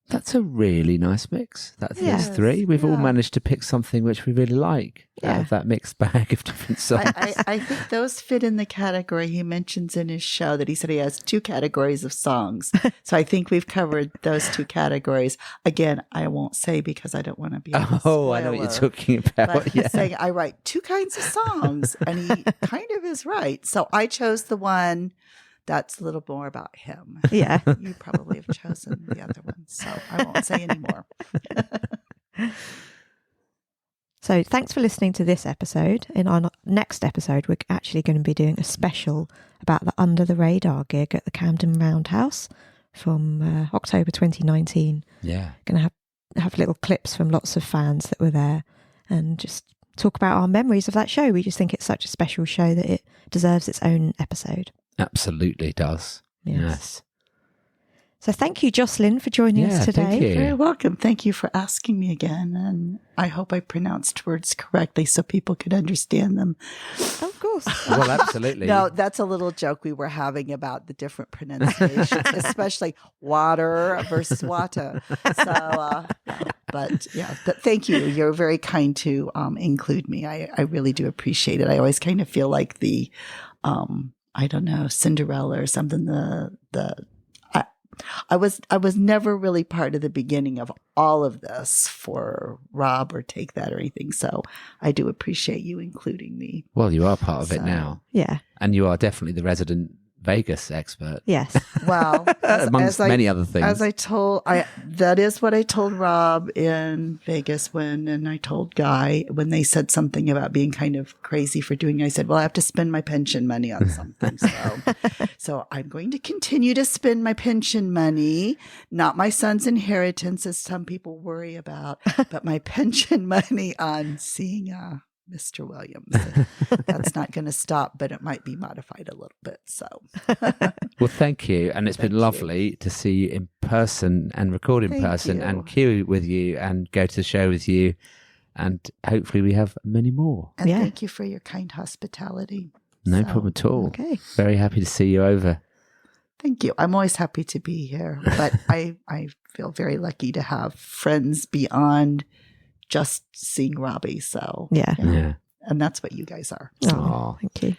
that's a really nice mix. That's Yes. three. We've all Yeah. managed to pick something which we really like out Yeah. of that mixed bag of different songs. I think those fit in the category he mentions in his show that he said he has 2 categories of songs. So I think we've covered those 2 categories. Again, I won't say because I don't want to be. I know what you're talking about. But Yeah. he's saying I write 2 kinds of songs, and he kind of is right. So I chose the one that's a little more about him. Yeah. You probably have chosen the other one, so I won't say anymore. So thanks for listening to this episode. In our next episode, we're actually going to be doing a special about the Under the Radar gig at the Camden Roundhouse from October 2019. Yeah. Going to have little clips from lots of fans that were there and just talk about our memories of that show. We just think it's such a special show that it deserves its own episode. Absolutely does. Yes. Yes. So thank you, Jocelyn, for joining us today. Thank you. You're welcome. Thank you for asking me again. And I hope I pronounced words correctly so people could understand them. Of course. Well, absolutely. No, that's a little joke we were having about the different pronunciations, especially water versus water. So, but thank you. You're very kind to include me. I really do appreciate it. I always kind of feel like the, I don't know, Cinderella or something. I was never really part of the beginning of all of this for Rob or Take That or anything. So I do appreciate you including me. Well, you are part of it now. Yeah. And you are definitely the resident Vegas expert. Yes. Well, amongst many other things. As I told, that is what I told Rob in Vegas and I told Guy when they said something about being kind of crazy for doing it. I said, well, I have to spend my pension money on something. So I'm going to continue to spend my pension money, not my son's inheritance, as some people worry about, but my pension money on seeing Mr. Williams. That's not going to stop, but it might be modified a little bit. So, well, thank you. And it's been lovely to see you in person and record in person and queue with you and go to the show with you. And hopefully we have many more. And thank you for your kind hospitality. No problem at all. Okay. Very happy to see you over. Thank you. I'm always happy to be here, but I feel very lucky to have friends beyond just seeing Robbie. So Yeah. And that's what you guys are. Oh, thank you.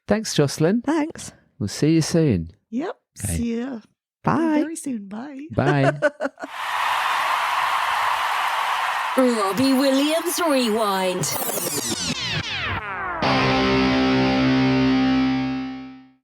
Thanks, Jocelyn. Thanks. We'll see you soon. Yep. Okay. See you Bye. very soon. Bye. Bye. Robbie Williams Rewind.